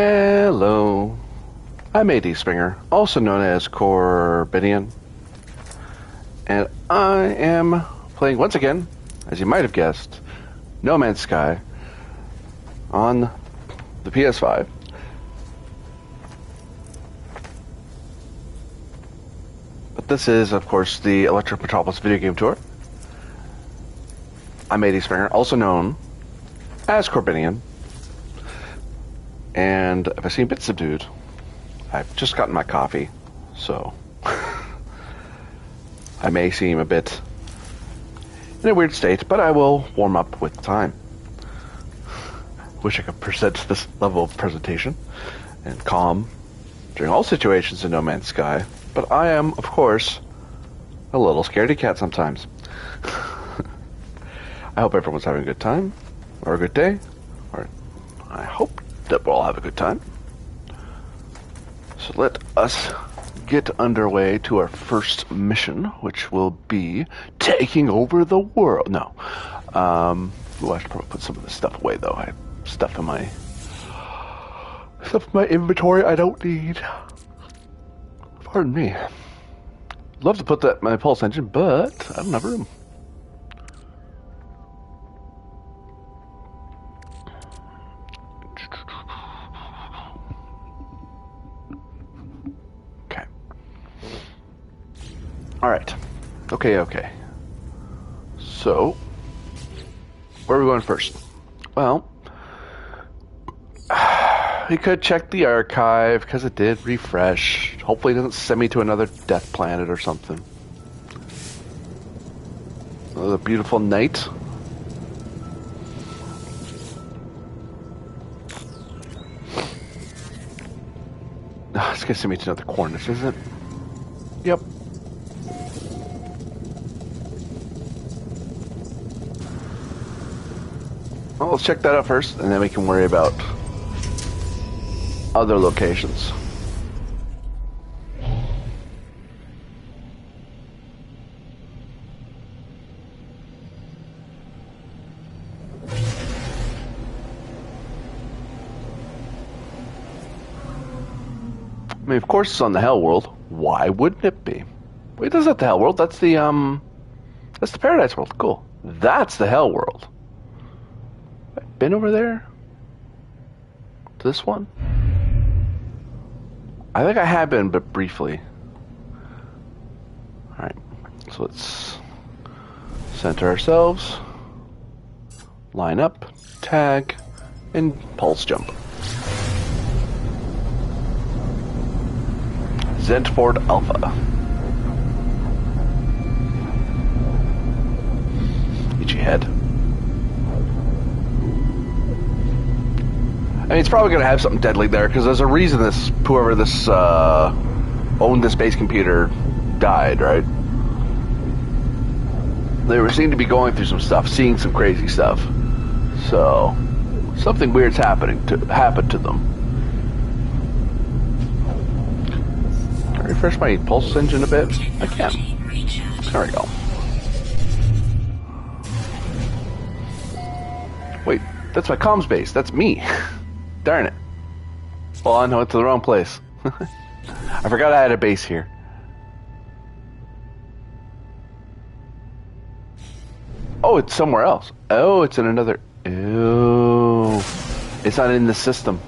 Hello, I'm AD Springer, also known as Corbinian, and I am playing once again, as you might have guessed, No Man's Sky on the PS5. But this is, of course, the Electric Metropolis video game tour. I'm AD Springer, also known as Corbinian. And if I seem a bit subdued, I've just gotten my coffee, so I may seem a bit in a weird state, but I will warm up with time. Wish I could present this level of presentation and calm during all situations in No Man's Sky, but I am, of course, a little scaredy cat sometimes. I hope everyone's having a good time, or a good day, or I hope that we'll all have a good time. So let us get underway to our first mission, which will be taking over the world. No. Ooh, I should probably put some of this stuff away, though. I have stuff in my inventory I don't need. Pardon me. Love to put that in my pulse engine, but I don't have room. Alright. Okay. So, where are we going first? Well, we could check the archive, because it did refresh. Hopefully it doesn't send me to another death planet or something. Another beautiful night. It's going to send me to another coordinates, isn't it? Yep. Well, let's check that out first, and then we can worry about other locations. I mean, of course it's on the Hell World. Why wouldn't it be? Wait, that's not the Hell World. That's the Paradise World. Cool. That's the Hell World. Been over there? To this one? I think I have been, but briefly. Alright, so let's center ourselves, line up, tag, and pulse jump. Zentford Alpha. Itchy head. I mean, it's probably going to have something deadly there, because there's a reason whoever owned this base computer died, right? They seem to be going through some stuff, seeing some crazy stuff. So, something weird's happened to them. Can I refresh my pulse engine a bit? I can. There we go. Wait, that's my comms base. That's me. Darn it. Well, I went to the wrong place. I forgot I had a base here. Oh, it's somewhere else. Oh, it's in another... Oh. It's not in the system.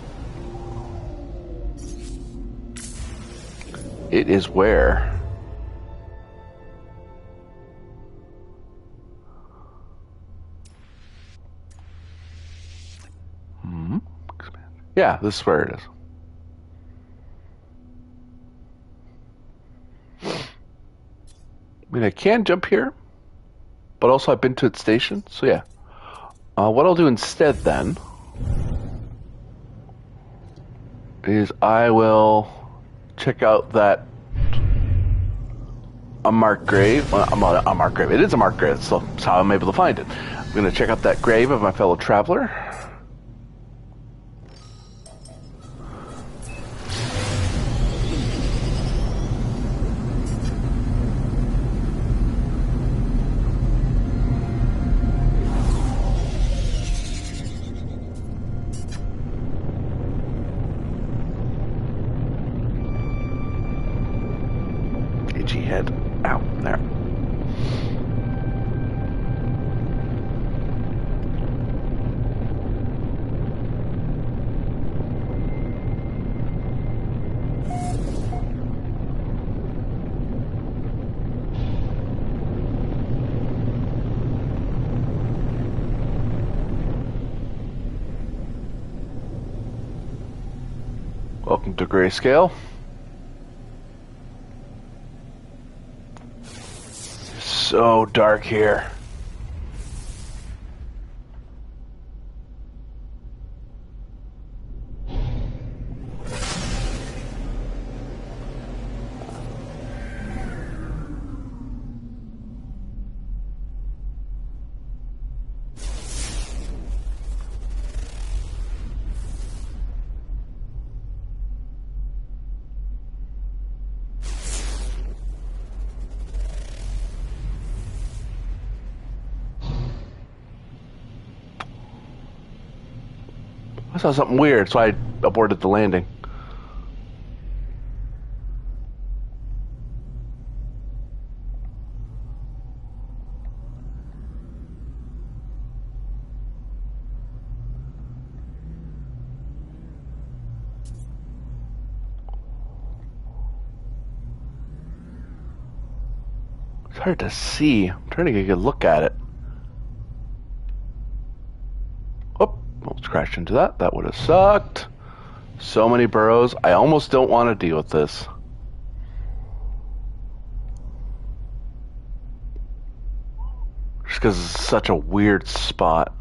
It is where? Yeah, this is where it is. I mean, I can jump here, but also I've been to its station, so yeah. What I'll do instead, then, is I will check out that unmarked grave. Well, I'm not a marked grave. It is a marked grave, so that's how I'm able to find it. I'm going to check out that grave of my fellow traveler. itchy head. Ow, there. Welcome to Grayscale. It's so dark here. I saw something weird, so I aborted the landing. It's hard to see. I'm trying to get a good look at it. Almost crashed into that. That would have sucked. So many burrows. I almost don't want to deal with this. Just because it's such a weird spot.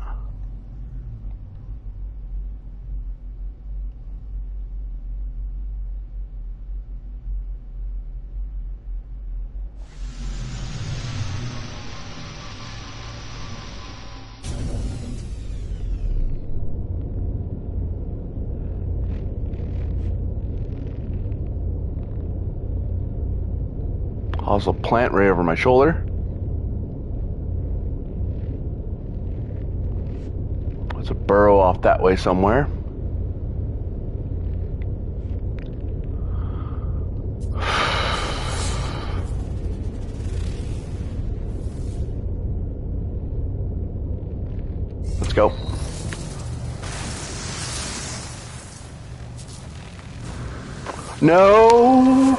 Also, plant right over my shoulder. There's a burrow off that way somewhere. Let's go. No!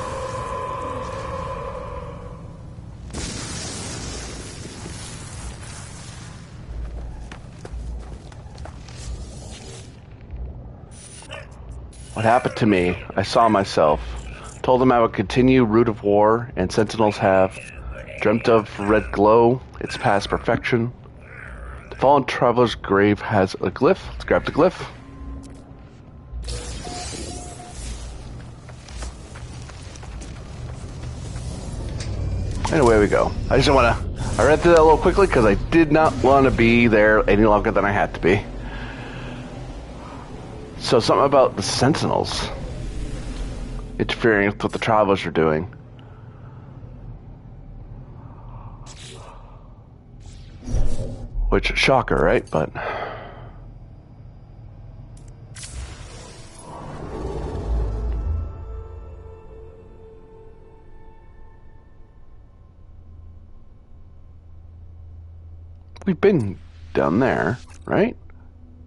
What happened to me? I saw myself. Told them I would continue Root of War, and Sentinels have. Dreamt of red glow, it's past perfection. The fallen traveler's grave has a glyph. Let's grab the glyph. And away we go. I just want to... I read through that a little quickly because I did not want to be there any longer than I had to be. So something about the Sentinels interfering with what the Travelers are doing. Which, shocker, right? But... we've been down there, right?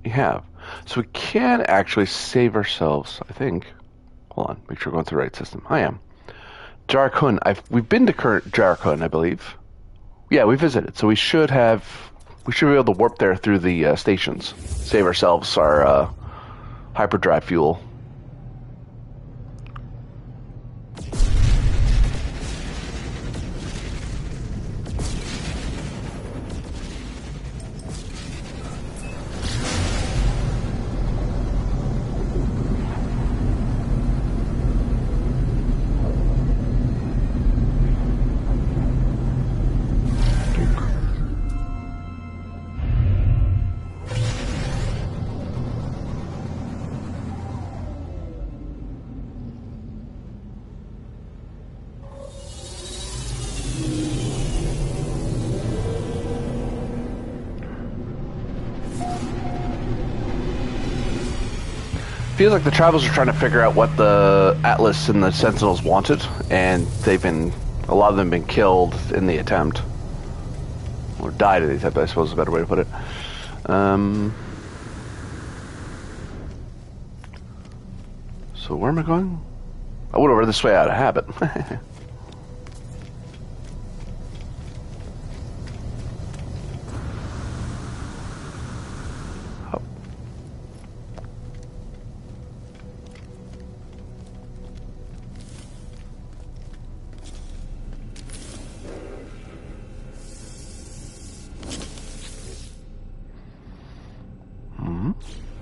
We have. So we can actually save ourselves, I think. Hold on, make sure we're going through the right system. I am. Jarkun. We've been to current Jarkun, I believe. Yeah, we visited. So we should be able to warp there through the stations. Save ourselves our hyperdrive fuel. Feels like the Travelers are trying to figure out what the Atlas and the Sentinels wanted, and they've been A lot of them have been killed in the attempt. Or died in the attempt, I suppose is a better way to put it. So where am I going? I went over this way out of habit.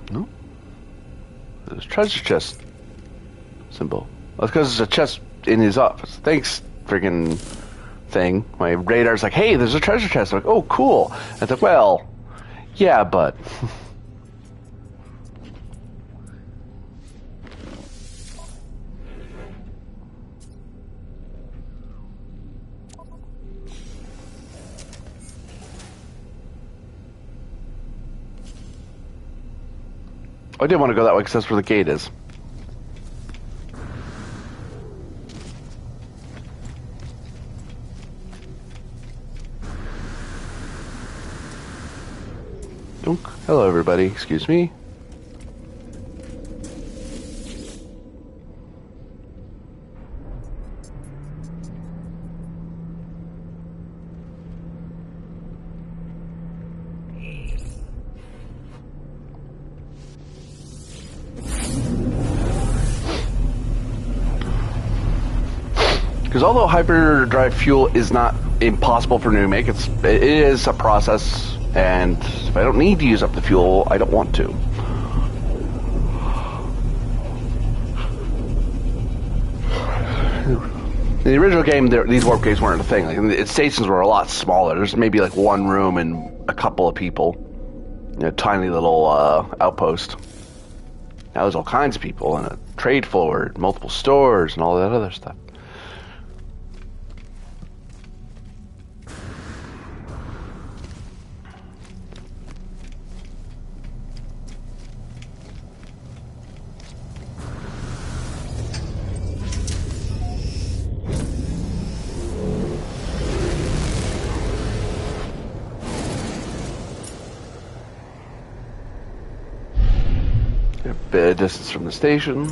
No. There's a treasure chest symbol. That's because there's a chest in his office. Thanks, friggin' thing. My radar's like, hey, there's a treasure chest. I'm like, oh, cool. I thought, well, yeah, but... I did want to go that way because that's where the gate is. Hello, everybody. Excuse me. Because although hyperdrive fuel is not impossible for new make, it is a process, and if I don't need to use up the fuel, I don't want to. In the original game, these warp gates weren't a thing. Like, the stations were a lot smaller. There's maybe like one room and a couple of people. Tiny little outpost. Now there's all kinds of people and a trade floor, multiple stores, and all that other stuff. A bit of distance from the station.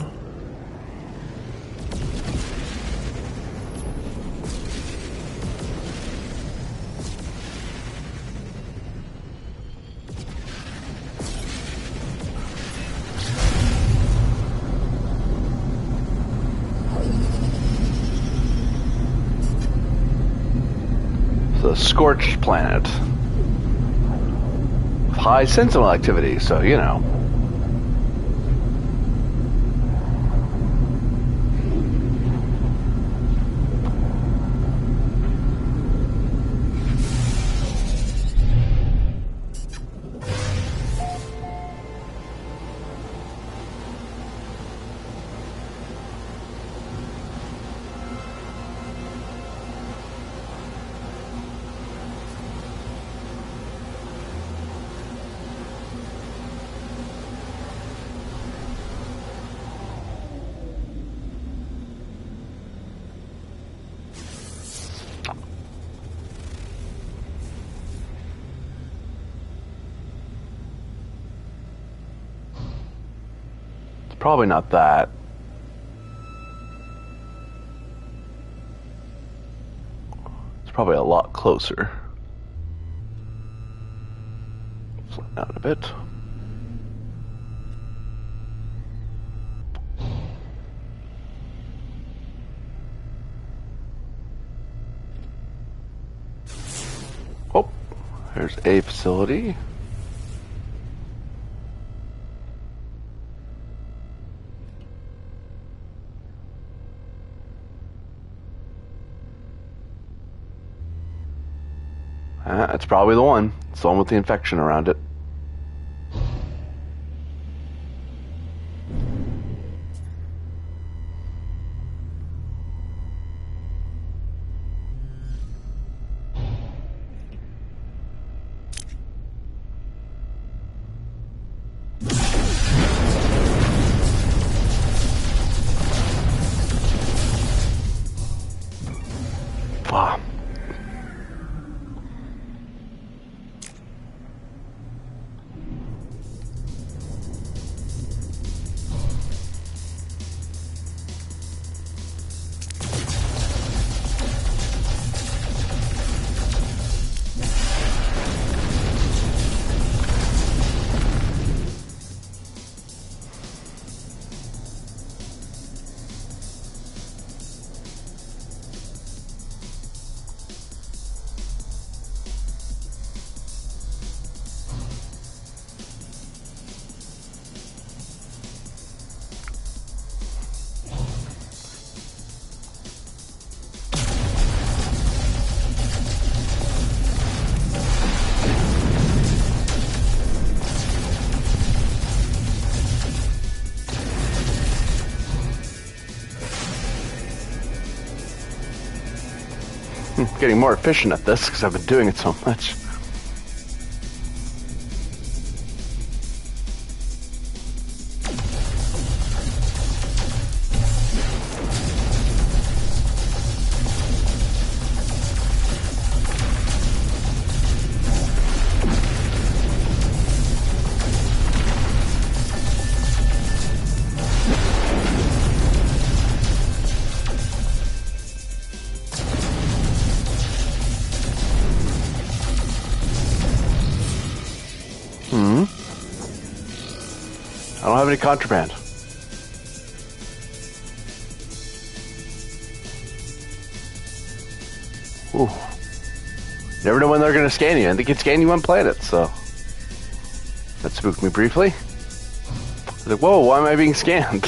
The scorched planet. High sentinel activity, so you know. Probably not that. It's probably a lot closer. Slow down a bit. Oh, there's a facility. That's probably the one. It's the one with the infection around it. Getting more efficient at this because I've been doing it so much. I don't have any contraband. Ooh. Never know when they're going to scan you, and they can scan you on planet, so that spooked me briefly. I was like, whoa, why am I being scanned?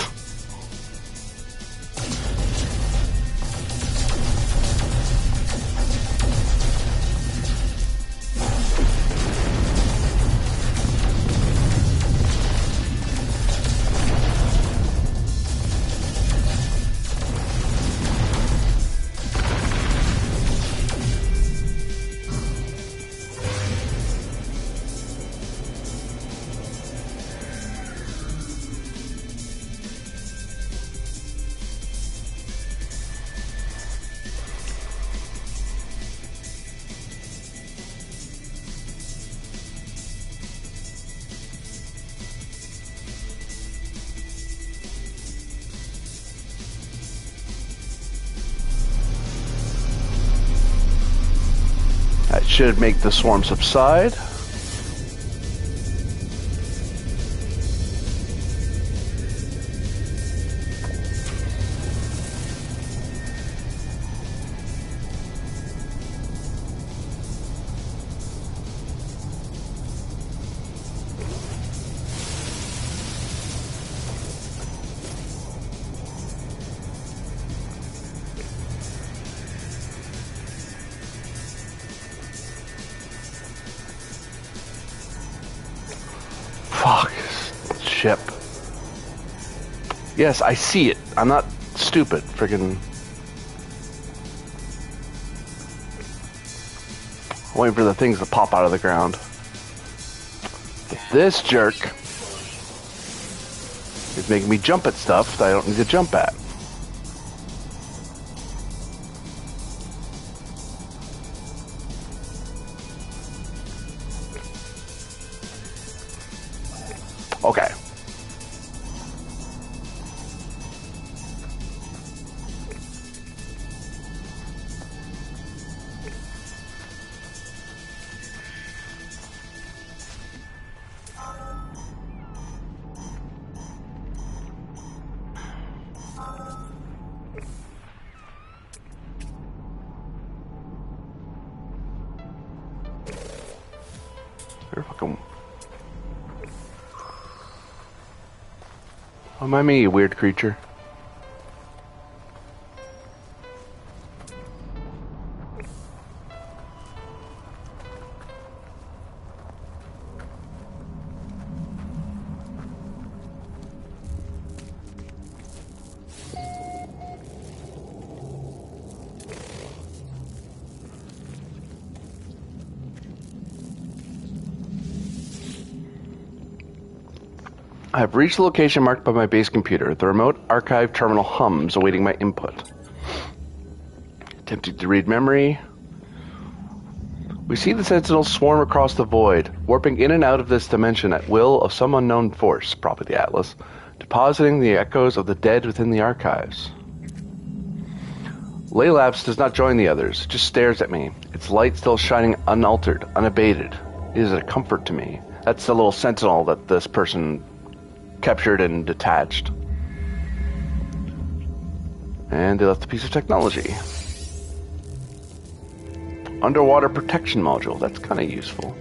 That should make the swarm subside. Fuck. Ship. Yes, I see it. I'm not stupid. Friggin' waiting for the things to pop out of the ground. But this jerk is making me jump at stuff that I don't need to jump at. Okay. You're fucking... Oh, am I me, you weird creature? I have reached the location marked by my base computer. The remote archive terminal hums, awaiting my input. Attempting to read memory. We see the Sentinels swarm across the void, warping in and out of this dimension at will of some unknown force, probably the Atlas, depositing the echoes of the dead within the archives. Laylabs does not join the others, just stares at me, its light still shining unaltered, unabated. It is a comfort to me. That's the little Sentinel that this person captured and detached. And they left a piece of technology. Underwater protection module. That's kind of useful.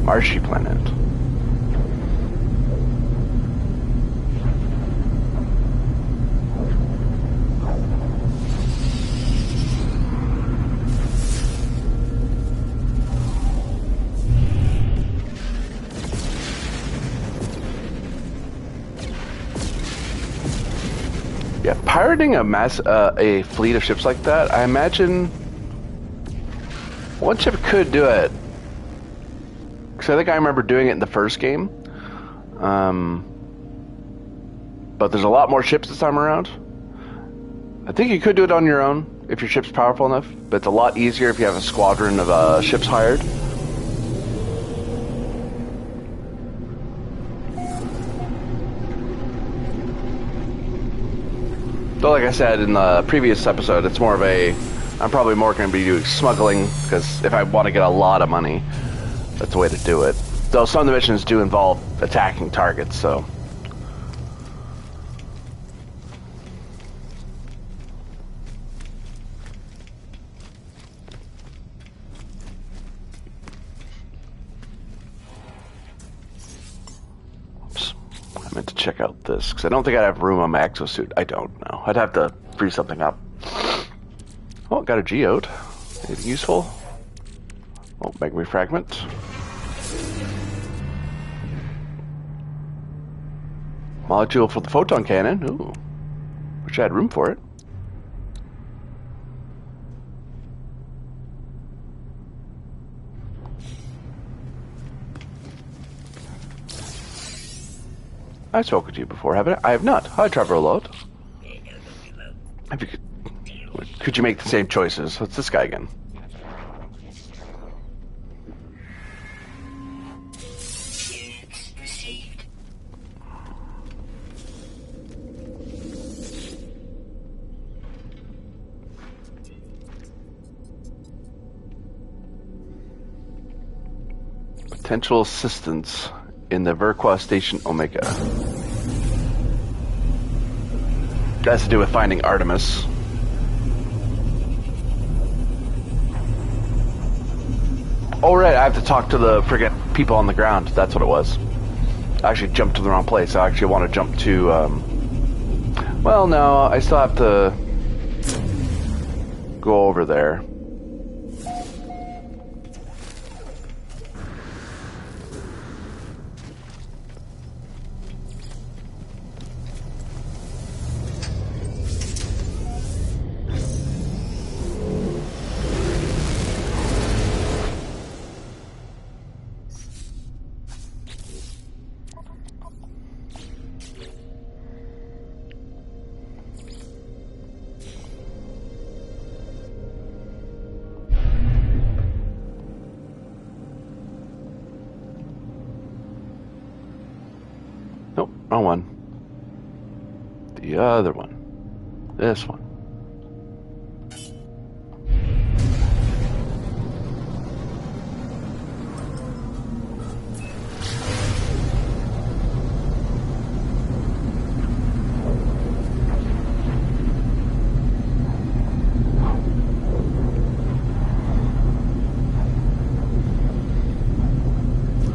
Marshy planet. Yeah, pirating a fleet of ships like that, I imagine one ship could do it. Because I think I remember doing it in the first game. But there's a lot more ships this time around. I think you could do it on your own if your ship's powerful enough, but it's a lot easier if you have a squadron of ships hired. So like I said in the previous episode, it's more of I'm probably more going to be doing smuggling, because if I want to get a lot of money, that's the way to do it. Though some of the missions do involve attacking targets, so. Oops. I meant to check out this, because I don't think I'd have room on my exosuit. I don't know. I'd have to free something up. Oh, got a geode. Anything useful? Oh, Mega Fragment. Molecule for the photon cannon. Ooh. Wish I had room for it. I've spoken to you before, haven't I? I have not. Hi, Trevor Lot. If you could you make the same choices? What's this guy again? Potential assistance in the Verqua Station Omega. That has to do with finding Artemis. Oh right, I have to talk to the friggin' people on the ground. That's what it was. I actually jumped to the wrong place. I actually want to jump to, well, no, I still have to go over there. Nope, wrong one. The other one. This one.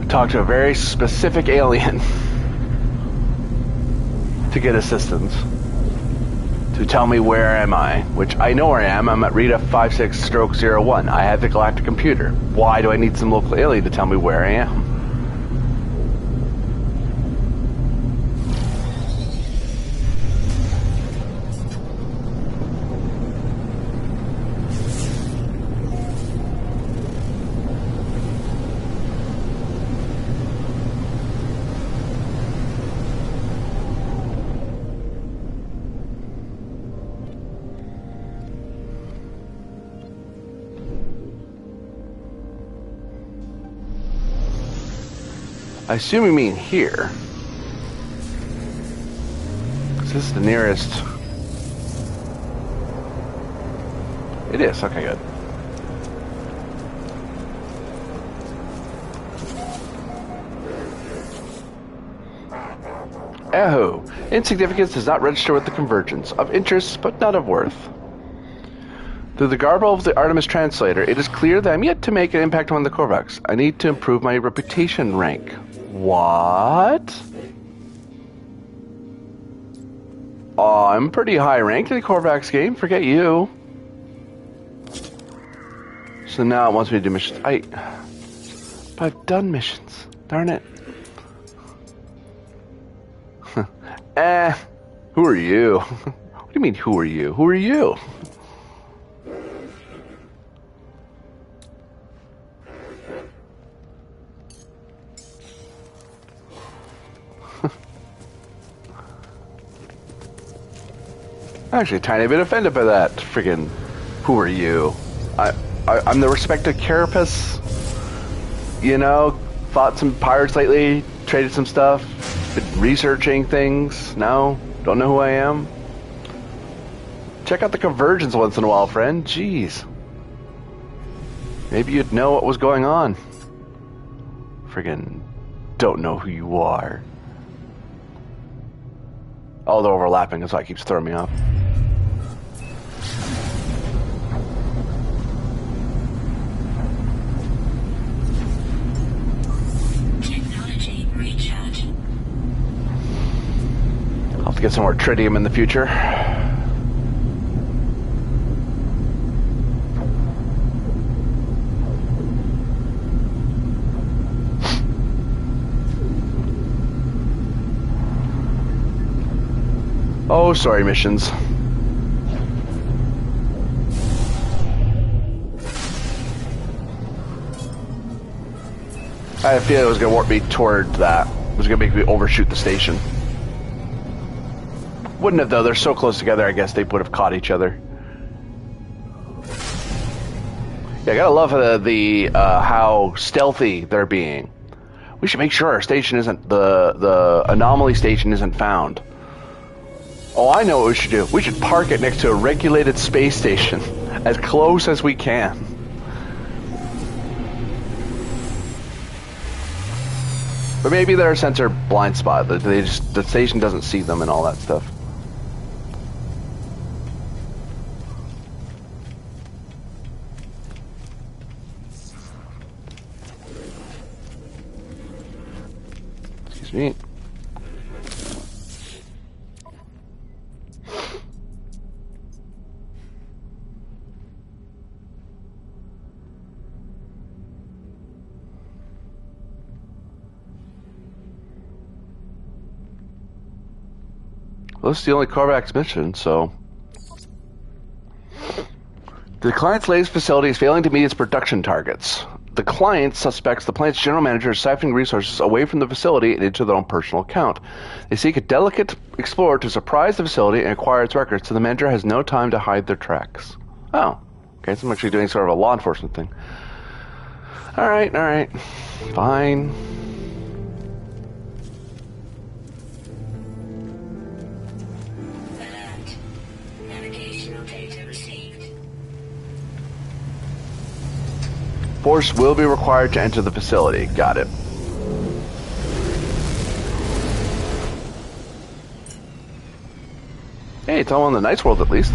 Talk to a very specific alien to get assistance, to tell me where am I, which I know where I am. I'm at Rita 56-01. I have the galactic computer. Why do I need some local alien to tell me where I am? I assume you mean here. 'Cause this is the nearest. It is, okay, good. Insignificance does not register with the convergence. Of interest, but not of worth. Through the garble of the Artemis translator, it is clear that I'm yet to make an impact on the Korvax. I need to improve my reputation rank. What? Oh, I'm pretty high ranked in the Korvax game. Forget you. So now it wants me to do missions. But I've done missions. Darn it. Who are you? What do you mean, who are you? Who are you? Actually, a tiny bit offended by that. Friggin', who are you? I'm the respected carapace. You know, fought some pirates lately, traded some stuff, been researching things. No, don't know who I am. Check out the convergence once in a while, friend. Jeez. Maybe you'd know what was going on. Friggin' don't know who you are. All the overlapping is why it keeps throwing me off. Technology recharge. I'll have to get some more tritium in the future. Oh, sorry, missions. I had a feeling it was going to warp me toward that. It was going to make me overshoot the station. Wouldn't have, though. They're so close together, I guess they would have caught each other. Yeah, I gotta love how stealthy they're being. We should make sure our station isn't... the anomaly station isn't found. Oh, I know what we should do. We should park it next to a regulated space station. As close as we can. But maybe they're a sensor blind spot. The station doesn't see them and all that stuff. Excuse me. Well, this is the only Korvax mission, so... The client's latest facility is failing to meet its production targets. The client suspects the plant's general manager is siphoning resources away from the facility and into their own personal account. They seek a delicate explorer to surprise the facility and acquire its records, so the manager has no time to hide their tracks. Oh. Okay, so I'm actually doing sort of a law enforcement thing. Alright. Fine. Force will be required to enter the facility. Got it. Hey, it's all in the nice world at least.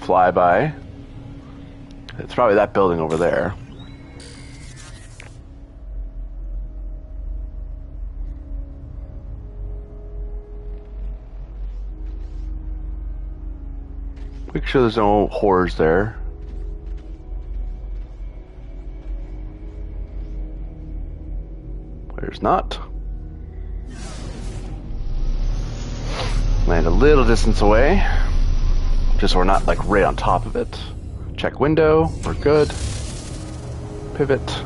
Flyby. It's probably that building over there. Make sure there's no horrors there. There's not. Land a little distance away, just so we're not like right on top of it. Check window, we're good. Pivot.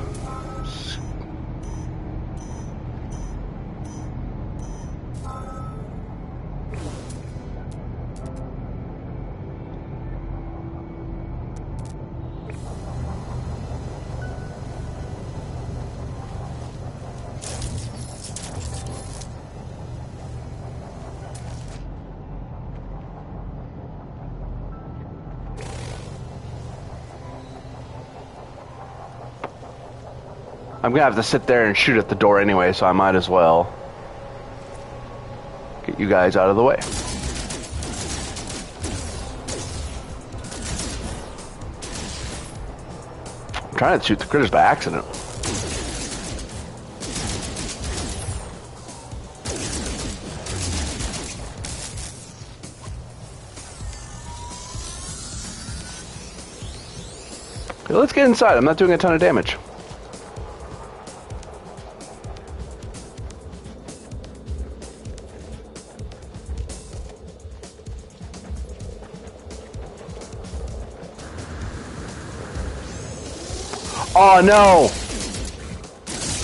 I'm gonna have to sit there and shoot at the door anyway, so I might as well get you guys out of the way. I'm trying to shoot the critters by accident. Okay, let's get inside. I'm not doing a ton of damage. Oh no!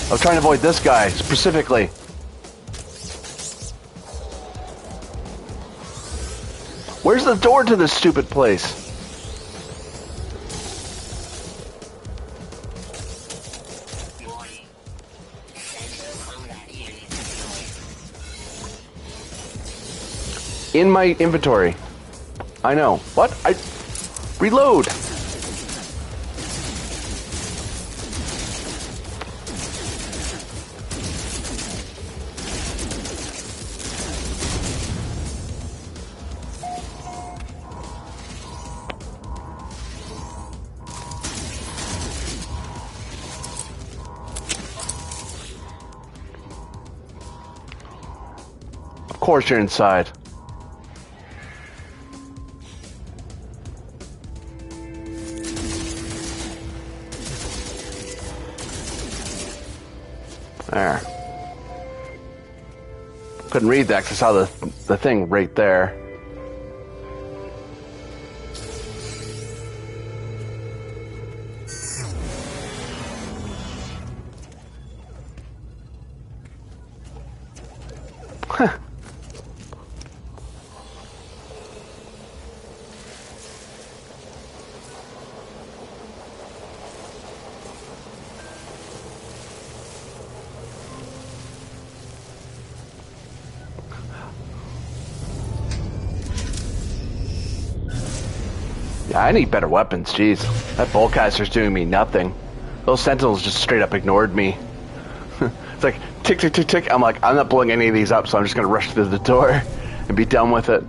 I was trying to avoid this guy specifically. Where's the door to this stupid place? In my inventory. I know. What? Reload! Of course you're inside. There. Couldn't read that because I saw the thing right there. Huh. Yeah, I need better weapons, jeez. That Bullcaster's doing me nothing. Those Sentinels just straight up ignored me. It's like, tick, tick, tick, tick. I'm like, I'm not blowing any of these up, so I'm just gonna rush through the door and be done with it.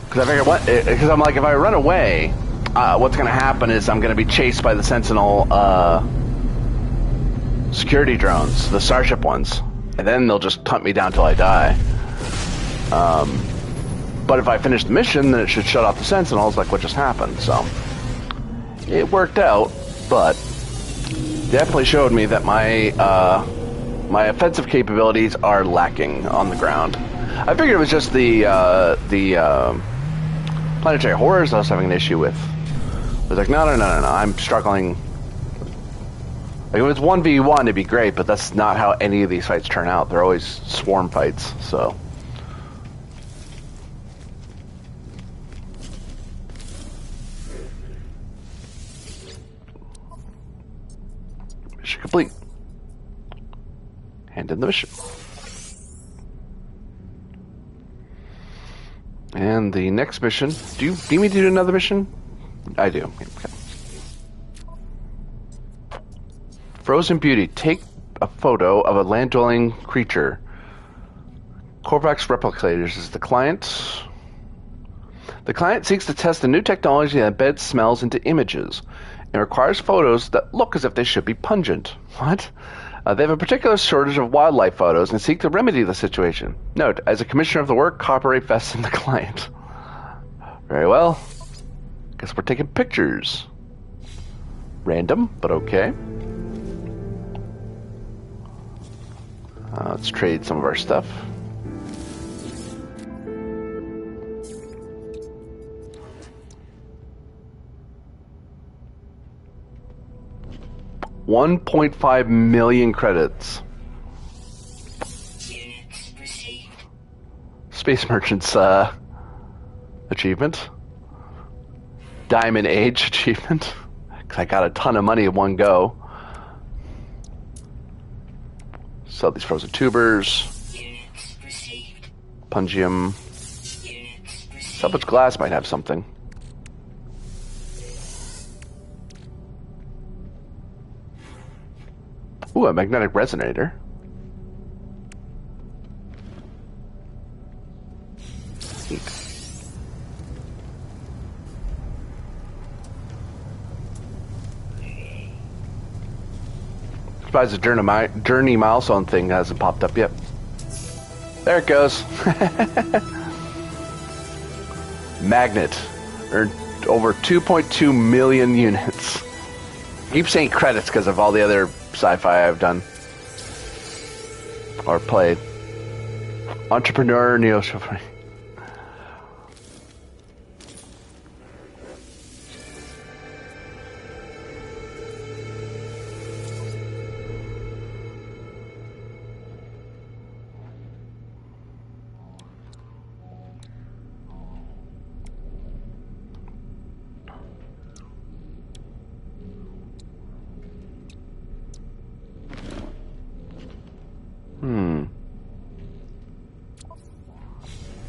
Because I figure, because I'm like, if I run away, what's gonna happen is I'm gonna be chased by the Sentinel, security drones, the Starship ones. And then they'll just hunt me down till I die. But if I finish the mission, then it should shut off the Sentinels, like what just happened, so. It worked out, but definitely showed me that my offensive capabilities are lacking on the ground. I figured it was just the planetary horrors I was having an issue with. I was like, no, I'm struggling. Like, if it's 1v1, it'd be great, but that's not how any of these fights turn out. They're always swarm fights, so. Mission complete. Hand in the mission. And the next mission. Do you need me to do another mission? I do. Okay. Frozen Beauty. Take a photo of a land-dwelling creature. Corvax Replicators is the client. The client seeks to test a new technology that embeds smells into images and requires photos that look as if they should be pungent. What? They have a particular shortage of wildlife photos and seek to remedy the situation. Note, as a commissioner of the work, copyright vests in the client. Very well. Guess we're taking pictures. Random, but okay. Let's trade some of our stuff. 1.5 million credits. Units received. Space Merchant's achievement. Diamond Age achievement. Because I got a ton of money in one go. Sell these frozen tubers. Units received. Pungium. Units received. Salvage glass might have something. Ooh, a magnetic resonator. Neat. Surprised the journey milestone thing hasn't popped up yet. There it goes. Magnet. Earned over 2.2 million units. I keep saying credits because of all the other sci-fi I've done. Or played. Entrepreneur, neo.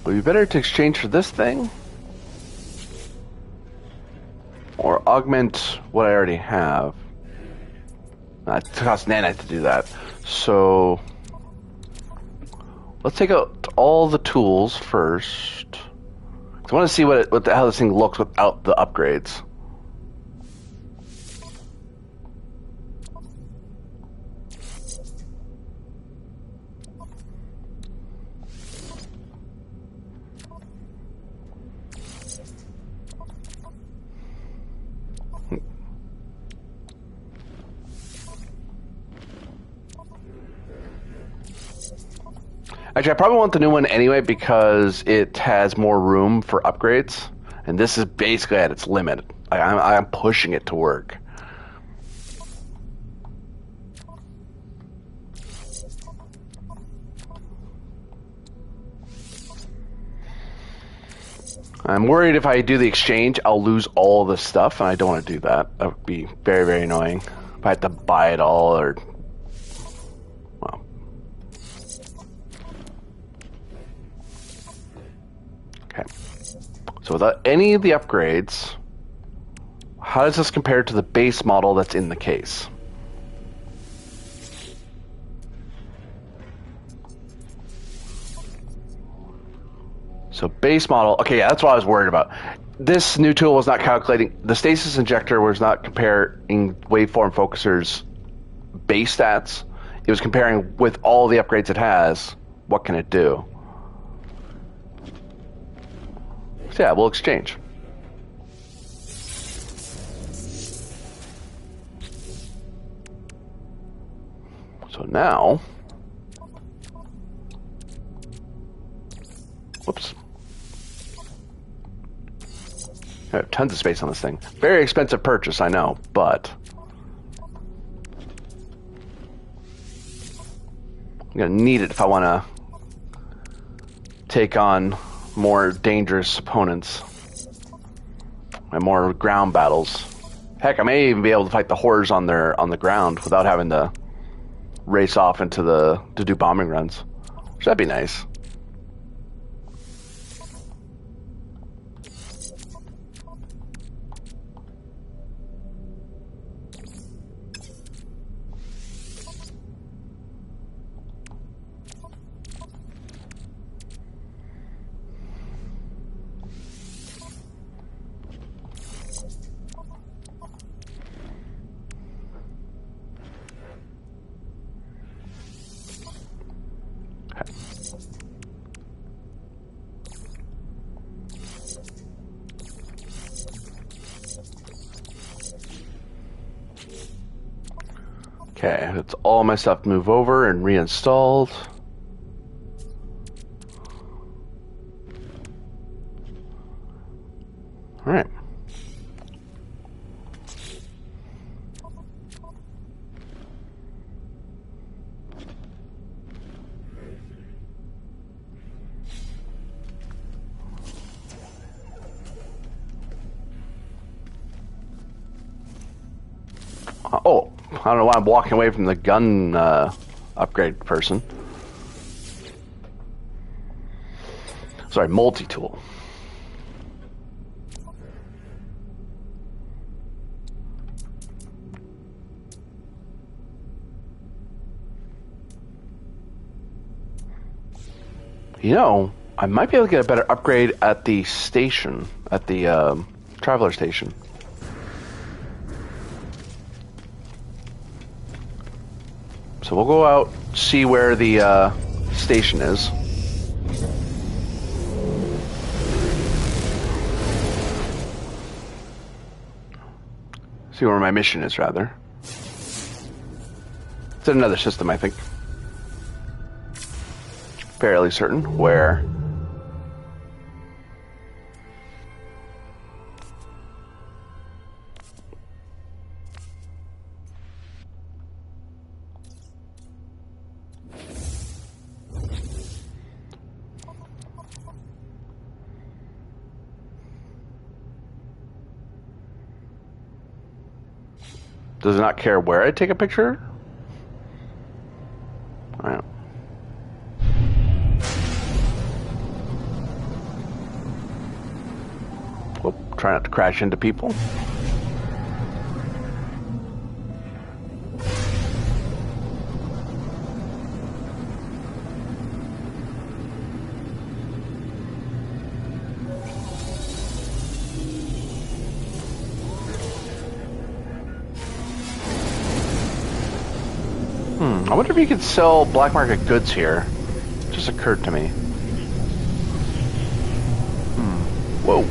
Would be better to exchange for this thing? Or augment what I already have? It costs nanites to do that. So let's take out all the tools first. 'Cause I want to see how this thing looks without the upgrades. Actually, I probably want the new one anyway because it has more room for upgrades, and this is basically at its limit. I'm pushing it to work. I'm worried if I do the exchange, I'll lose all this stuff, and I don't want to do that. That would be very, very annoying. If I had to buy it all, or... well... okay. So without any of the upgrades, how does this compare to the base model that's in the case? So base model, okay, yeah, that's what I was worried about. This new tool was not calculating, the stasis injector was not comparing waveform focuser's base stats. It was comparing with all the upgrades it has, what can it do? So yeah, we'll exchange. So now, whoops. I have tons of space on this thing. Very expensive purchase, I know, but I'm gonna need it if I want to take on more dangerous opponents and more ground battles. Heck, I may even be able to fight the horrors on the ground without having to race off to do bombing runs. Which that'd be nice. Okay, that's all my stuff to move over and reinstalled. All right. Oh, I don't know why I'm walking away from the gun upgrade person. Sorry, multi-tool. You know, I might be able to get a better upgrade at the station, at the traveler station. So we'll go out, see where the station is. See where my mission is, rather. It's in another system, I think. Fairly certain where. Does it not care where I take a picture? Alright. Whoop, try not to crash into people. I wonder if you could sell black market goods here. It just occurred to me. Whoa.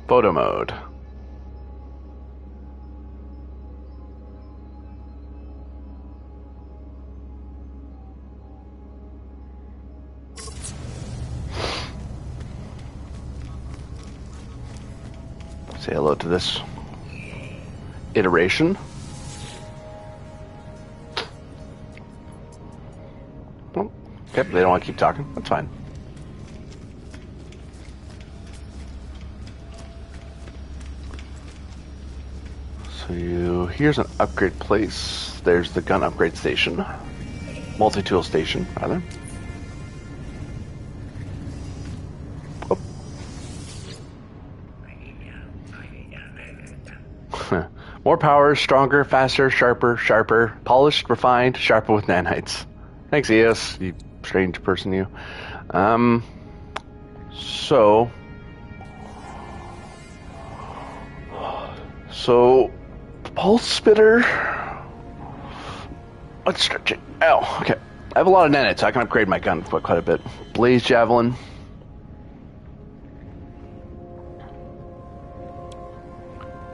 Photo mode. Say hello to this iteration. Oh, okay, they don't want to keep talking. That's fine. So here's an upgrade place. There's the gun upgrade station. Multi-tool station, rather. Oh. More power, stronger, faster, sharper, polished, refined, sharper with nanites. Thanks, ES, you strange person, you. So, pulse spitter. Let's stretch it. Oh, okay. I have a lot of nanites, so I can upgrade my gun quite a bit. Blaze javelin.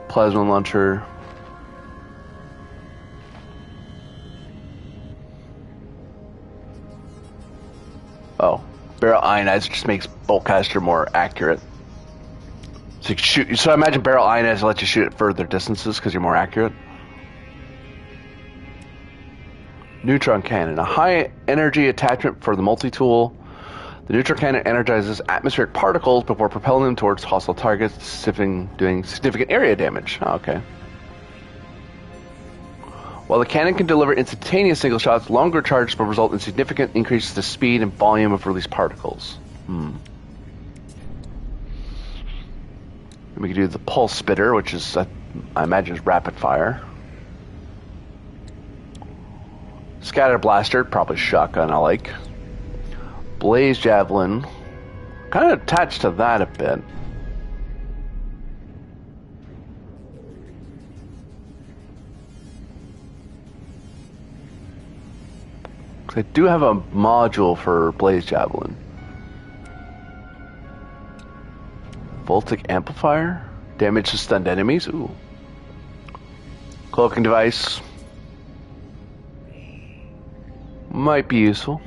Plasma launcher. Oh, barrel ionizer just makes boltcaster more accurate. So you can shoot. So I imagine barrel ionizer lets you shoot at further distances because you're more accurate. Neutron cannon, a high energy attachment for the multi-tool. The neutron cannon energizes atmospheric particles before propelling them towards hostile targets, doing significant area damage. Oh, okay. While the cannon can deliver instantaneous single shots, longer charges will result in significant increases to speed and volume of released particles. We can do the pulse spitter, which is, I imagine, is rapid fire. Scatter blaster, probably shotgun I like. Blaze javelin, kind of attached to that a bit. I do have a module for blaze javelin. Voltic amplifier, damage to stunned enemies. Ooh. Cloaking device. Might be useful.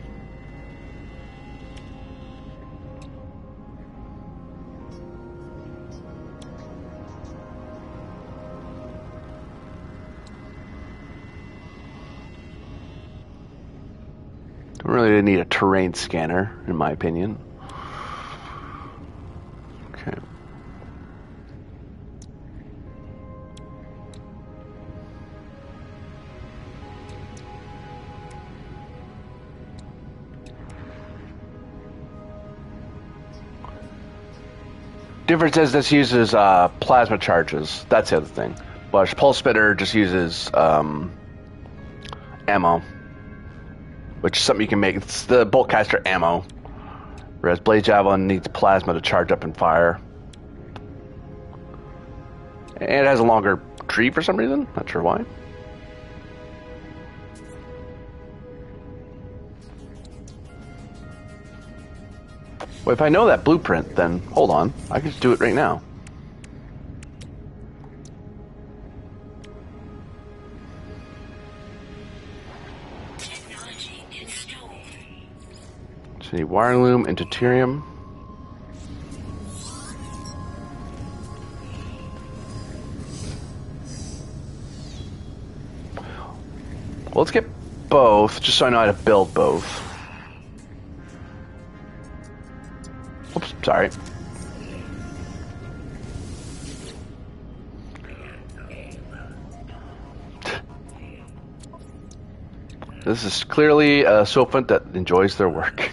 Don't really need a terrain scanner, in my opinion. Okay. Difference is this uses plasma charges. That's the other thing. But Pulse Spitter just uses ammo, which is something you can make. It's the bolt caster ammo, whereas Blaze Javelin needs plasma to charge up and fire. And it has a longer tree for some reason. Not sure why. Well, if I know that blueprint, then hold on. I can just do it right now. Technology installed. So you need wiring loom and deuterium. Well, let's get both, just so I know how to build both. Oops, sorry. This is clearly a Sopant that enjoys their work.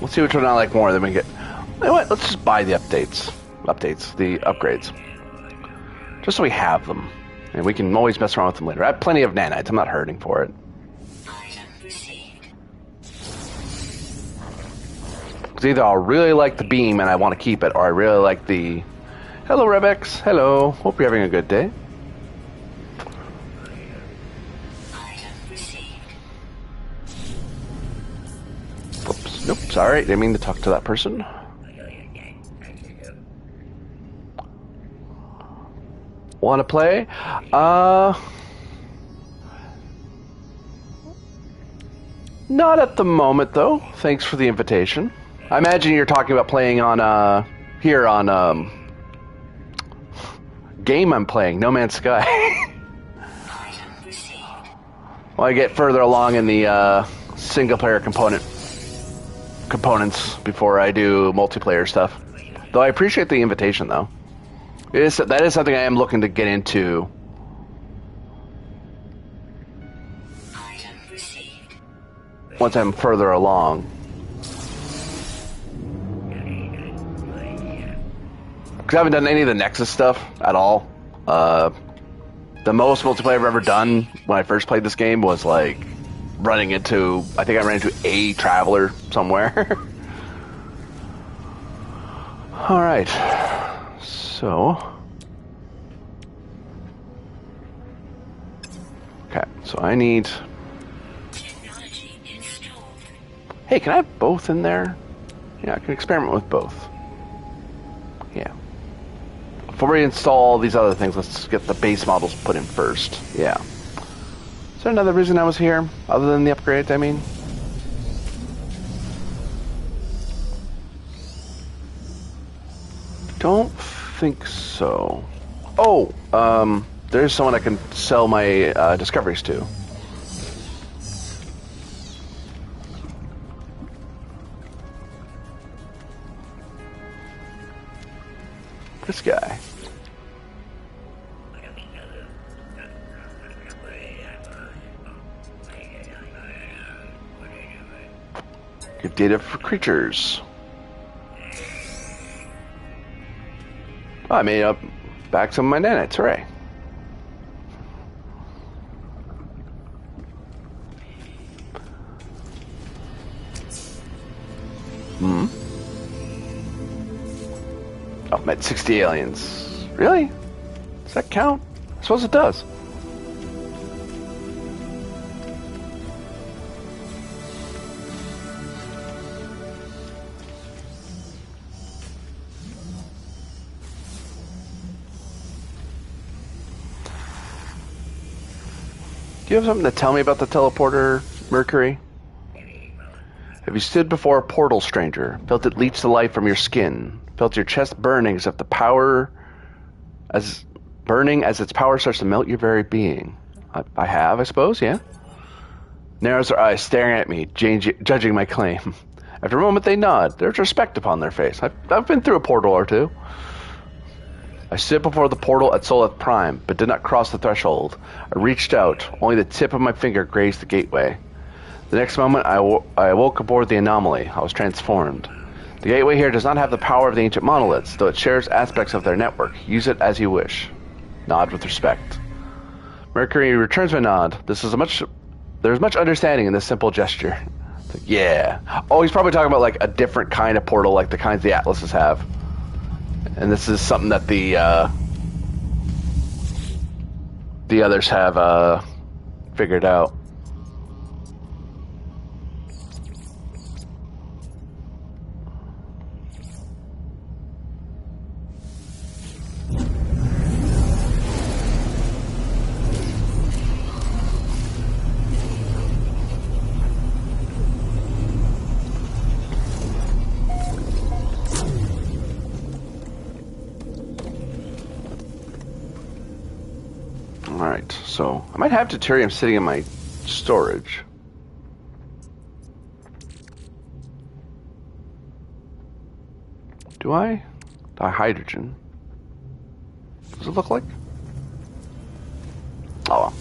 Let's see which one I like more. Then we get. You know what? Let's just buy the updates, the upgrades, just so we have them, and we can always mess around with them later. I have plenty of nanites. I'm not hurting for it. Because either I'll really like the beam and I want to keep it, or I really like the. Hello, Rebex. Hello. Hope you're having a good day. Oops. Nope. Sorry. Didn't mean to talk to that person. Want to play? Not at the moment, though. Thanks for the invitation. I imagine you're talking about playing on, here on, game I'm playing, No Man's Sky. When I get further along in the, single-player components before I do multiplayer stuff. Though I appreciate the invitation, though. That is something I am looking to get into. Once I'm further along. Because I haven't done any of the Nexus stuff at all. The most multiplayer I've ever done when I first played this game was like running into, I think I ran into a traveler somewhere. Alright. So. Okay, so I need. Hey, can I have both in there? Yeah, I can experiment with both. Yeah. Before we install these other things, let's get the base models put in first. Yeah. Is there another reason I was here, other than the upgrades, I mean? Don't think so. Oh, there's someone I can sell my discoveries to. This guy. Get data for creatures. Oh, I made up back some of my nanites, hooray. Oh, met 60 aliens. Really? Does that count? I suppose it does. Do you have something to tell me about the teleporter, Mercury? Have you stood before a portal, stranger? Felt it leach the life from your skin? Felt your chest burning as its power starts to melt your very being? I have, I suppose, yeah? Narrows their eyes, staring at me, judging my claim. After a moment, they nod. There's respect upon their face. I've been through a portal or two. I stood before the portal at Soleth Prime, but did not cross the threshold. I reached out. Only the tip of my finger grazed the gateway. The next moment, I awoke aboard the anomaly. I was transformed. The gateway here does not have the power of the ancient monoliths, though it shares aspects of their network. Use it as you wish. Nod with respect. Mercury returns my nod. There's much understanding in this simple gesture. Like, yeah. Oh, he's probably talking about like a different kind of portal, like the kinds the Atlases have. And this is something that the others have figured out. Alright, so I might have deuterium sitting in my storage. Do I? Hydrogen. Does it look like? Oh well.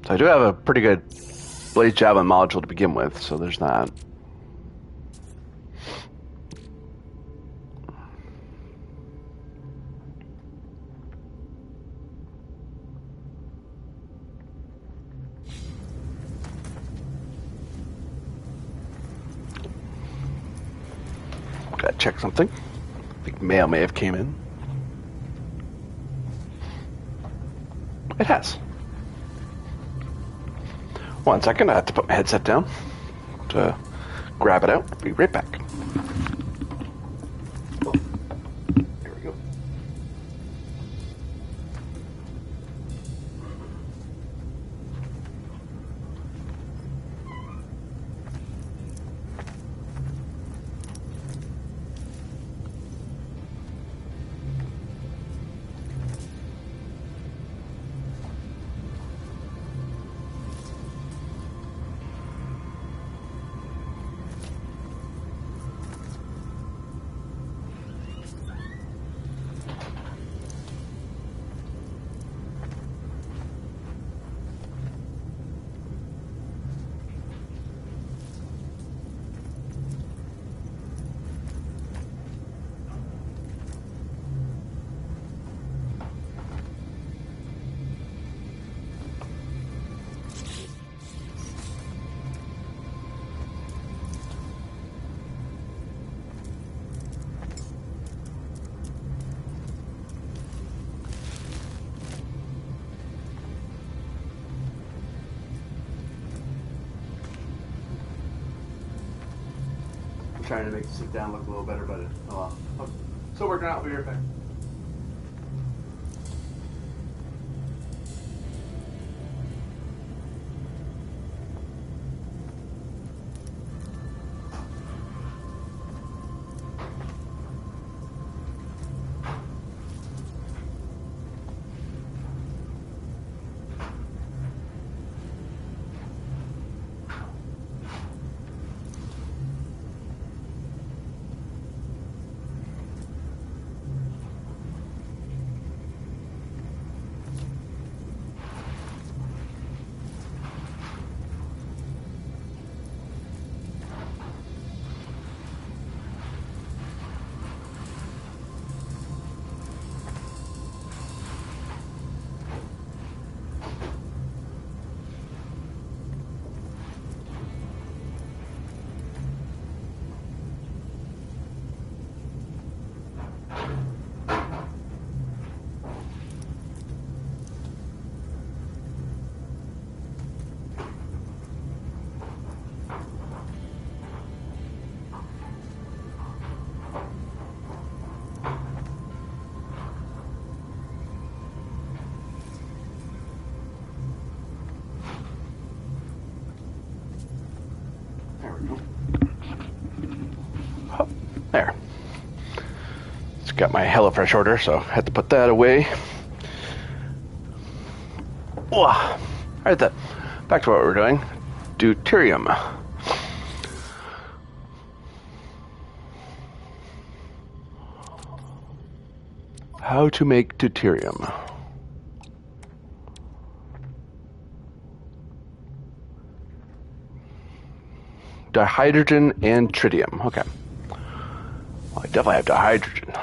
So I do have a pretty good Blaze Javelin module to begin with, so there's that. Gotta check something. I think mail may have came in. It has. 1 second, I have to put my headset down to grab it out. Be right back. Oh, there we go. Trying to make the sit down look a little better, but still working out. We'll be right back. There. It's got my HelloFresh order, so I had to put that away. All right, then. Back to what we're doing. Deuterium. How to make deuterium. Dihydrogen and tritium. Okay. Well, I definitely have dihydrogen.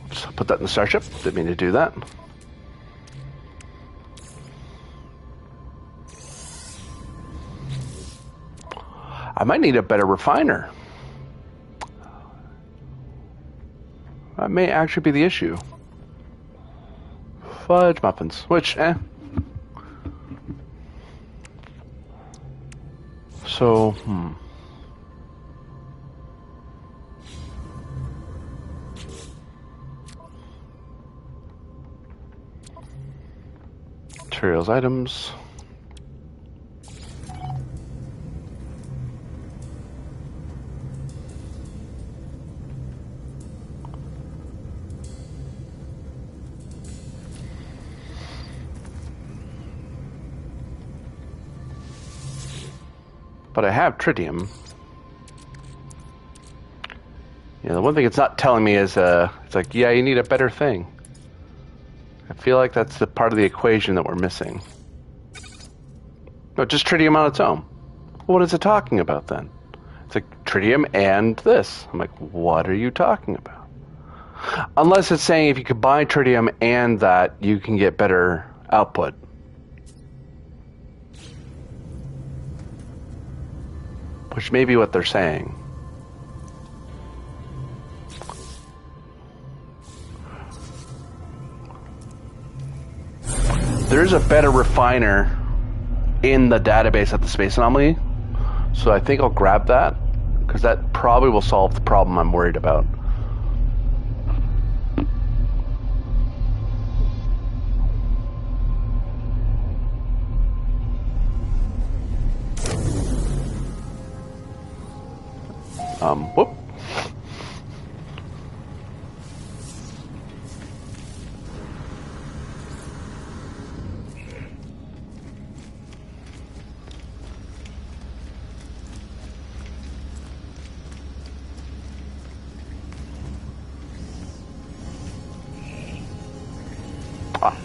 Let's put that in the starship. Didn't mean to do that. I might need a better refiner. That may actually be the issue. Fudge muffins, which, So, Materials, items. But I have tritium. Yeah, the one thing it's not telling me is, it's like, yeah, you need a better thing. I feel like that's the part of the equation that we're missing. No, just tritium on its own. What is it talking about then? It's like tritium and this. I'm like, what are you talking about? Unless it's saying if you combine tritium and that, you can get better output. Which may be what they're saying. There's a better refiner in the database at the Space Anomaly, so I think I'll grab that, because that probably will solve the problem I'm worried about. Whoop. Ah.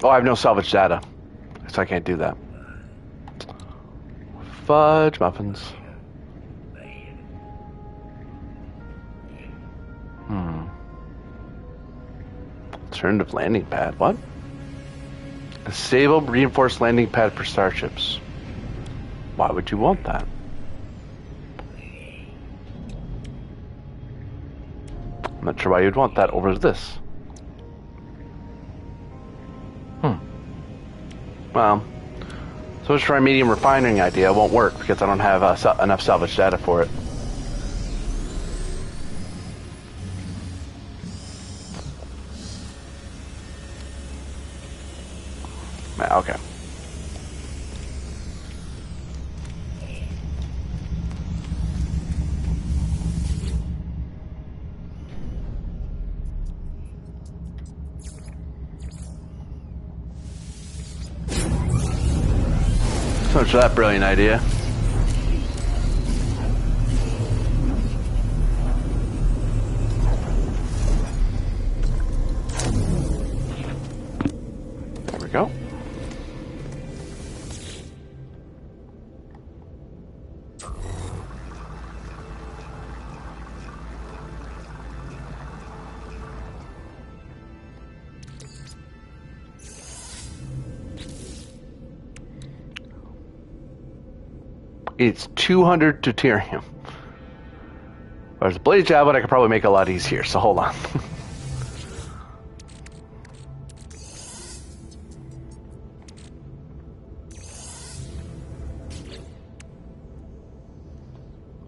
Oh, I have no salvage data, so I can't do that. Fudge muffins. Alternative landing pad. What? A stable reinforced landing pad for starships. Why would you want that? I'm not sure why you'd want that over this. Well, so much for my medium refining idea. It won't work because I don't have enough salvage data for it. Okay. So much for that brilliant idea. There we go. It's 200 deuterium. There's a blade jab, but I could probably make a lot easier, so hold on.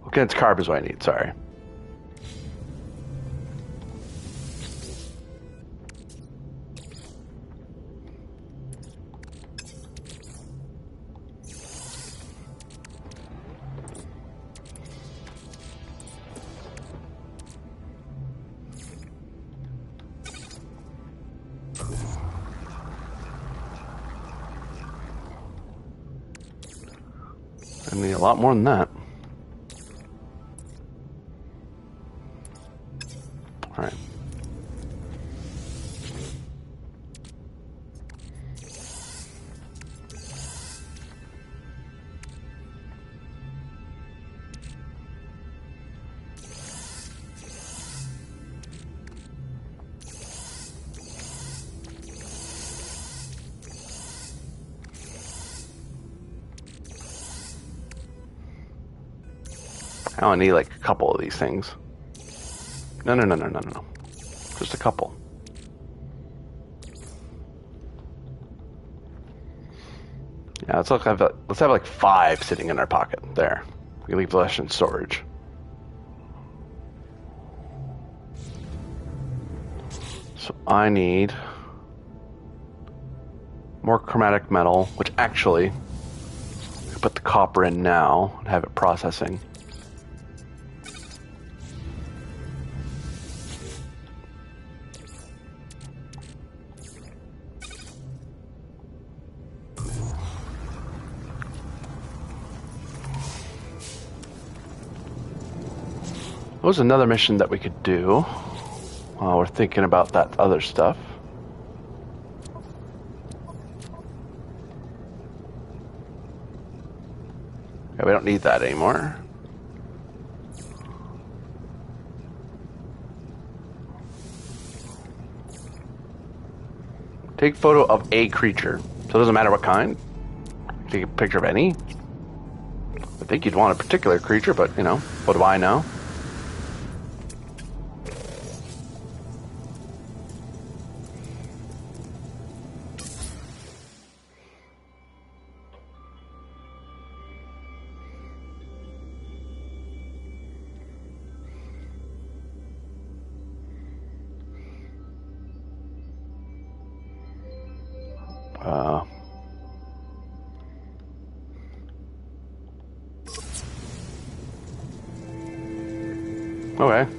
Okay, it's carb is what I need, sorry. I need a lot more than that. All right. I only need like a couple of these things. No. Just a couple. Yeah, let's have like 5 sitting in our pocket. There. We can leave the rest in storage. So I need more chromatic metal, which actually I can put the copper in now and have it processing. What was another mission that we could do while we're thinking about that other stuff? Yeah, we don't need that anymore. Take photo of a creature. So it doesn't matter what kind. Take a picture of any. I think you'd want a particular creature, but you know, what do I know? Okay.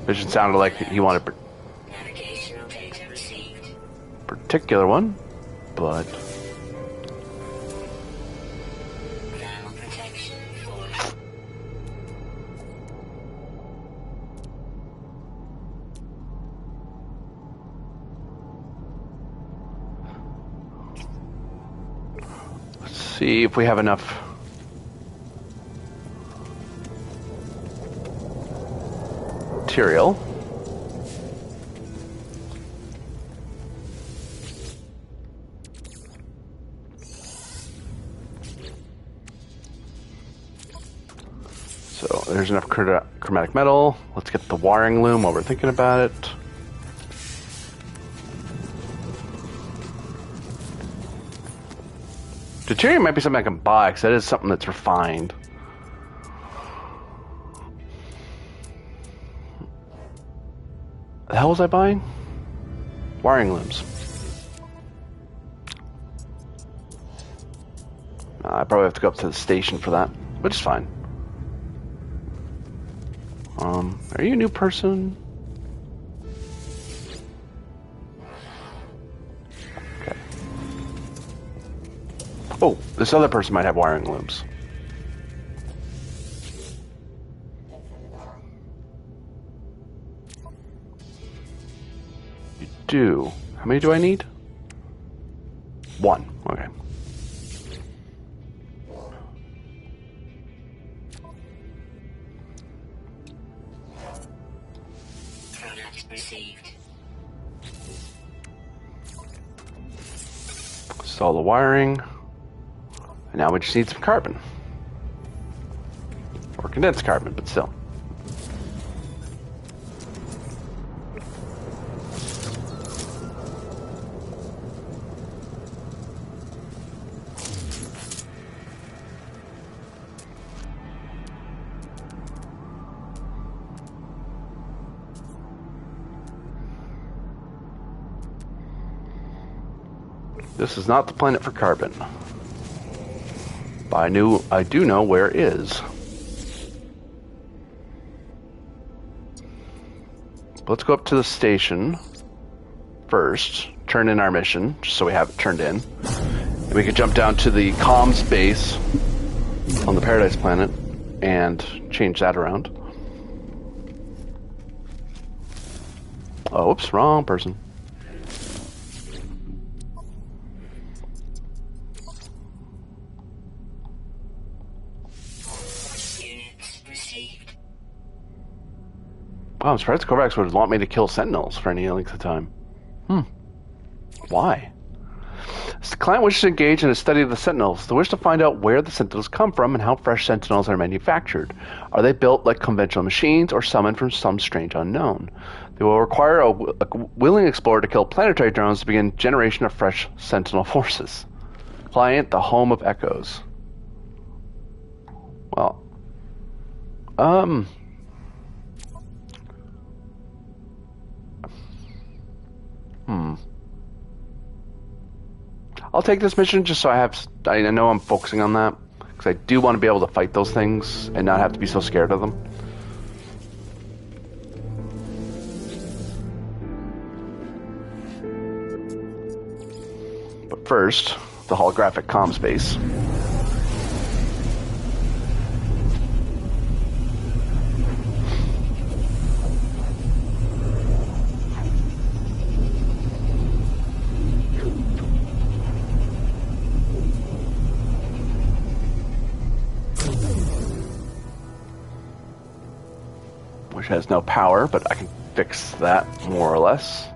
Vision sounded like he wanted Navigational data received. particular one, but Thermal protection full. let's see if we have enough. Material. So there's enough chromatic metal. Let's get the wiring loom while we're thinking about it. Deuterium might be something I can buy because that is something that's refined. The hell was I buying? Wiring looms. I probably have to go up to the station for that, which is fine. Are you a new person? Okay. Oh, this other person might have wiring looms. You do. How many do I need? 1. Okay. Product received. Install the wiring. And now we just need some carbon. for condensed carbon, but still. This is not the planet for carbon. But I do know where is. Let's go up to the station first, turn in our mission, just so we have it turned in. And we can jump down to the comms base on the Paradise planet and change that around. Oh, oops, wrong person. Wow, I'm surprised the Korvax would want me to kill Sentinels for any length of time. Why? The client wishes to engage in a study of the Sentinels. They wish to find out where the Sentinels come from and how fresh Sentinels are manufactured. Are they built like conventional machines or summoned from some strange unknown? They will require a willing explorer to kill planetary drones to begin generation of fresh Sentinel forces. Client, the home of echoes. Well, I'll take this mission just so I know I'm focusing on that. Because I do want to be able to fight those things and not have to be so scared of them. But first, the holographic comm space. Which has no power, but I can fix that more or less.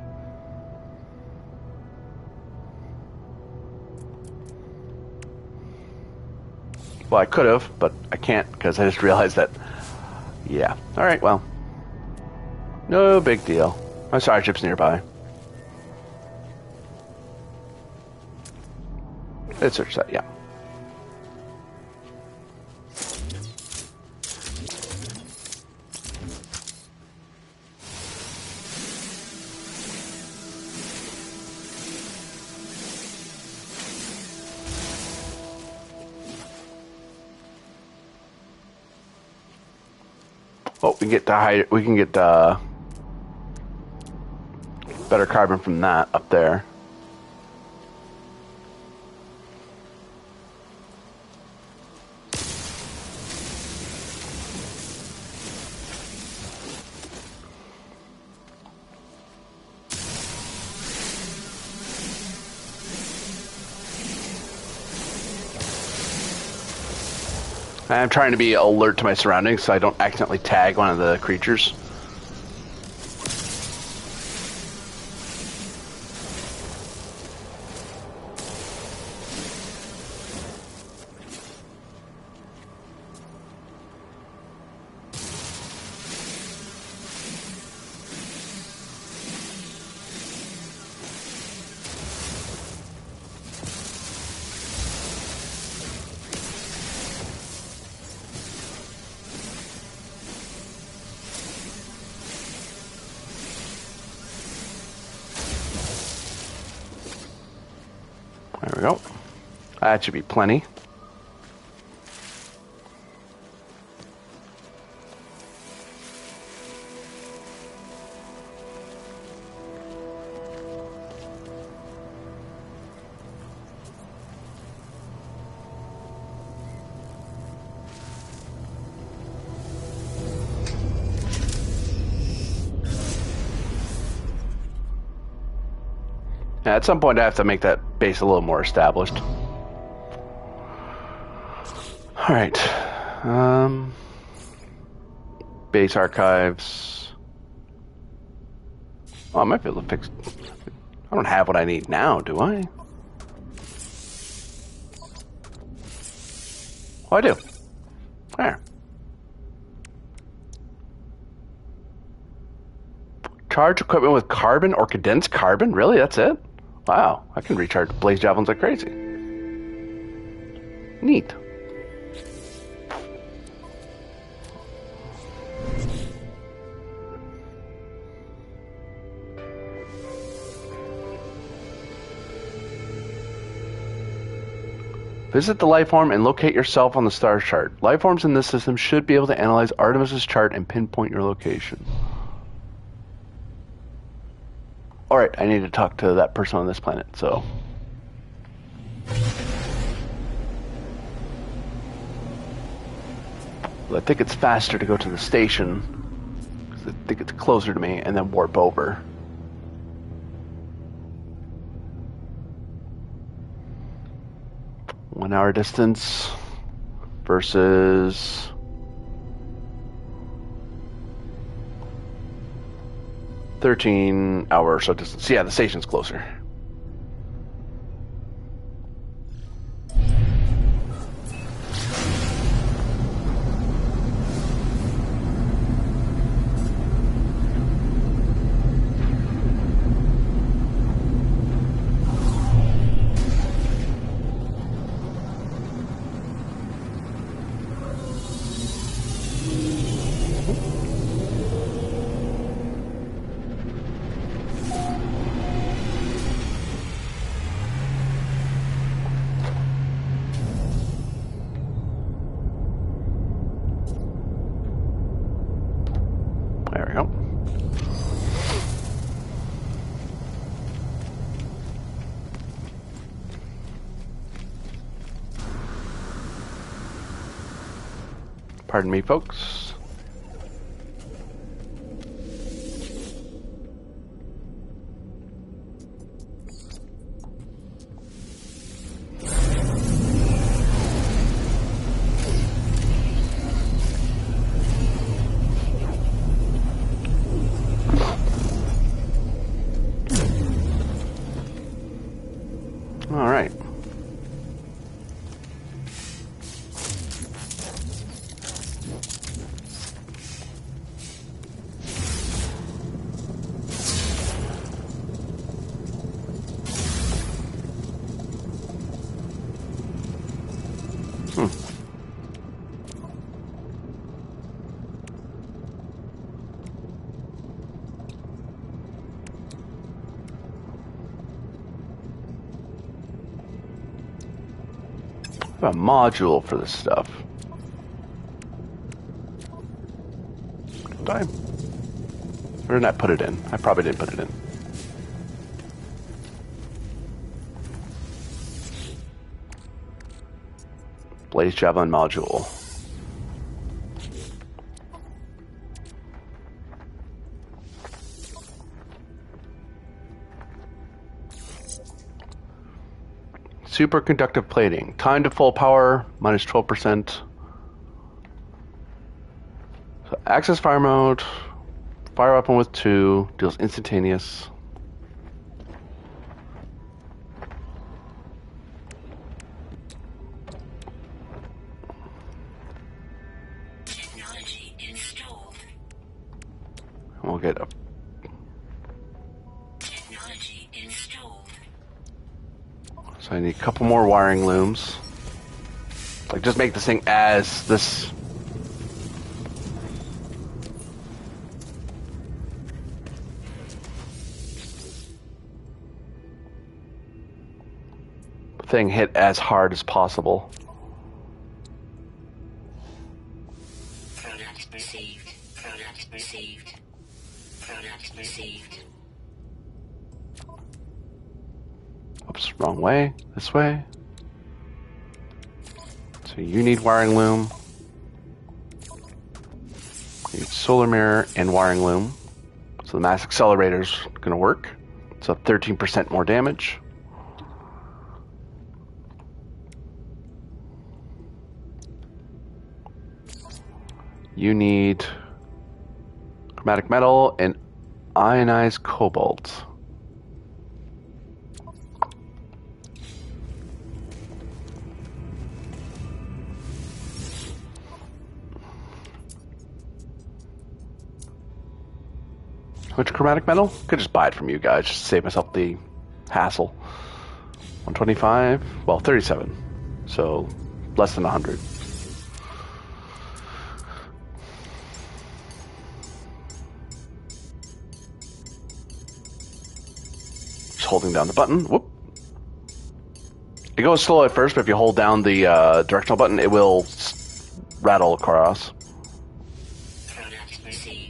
Well, I could have, but I can't because I just realized that. Yeah. Alright, well. No big deal. My starship's nearby. Let's search that, yeah. Oh, we can get better carbon from that up there. I'm trying to be alert to my surroundings so I don't accidentally tag one of the creatures. There we go. That should be plenty. Yeah, at some point I have to make that base a little more established. Alright. Base archives. Oh, I might be able to fix... I don't have what I need now, do I? Oh, I do. There. Charge equipment with carbon or condensed carbon? Really? That's it? Wow, I can recharge blaze javelins like crazy. Neat. Visit the life form and locate yourself on the star chart. Life forms in this system should be able to analyze Artemis's chart and pinpoint your location. Alright, I need to talk to that person on this planet, so... Well, I think it's faster to go to the station, because I think it's closer to me, and then warp over. One hour distance versus 13 hour or so distance. Yeah, the station's closer. There we go. Pardon me, folks. All right. A module for this stuff. Did I? Or did I put it in? I probably didn't put it in. Blaze Javelin module. Superconductive plating. Time to full power, minus 12%. So access fire mode. Fire weapon with 2. Deals instantaneous. Technology installed. And we'll get a... Technology installed. So I need a couple more wiring looms. Like, just make this thing as this... thing hit as hard as possible. Product received. Product received. Product received. Oops, wrong way. This way. So you need wiring loom. You need solar mirror and wiring loom. So the mass accelerator's gonna work. So 13% more damage. You need chromatic metal and ionized cobalt. Which chromatic metal? Could just buy it from you guys, just to save myself the hassle. 125, well, 37, so less than 100. Just holding down the button. Whoop. It goes slow at first, but if you hold down the directional button, it will rattle across. Product received.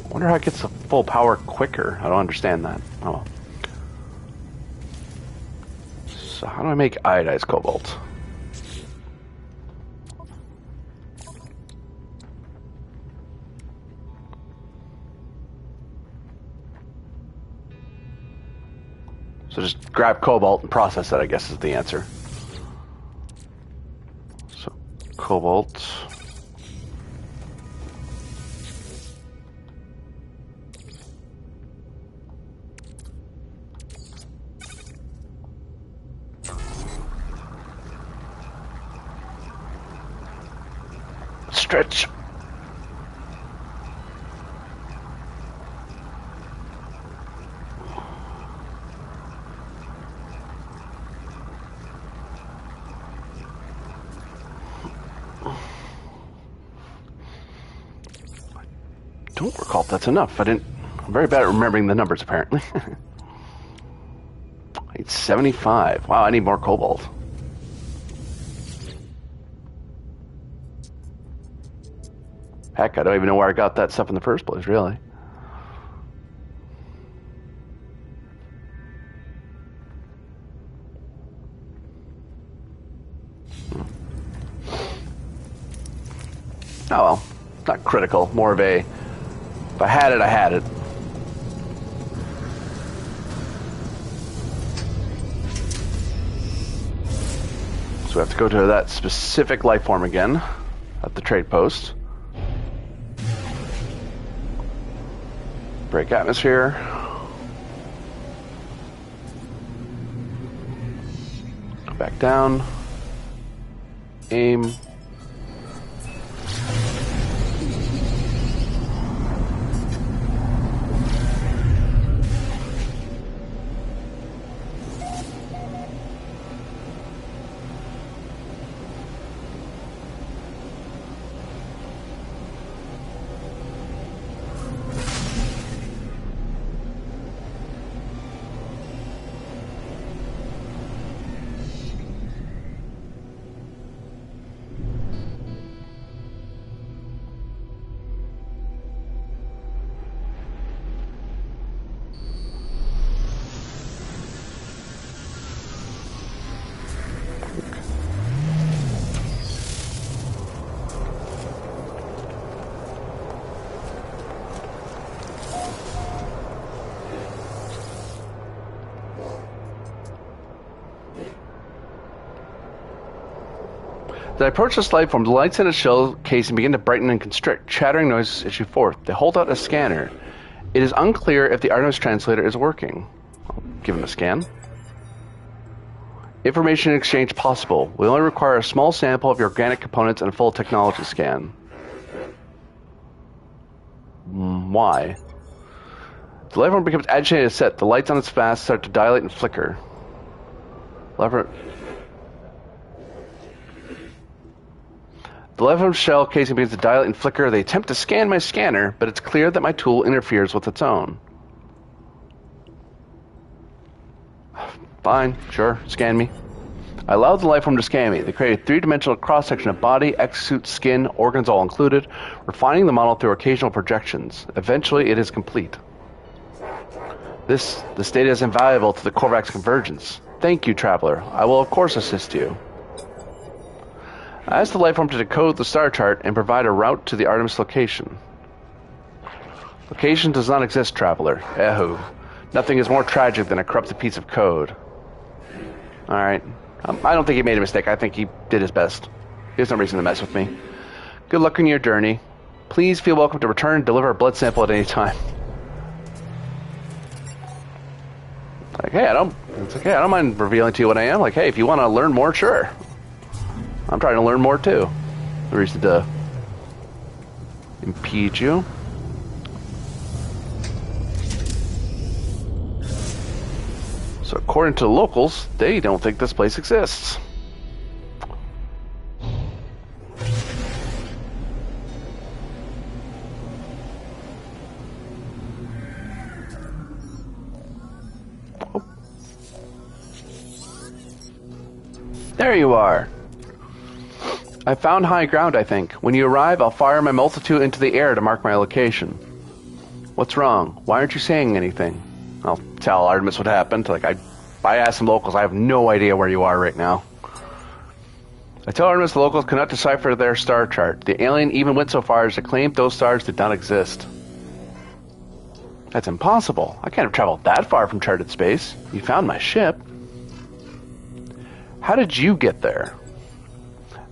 I wonder how it gets to full power quicker. I don't understand that. Oh well. So how do I make iodized cobalt? So just grab cobalt and process it, I guess, is the answer. So cobalt. Stretch. Don't recall if that's enough. I'm very bad at remembering the numbers, apparently. It's 75. Wow, I need more cobalt. Heck, I don't even know where I got that stuff in the first place, really. Oh well, not critical. More of a, if I had it, I had it. So we have to go to that specific life form again at the trade post. Break atmosphere. Go back down. Aim. As I approach this life form, the lights in its shell casing begin to brighten and constrict. Chattering noises issue forth. They hold out a scanner. It is unclear if the Artemis translator is working. I'll give him a scan. Information exchange possible. We only require a small sample of your organic components and a full technology scan. Why? The life form becomes agitated as set. The lights on its face start to dilate and flicker. The life form shell casing begins to dilate and flicker. They attempt to scan my scanner, but it's clear that my tool interferes with its own. Fine, sure, scan me. I allowed the life form to scan me. They create a three-dimensional cross-section of body, exosuit, skin, organs all included, refining the model through occasional projections. Eventually, it is complete. This data is invaluable to the Korvax convergence. Thank you, Traveler. I will, of course, assist you. I asked the life form to decode the star chart and provide a route to the Artemis location. Location does not exist, Traveler. Ehu. Nothing is more tragic than a corrupted piece of code. Alright. I don't think he made a mistake. I think he did his best. He has no reason to mess with me. Good luck on your journey. Please feel welcome to return and deliver a blood sample at any time. Like, hey, it's okay. I don't mind revealing to you what I am. Like, hey, if you want to learn more, sure. I'm trying to learn more too. No reason to impede you. So according to the locals, they don't think this place exists. Oh. There you are. I found high ground, I think. When you arrive, I'll fire my multitude into the air to mark my location. What's wrong? Why aren't you saying anything? I'll tell Artemis what happened. Like, I asked some locals, I have no idea where you are right now. I tell Artemis the locals cannot decipher their star chart. The alien even went so far as to claim those stars did not exist. That's impossible. I can't have traveled that far from charted space. You found my ship. How did you get there?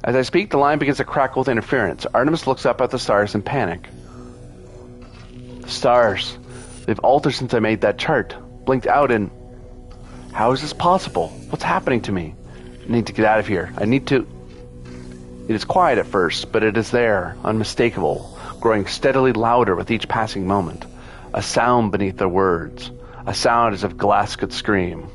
As I speak, the line begins to crackle with interference. Artemis looks up at the stars in panic. The stars. They've altered since I made that chart. Blinked out and... How is this possible? What's happening to me? I need to get out of here. I need to... It is quiet at first, but it is there, unmistakable, growing steadily louder with each passing moment. A sound beneath their words. A sound as if glass could scream.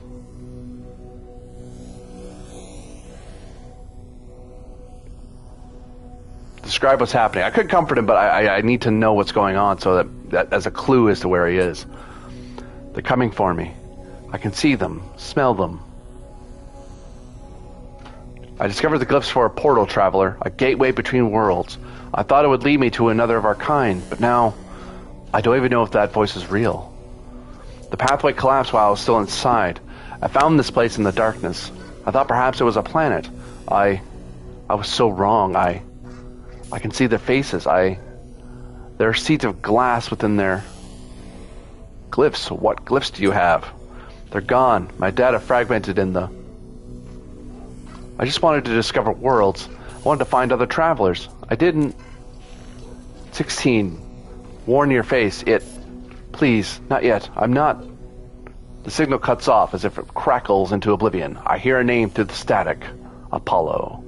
Describe what's happening. I could comfort him, but I need to know what's going on so that as a clue as to where he is. They're coming for me. I can see them, smell them. I discovered the glyphs for a portal, traveler, a gateway between worlds. I thought it would lead me to another of our kind, but now I don't even know if that voice is real. The pathway collapsed while I was still inside. I found this place in the darkness. I thought perhaps it was a planet. I was so wrong. I can see their faces. There are seeds of glass within their glyphs. What glyphs do you have? They're gone. My data fragmented in the... I just wanted to discover worlds. I wanted to find other travelers. I didn't... 16. Warn your face. Please, not yet. I'm not... The signal cuts off as if it crackles into oblivion. I hear a name through the static. Apollo.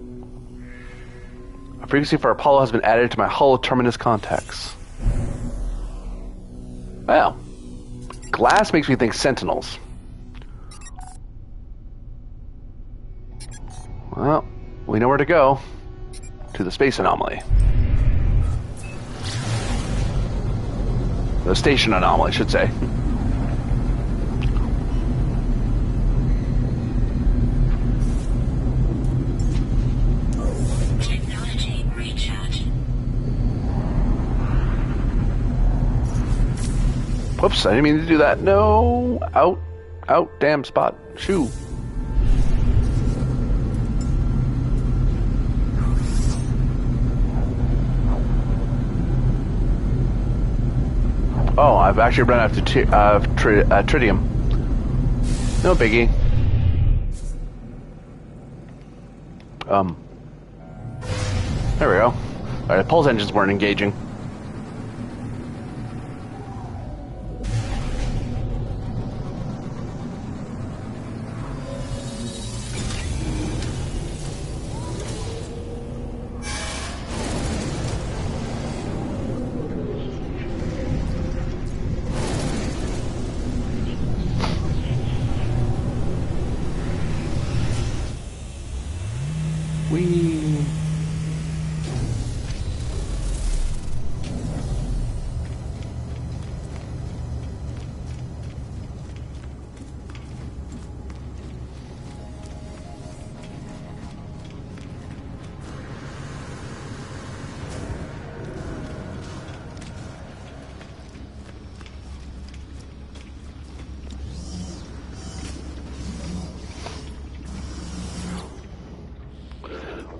A frequency for Apollo has been added to my hollow terminus contacts. Well, glass makes me think sentinels. Well, we know where to go. To the space anomaly. The station anomaly, I should say. Technology recharge. Whoops, I didn't mean to do that. No. Out, damn spot. Shoo. Oh, I've actually run out of tritium. No biggie. There we go. Alright, the pulse engines weren't engaging.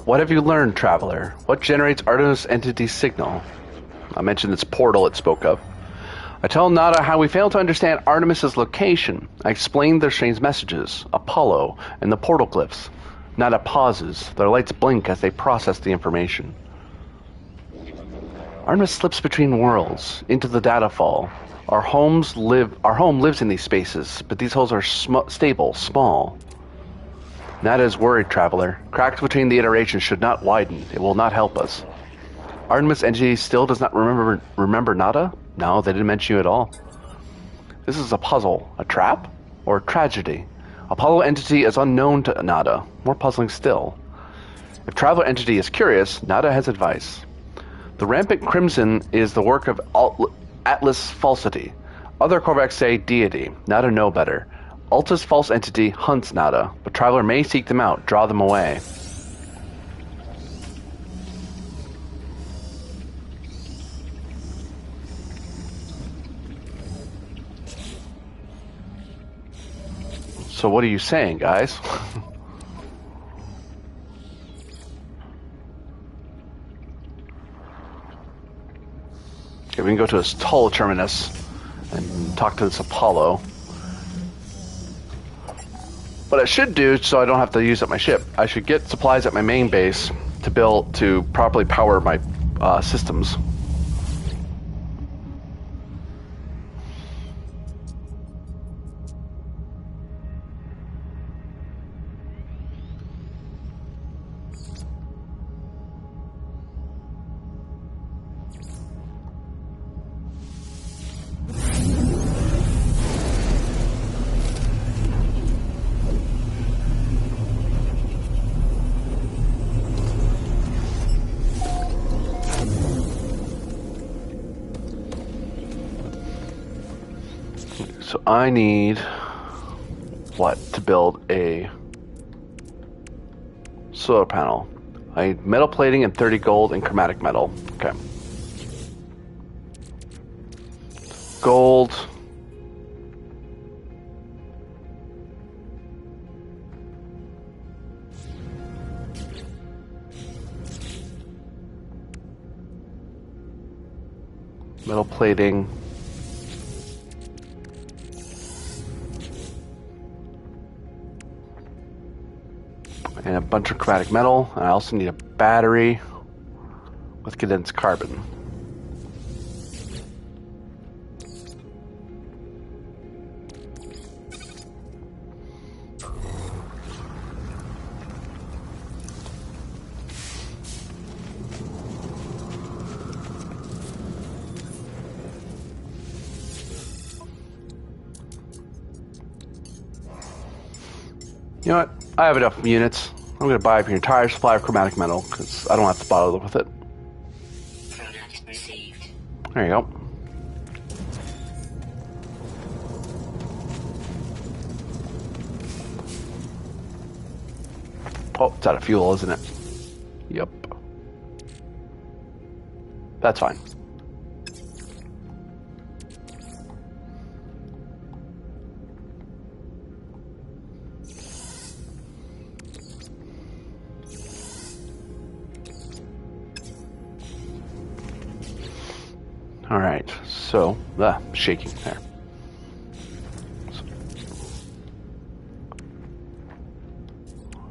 What have you learned, Traveler? What generates Artemis Entity signal? I mentioned this portal it spoke of. I tell Nada how we failed to understand Artemis's location. I explain their strange messages, Apollo, and the portal glyphs. Nada pauses. Their lights blink as they process the information. Artemis slips between worlds, into the data fall. Our home lives in these spaces, but these holes are stable, small. Nada is worried, Traveler. Cracks between the iterations should not widen. It will not help us. Artemis entity still does not remember Nada? No, they didn't mention you at all. This is a puzzle. A trap? Or a tragedy? Apollo entity is unknown to Nada. More puzzling still. If Traveler entity is curious, Nada has advice. The rampant crimson is the work of Atlas falsity. Other Korvax say deity. Nada know better. Alta's false entity hunts Nada, but Traveler may seek them out, draw them away. So what are you saying, guys? Okay, we can go to this tall terminus and talk to this Apollo. What I should do, so I don't have to use up my ship, I should get supplies at my main base to properly power my systems. So I need what to build a solar panel. I need metal plating and 30 gold and chromatic metal. Okay. Gold. Metal plating. And a bunch of chromatic metal. And I also need a battery with condensed carbon. You know what? I have enough units. I'm going to buy up your entire supply of chromatic metal, because I don't have to bother with it. Product received. There you go. Oh, it's out of fuel, isn't it? Yep. That's fine. All right, so shaking there.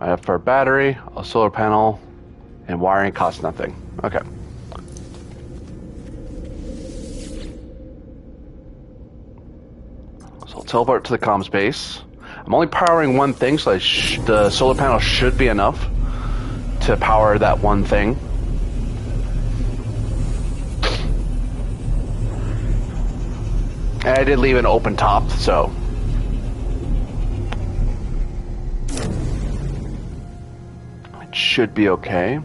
I have for a battery, a solar panel, and wiring costs nothing. Okay. So I'll teleport to the comms base. I'm only powering one thing, so the solar panel should be enough to power that one thing. And I did leave an open top, so. It should be okay.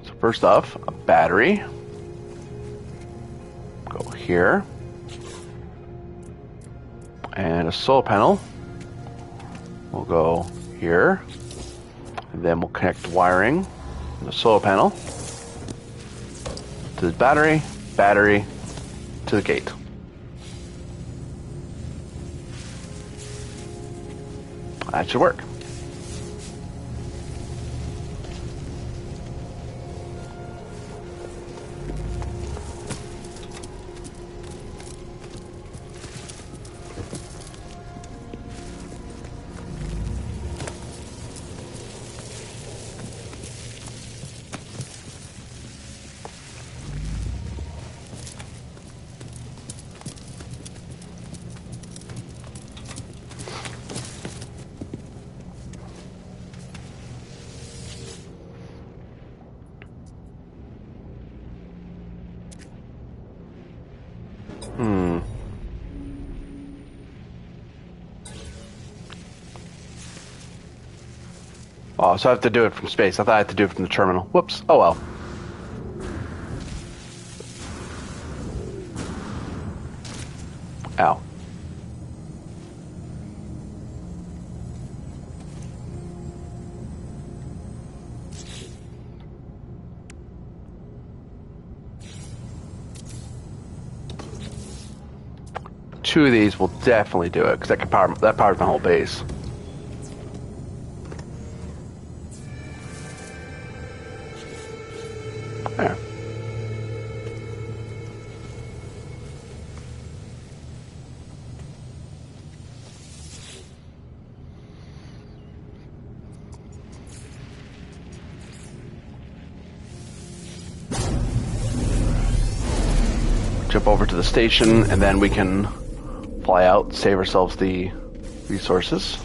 So first off, a battery. Go here. And a solar panel. We'll go here. And then we'll connect the wiring to the solar panel. To the battery, to the gate. That should work. Oh, so I have to do it from space. I thought I had to do it from the terminal. Whoops. Oh well. Ow. Two of these will definitely do it, because that powers my whole base. There. Jump over to the station, and then we can fly out, save ourselves the resources.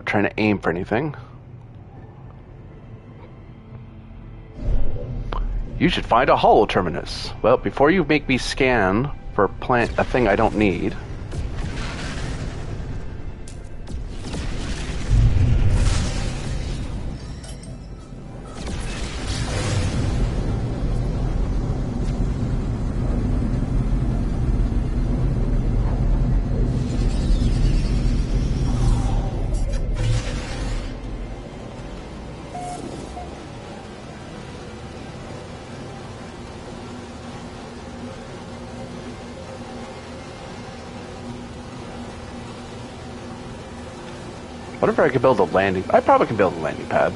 Trying to aim for anything. You should find a holo terminus. Well, before you make me scan for a thing I don't need. What if I could build a landing? I probably can build a landing pad.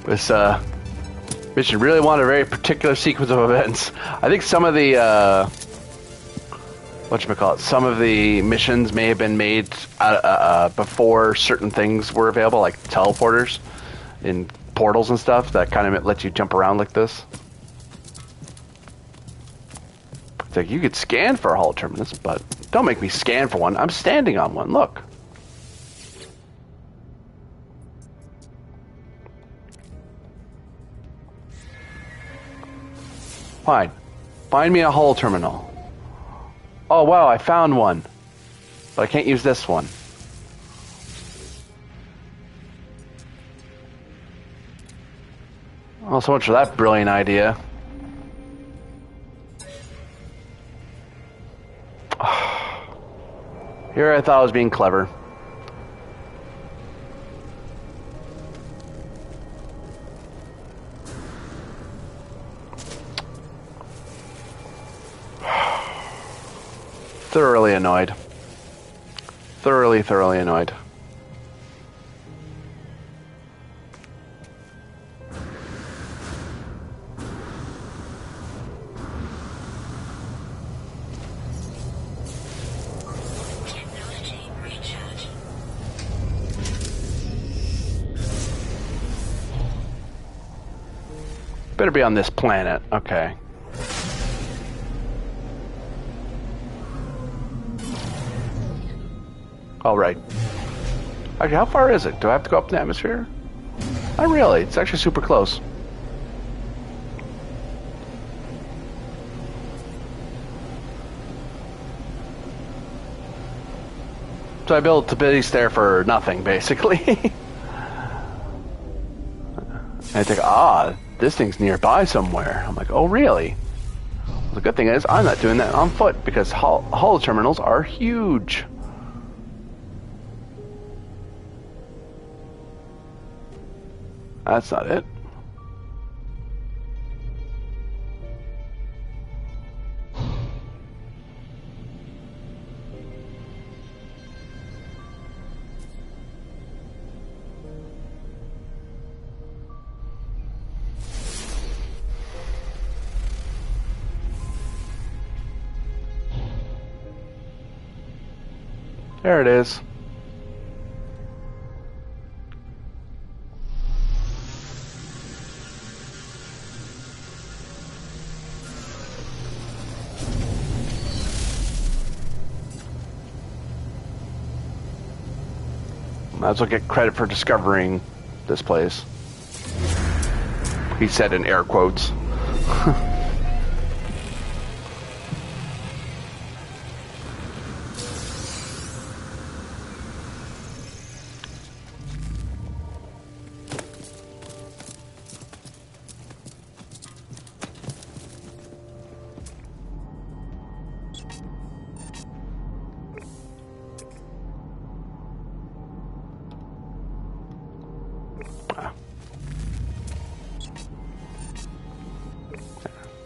This mission really wanted a very particular sequence of events. I think some of the some of the missions may have been made before certain things were available, like teleporters in portals and stuff that kind of let you jump around like this. It's like you could scan for a holo terminus, but don't make me scan for one. I'm standing on one. Look. Fine. Find me a holo terminal. Oh wow, I found one. But I can't use this one. Oh, so much for that brilliant idea. Here I thought I was being clever. Thoroughly annoyed. Thoroughly annoyed. Technology recharge. Better be on this planet. Okay. All right. Okay, how far is it? Do I have to go up in the atmosphere? Not really. It's actually super close. So I built a base there for nothing, basically. And I think, this thing's nearby somewhere. I'm like, oh, really? Well, the good thing is, I'm not doing that on foot because holo terminals are huge. That's not it. There it is. Might as well get credit for discovering this place. He said in air quotes.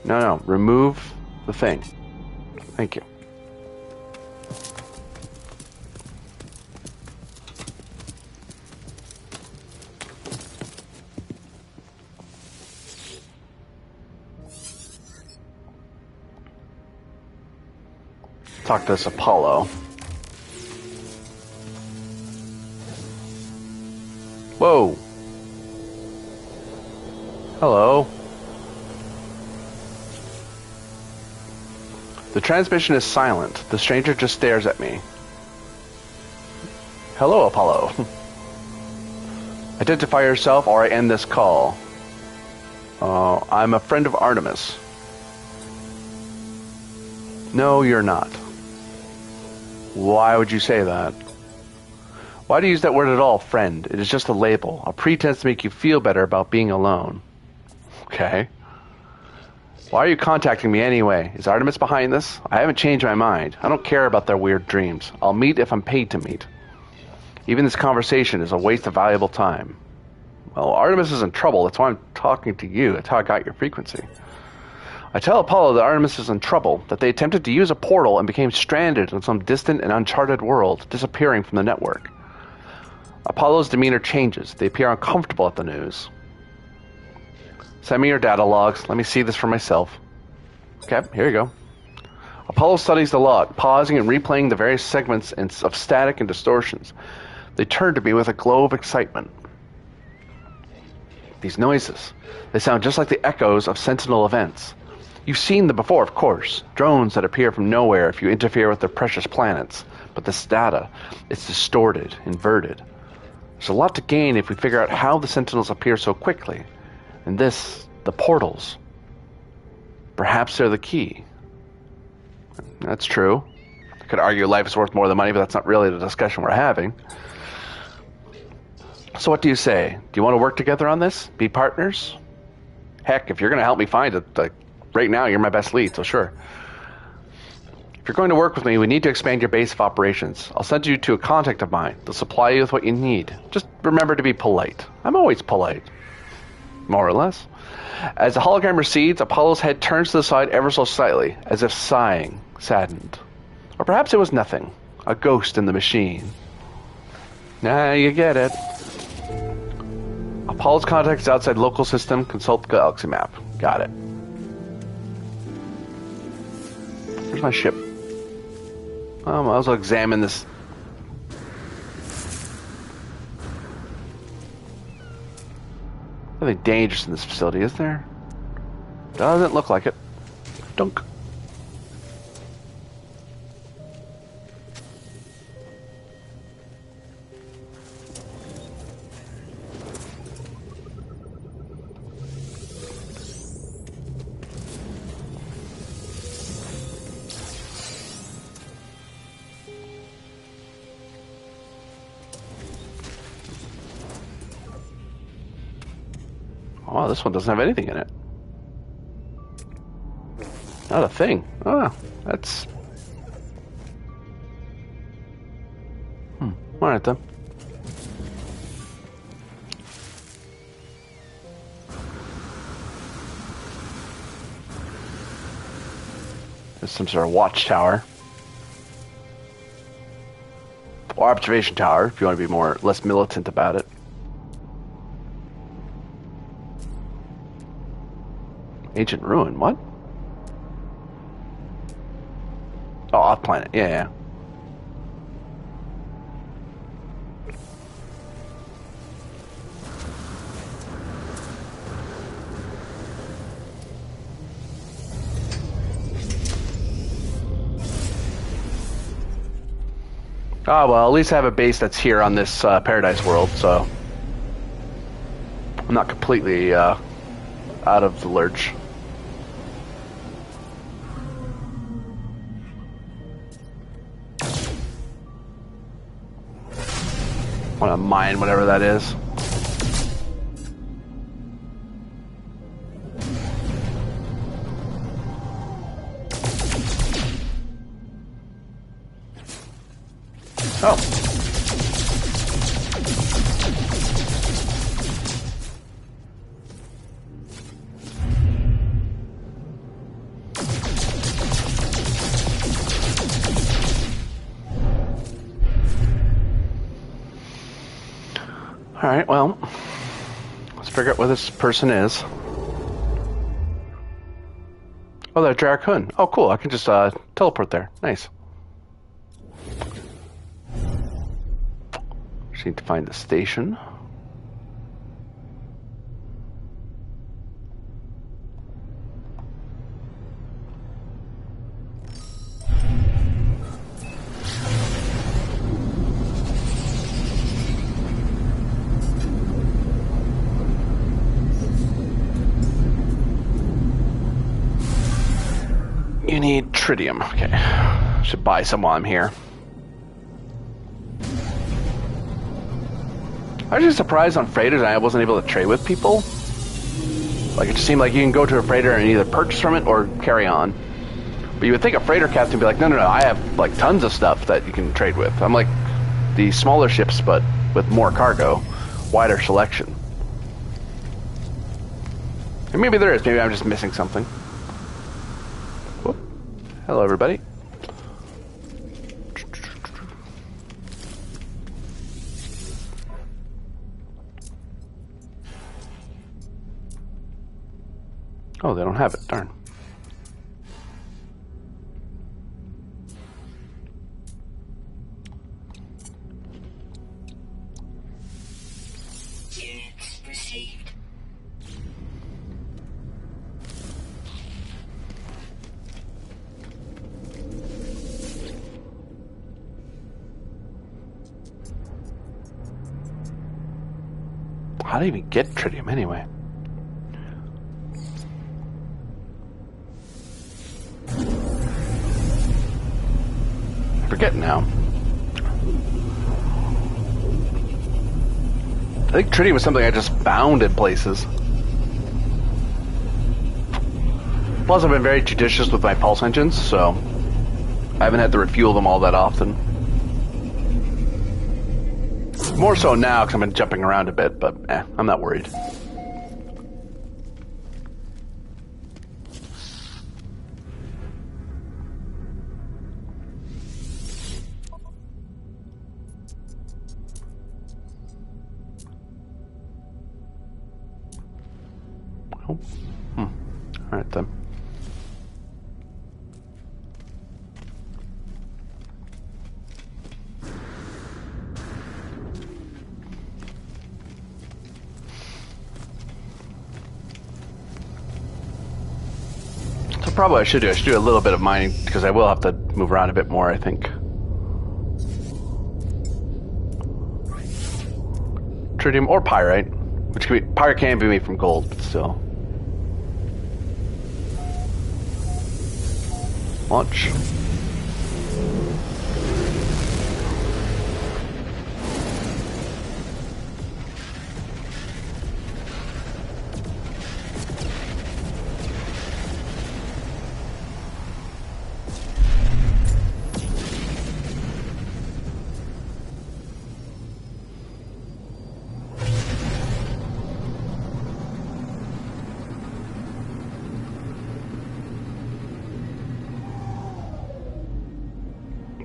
No, remove the thing. Thank you. Talk to this Apollo. Whoa. Hello. The transmission is silent. The stranger just stares at me. Hello, Apollo. Identify yourself or I end this call. I'm a friend of Artemis. No, you're not. Why would you say that? Why do you use that word at all, friend? It is just a label, a pretense to make you feel better about being alone. Okay. Why are you contacting me anyway? Is Artemis behind this? I haven't changed my mind. I don't care about their weird dreams. I'll meet if I'm paid to meet. Even this conversation is a waste of valuable time. Well, Artemis is in trouble. That's why I'm talking to you. That's how I got your frequency. I tell Apollo that Artemis is in trouble, that they attempted to use a portal and became stranded in some distant and uncharted world, disappearing from the network. Apollo's demeanor changes. They appear uncomfortable at the news. Send me your data logs. Let me see this for myself. Okay, here you go. Apollo studies the log, pausing and replaying the various segments of static and distortions. They turn to me with a glow of excitement. These noises, they sound just like the echoes of Sentinel events. You've seen them before, of course. Drones that appear from nowhere if you interfere with their precious planets. But this data, it's distorted, inverted. There's a lot to gain if we figure out how the Sentinels appear so quickly. And this, the portals. Perhaps they're the key. That's true. I could argue life is worth more than money, but that's not really the discussion we're having. So what do you say? Do you want to work together on this? Be partners? Heck, if you're going to help me find it, like, right now you're my best lead, so sure. If you're going to work with me, we need to expand your base of operations. I'll send you to a contact of mine. They'll supply you with what you need. Just remember to be polite. I'm always polite. More or less. As the hologram recedes, Apollo's head turns to the side ever so slightly, as if sighing, saddened. Or perhaps it was nothing. A ghost in the machine. Nah, you get it. Apollo's contacts outside local system. Consult the galaxy map. Got it. Where's my ship? I might as well examine this. Nothing dangerous in this facility, is there? Doesn't look like it. Dunk. Wow, this one doesn't have anything in it. Not a thing. Oh, that's... Alright then. There's some sort of watchtower. Or observation tower, if you want to be less militant about it. Ancient ruin, what? Oh, off planet, yeah. Oh, well, at least I have a base that's here on this Paradise world, so I'm not completely out of the lurch. Want to mine whatever that is. Oh. Alright, well, let's figure out where this person is. Oh, there's Dracoon. Oh, cool. I can just teleport there. Nice. Just need to find the station. You need tritium. Okay. Should buy some while I'm here. I was just surprised on freighters I wasn't able to trade with people. Like, it just seemed like you can go to a freighter and either purchase from it or carry on. But you would think a freighter captain would be like, no, I have, like, tons of stuff that you can trade with. I'm like, the smaller ships, but with more cargo, wider selection. And maybe there is. Maybe I'm just missing something. Whoop. Hello, everybody. Oh, they don't have it. Darn. Units received. How do you even get tritium anyway? I forget now. I think tritium was something I just found in places. Plus, I've been very judicious with my pulse engines, so I haven't had to refuel them all that often. More so now because I've been jumping around a bit, but I'm not worried. Oh. Alright then. So probably I should do a little bit of mining because I will have to move around a bit more, I think. Tritium or pyrite, which could be pyrite can be made from gold, but still. Launch.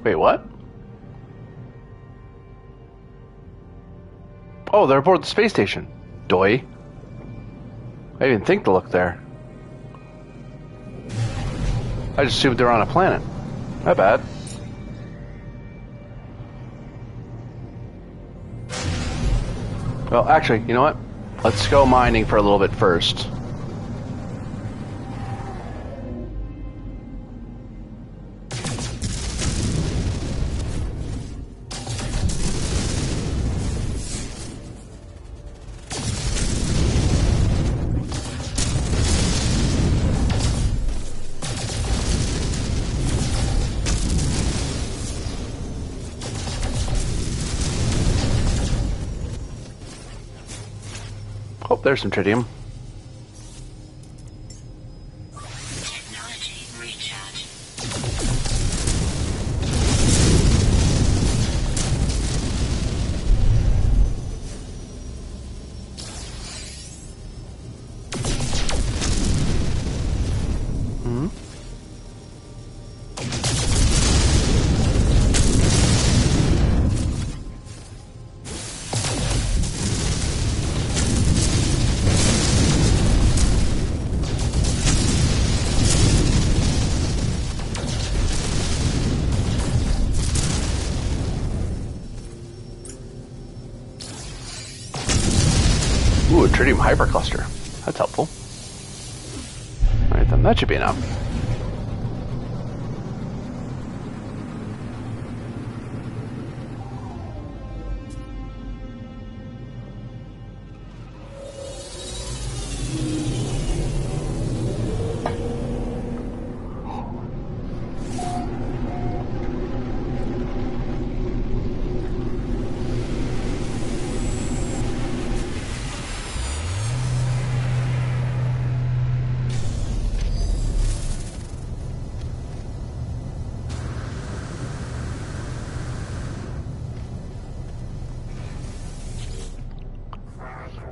Wait, what? Oh, they're aboard the space station. Doy. I didn't think to look there. I just assumed they're on a planet. My bad. Well, actually, you know what? Let's go mining for a little bit first. there's some tritium. Technology recharge. Ooh, a tritium hypercluster. That's helpful. Alright, then that should be enough.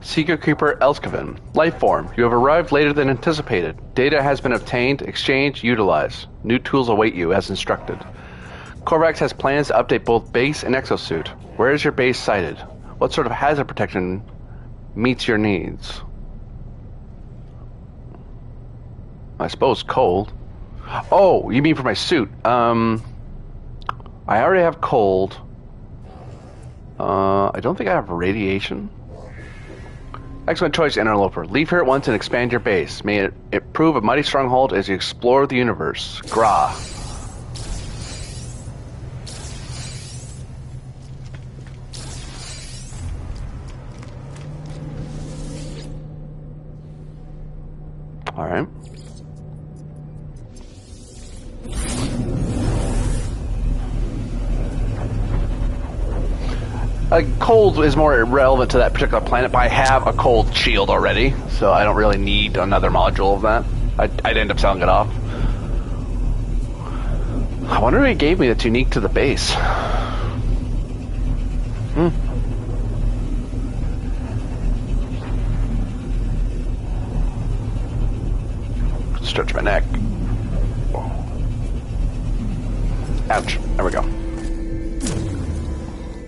Seeker Keeper Elskavin. Lifeform. You have arrived later than anticipated. Data has been obtained, exchanged, utilized. New tools await you as instructed. Korvax has plans to update both base and exosuit. Where is your base sited? What sort of hazard protection meets your needs? I suppose cold. Oh, you mean for my suit? I already have cold. I don't think I have radiation. Excellent choice, Interloper. Leave here at once and expand your base. May it prove a mighty stronghold as you explore the universe. Gra. Alright. Cold is more relevant to that particular planet, but I have a cold shield already, so I don't really need another module of that. I'd end up selling it off. I wonder if he gave me that's unique to the base. Stretch my neck. Ouch. There we go.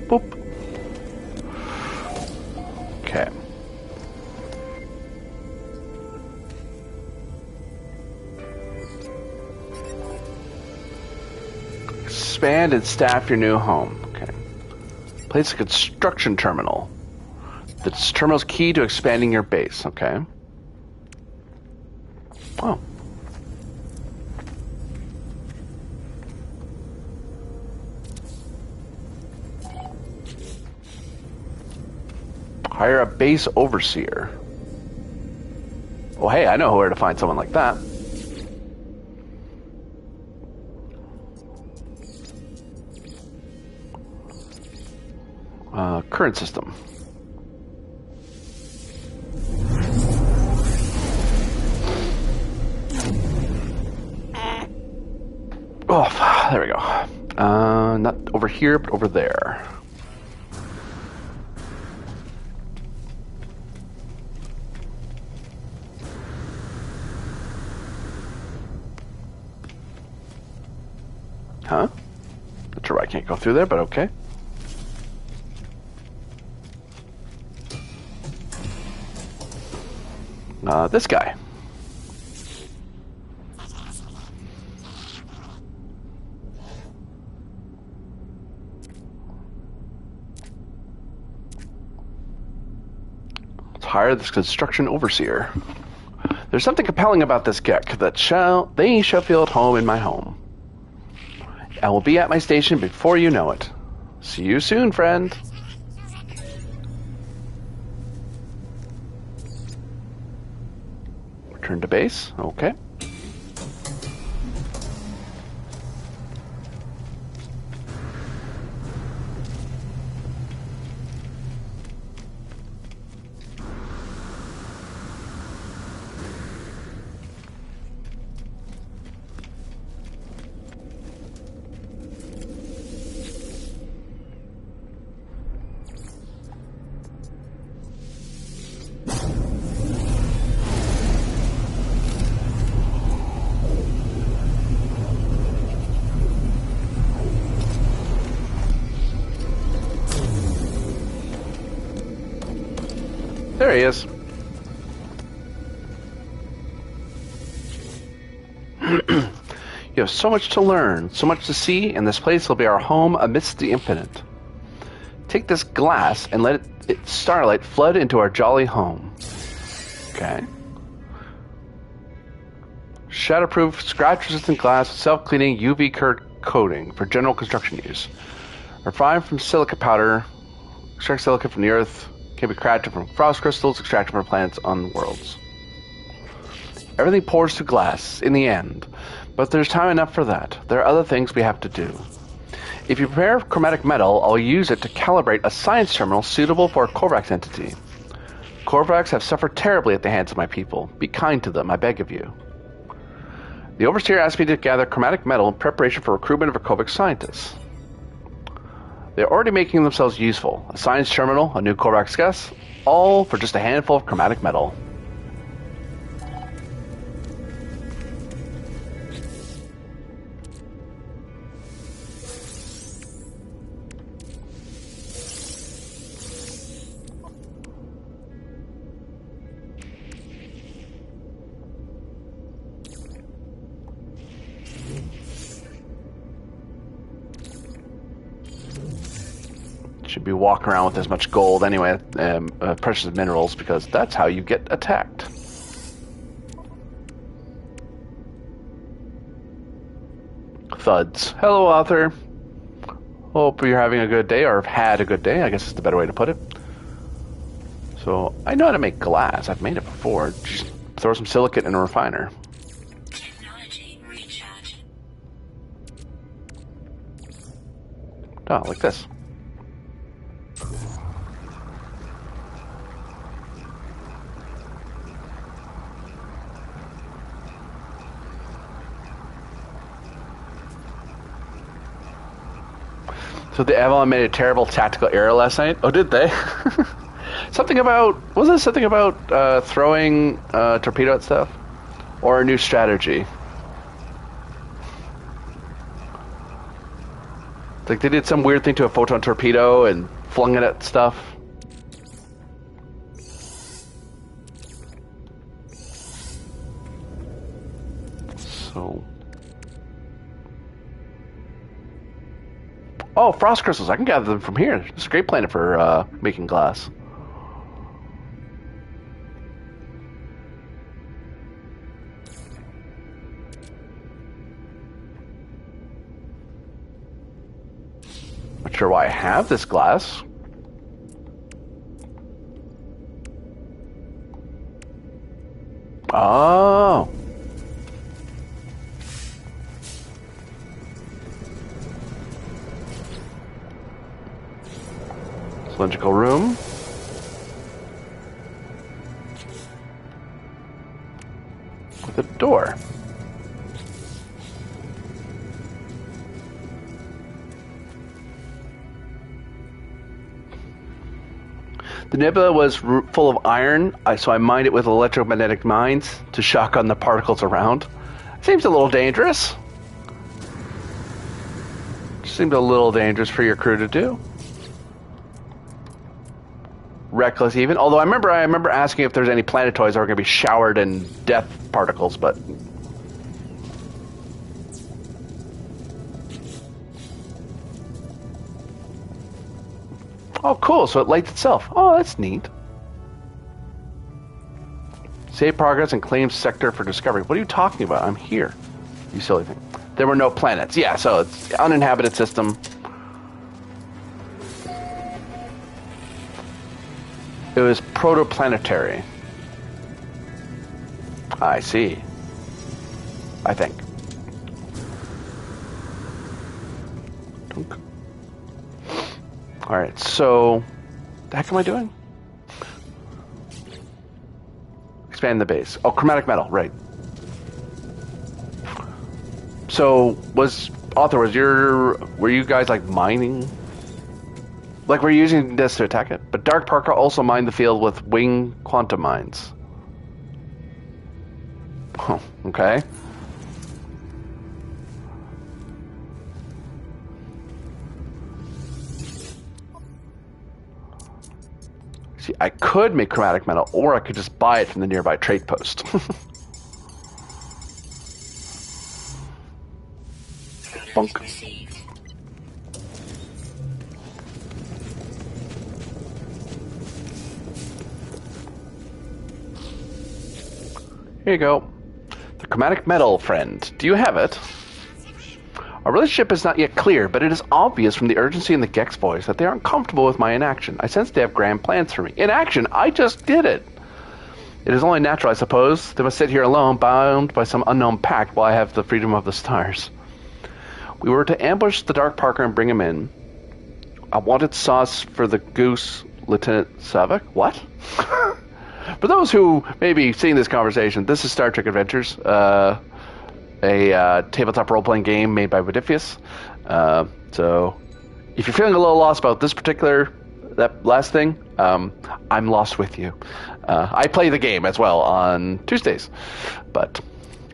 Boop. Okay. Expand and staff your new home. Okay. Place a construction terminal. This terminal's key to expanding your base. Okay. Oh. Hire a base overseer. Well, hey, I know where to find someone like that. Current system. Oh, there we go. Not over here, but over there. Huh? Not sure why I can't go through there, but okay. This guy. Let's hire this construction overseer. There's something compelling about this Gek that they shall feel at home in my home. I will be at my station before you know it. See you soon, friend. Return to base. Okay. is. You have so much to learn, so much to see, and this place will be our home amidst the infinite. Take this glass and let its starlight flood into our jolly home. Okay. Shatterproof, scratch-resistant glass with self-cleaning UV coating for general construction use. Refined from silica powder, extract silica from the earth, can be crafted from frost crystals extracted from plants on worlds. Everything pours to glass in the end, but there's time enough for that. There are other things we have to do. If you prepare chromatic metal, I'll use it to calibrate a science terminal suitable for a Korvax entity. Korvax have suffered terribly at the hands of my people. Be kind to them, I beg of you. The Overseer asked me to gather chromatic metal in preparation for recruitment of Korvax scientists. They're already making themselves useful. A science terminal, a new Korvax guest, all for just a handful of chromatic metal. Should be walking around with as much gold anyway, precious minerals, because that's how you get attacked. Thuds. Hello, author. Hope you're having a good day, or have had a good day, I guess is the better way to put it. So, I know how to make glass. I've made it before. Just throw some silicate in a refiner. Technology recharge. Oh, like this. So the Avalon made a terrible tactical error last night. Oh, did they? Something about... Wasn't it something about throwing torpedo at stuff? Or a new strategy? Like they did some weird thing to a photon torpedo and flung it at stuff. So... Oh, frost crystals. I can gather them from here. It's a great planet for making glass. Not sure why I have this glass. Oh. Cylindrical room. With a door. The nebula was full of iron, so I mined it with electromagnetic mines to shock on the particles around. Seems a little dangerous. Seemed a little dangerous for your crew to do. Reckless even. Although I remember asking if there's any planetoids that were going to be showered in death particles, but... Oh, cool. So it lights itself. Oh, that's neat. Save progress and claim sector for discovery. What are you talking about? I'm here. You silly thing. There were no planets. Yeah, so it's uninhabited system. It was protoplanetary. I see. I think. Alright, so... What the heck am I doing? Expand the base. Oh, chromatic metal, right. So, were you guys, like, mining? Like, we're using this to attack it. But Dark Parker also mined the field with wing quantum mines. Oh, okay. See, I could make chromatic metal, or I could just buy it from the nearby trade post. Bunk. Received. Here you go. The chromatic metal, friend. Do you have it? Our relationship is not yet clear, but it is obvious from the urgency in the Gex voice that they aren't comfortable with my inaction. I sense they have grand plans for me. Inaction? I just did it! It is only natural, I suppose. They must sit here alone, bound by some unknown pact, while I have the freedom of the stars. We were to ambush the Dark Parker and bring him in. I wanted sauce for the goose, Lieutenant Savick. What? For those who may be seeing this conversation, this is Star Trek Adventures, a tabletop role-playing game made by Videogame. So, if you're feeling a little lost about this particular, that last thing, I'm lost with you. I play the game as well on Tuesdays, but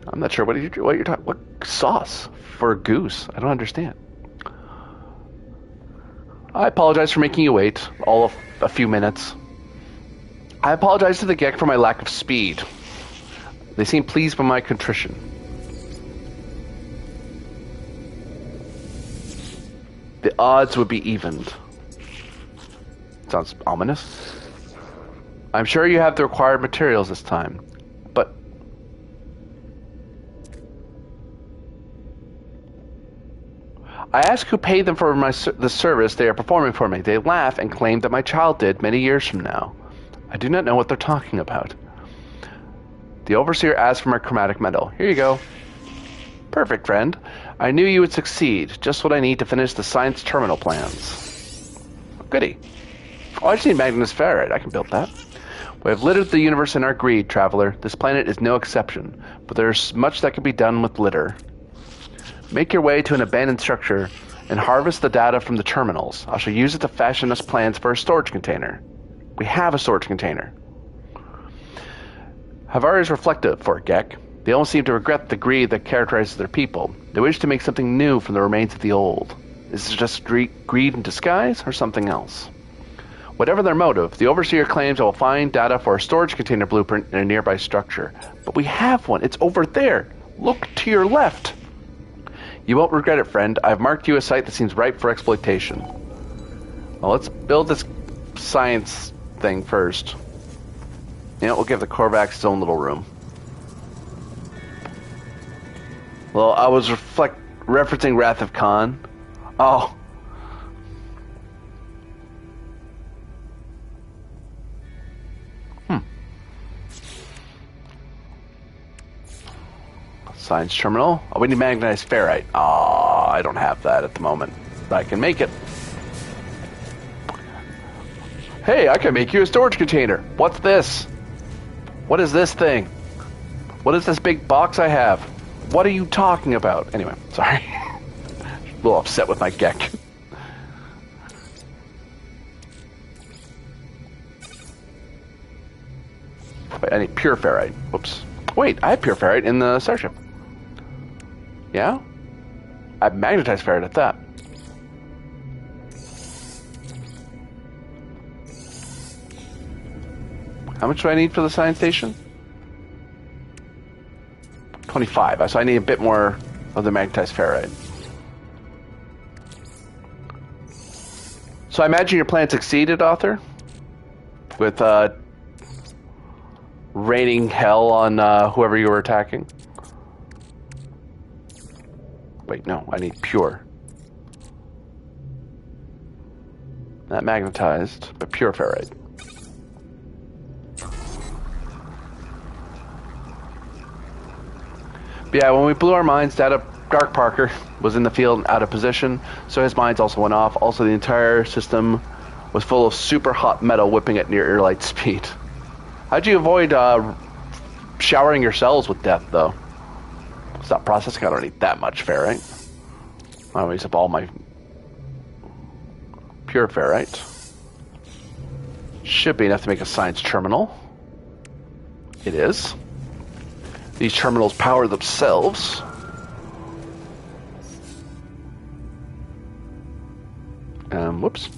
I'm not sure what you're talking. What sauce for a goose? I don't understand. I apologize for making you wait all of a few minutes. I apologize to the Gek for my lack of speed. They seem pleased by my contrition. The odds would be evened. Sounds ominous. I'm sure you have the required materials this time, but... I ask who paid them for the service they are performing for me. They laugh and claim that my child did many years from now. I do not know what they're talking about. The Overseer asked for my chromatic metal. Here you go. Perfect, friend. I knew you would succeed. Just what I need to finish the science terminal plans. Goody. Oh, I just need Magnus Ferrite. I can build that. We have littered the universe in our greed, traveler. This planet is no exception, but there's much that can be done with litter. Make your way to an abandoned structure and harvest the data from the terminals. I shall use it to fashion us plans for a storage container. We have a storage container. Havari is reflective for Gek. They all seem to regret the greed that characterizes their people. They wish to make something new from the remains of the old. Is it just greed in disguise, or something else? Whatever their motive, the Overseer claims I will find data for a storage container blueprint in a nearby structure. But we have one. It's over there. Look to your left. You won't regret it, friend. I've marked you a site that seems ripe for exploitation. Well, let's build this science thing first. You know, we'll give the Korvax its own little room. Well, I was referencing Wrath of Khan. Oh. Science terminal. Oh, we need magnetized ferrite. Ah, I don't have that at the moment. But I can make it. Hey, I can make you a storage container. What's this? What is this thing? What is this big box I have? What are you talking about? Anyway, sorry. A little upset with my Gek. Wait, I need pure ferrite. Whoops. Wait, I have pure ferrite in the starship. Yeah? I have magnetized ferrite at that. How much do I need for the science station? 25. So I need a bit more of the magnetized ferrite. So I imagine your plan succeeded, Author? With raining hell on whoever you were attacking? Wait, no, I need pure. Not magnetized, but pure ferrite. But yeah, when we blew our mines, Dark Parker was in the field and out of position, so his mines also went off. Also, the entire system was full of super hot metal whipping at near ear light speed. How'd you avoid showering your cells with death, though? Stop processing. I don't need that much ferrite. I'll use up all my pure ferrite. Should be enough to make a science terminal. It is. These terminals power themselves. Whoops.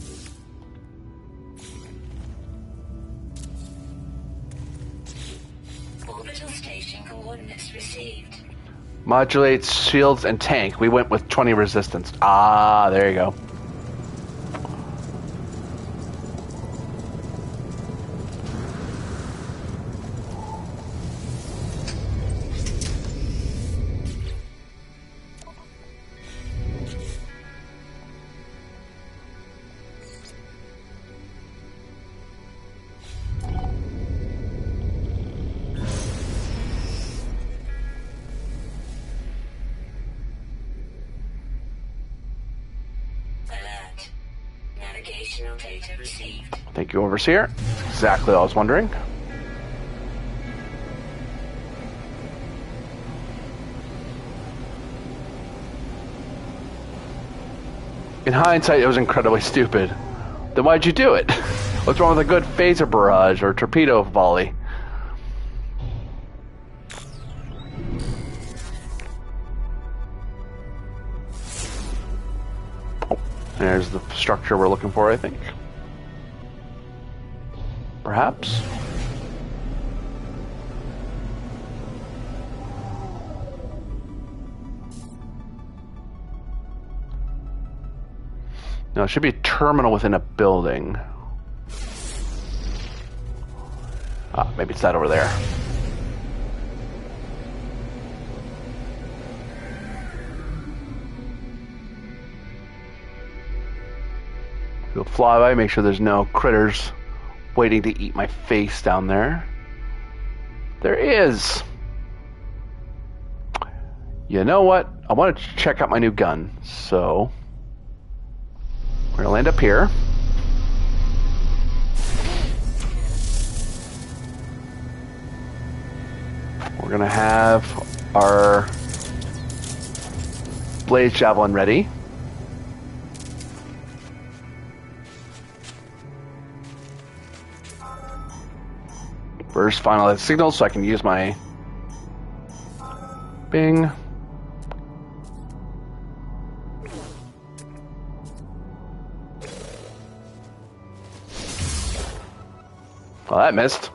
Modulates shields and tank. We went with 20 resistance. Ah, there you go. Alert. Navigational data received. Thank you, Overseer. Exactly what I was wondering. In hindsight, it was incredibly stupid. Then why'd you do it? What's wrong with a good phaser barrage or torpedo volley? Oh, there's the structure we're looking for, I think. Perhaps? No, it should be a terminal within a building. Ah, maybe it's that over there. We'll fly by, make sure there's no critters waiting to eat my face down there. There is. You know what? I want to check out my new gun, so we're gonna land up here. We're gonna have our blaze javelin ready. First, finalize signals so I can use my Bing. Well, that missed.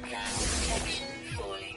Protection falling.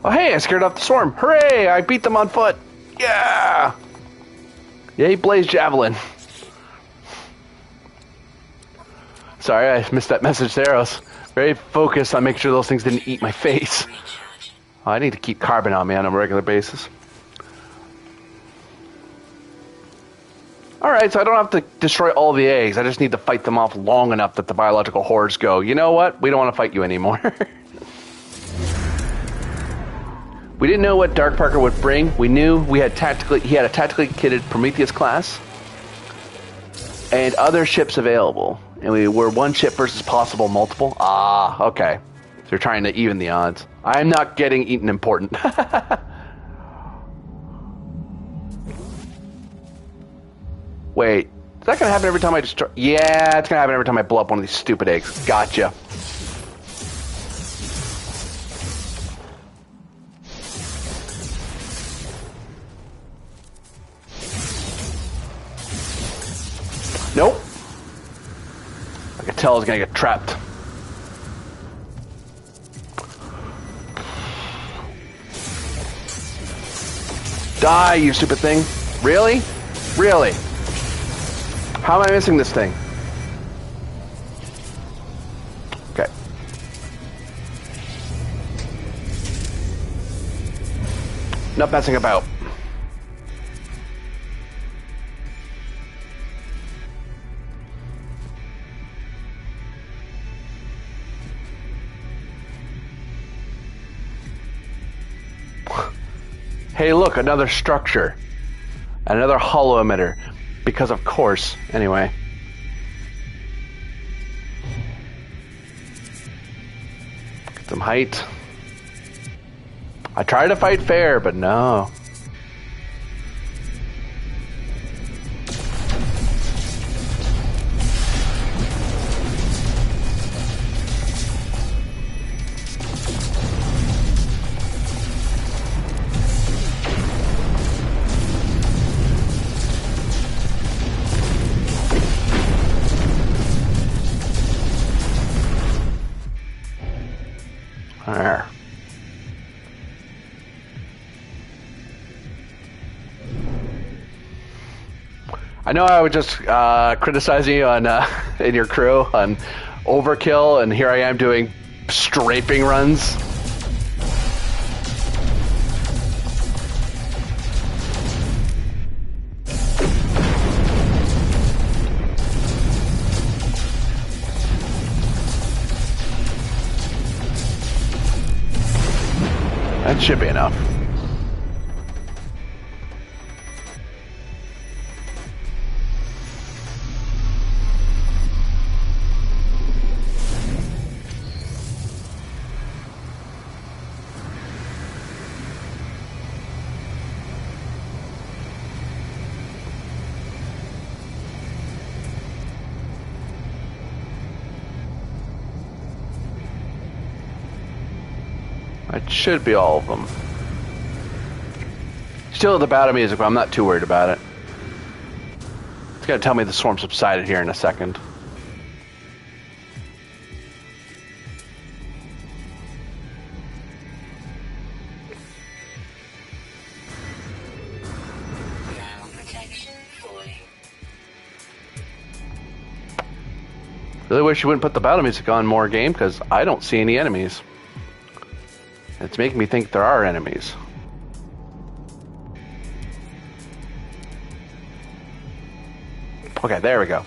Oh, hey, I scared off the swarm. Hooray, I beat them on foot. Yeah. Yay, blaze javelin. Sorry, I missed that message there. I was very focused on making sure those things didn't eat my face. I need to keep carbon on me on a regular basis. Alright, so I don't have to destroy all the eggs. I just need to fight them off long enough that the biological hordes go, you know what? We don't want to fight you anymore. We didn't know what Dark Parker would bring. We knew he had a tactically kitted Prometheus class and other ships available. And we were one ship versus possible multiple. Ah, okay. So you're trying to even the odds. I'm not getting eaten important. Wait, is that gonna happen every time I destroy? Yeah, it's gonna happen every time I blow up one of these stupid eggs. Gotcha. Nope. I could tell I was gonna get trapped. Die, you stupid thing. Really? Really? How am I missing this thing? Okay. Not messing about. Hey, look, another structure. Another hollow emitter. Because of course. Anyway. Get some height. I tried to fight fair, but no. There. I know I was just criticizing you on in your crew on overkill, and here I am doing strafing runs. That should be enough. That should be all of them. Still the battle music, but I'm not too worried about it. It's gonna tell me the swarm subsided here in a second. Really wish you wouldn't put the battle music on more, game, because I don't see any enemies. It's making me think there are enemies. Okay, there we go.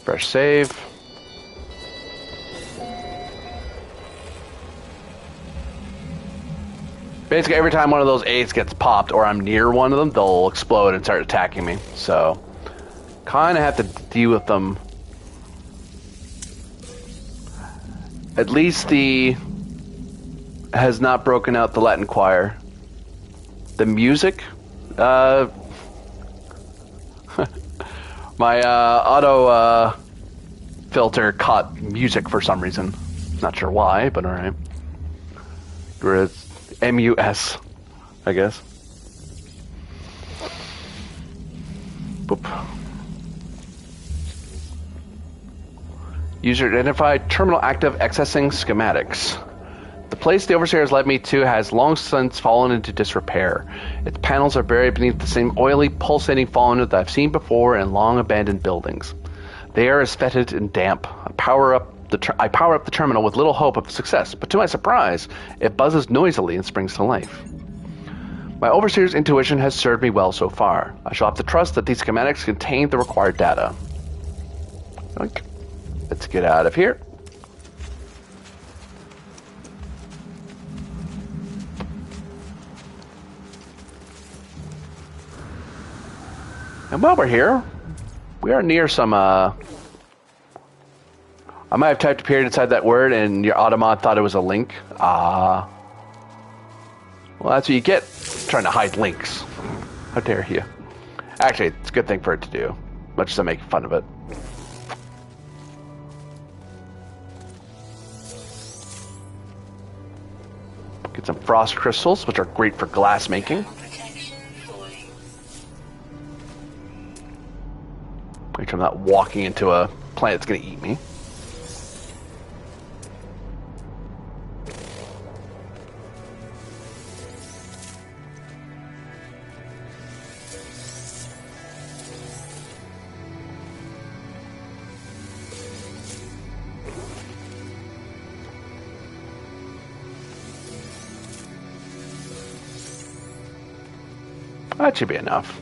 Fresh save. Basically, every time one of those 8s gets popped or I'm near one of them, they'll explode and start attacking me. So, kind of have to deal with them. At least the has not broken out the Latin choir. The music, my auto filter caught music for some reason. Not sure why, but all right. Whereas MUS, I guess. Boop. User identified, terminal active, accessing schematics. The place the Overseer has led me to has long since fallen into disrepair. Its panels are buried beneath the same oily, pulsating fauna that I've seen before in long abandoned buildings. The air is fetid and damp. I power up the terminal with little hope of success, but to my surprise, it buzzes noisily and springs to life. My Overseer's intuition has served me well so far. I shall have to trust that these schematics contain the required data. Oink. Let's get out of here. And while we're here, we are near some, I might have typed a period inside that word and your Automod thought it was a link. Well, that's what you get trying to hide links. How dare you. Actually, it's a good thing for it to do, much as I make fun of it. Get some frost crystals, which are great for glass making. Make sure I'm not walking into a plant that's going to eat me. That should be enough.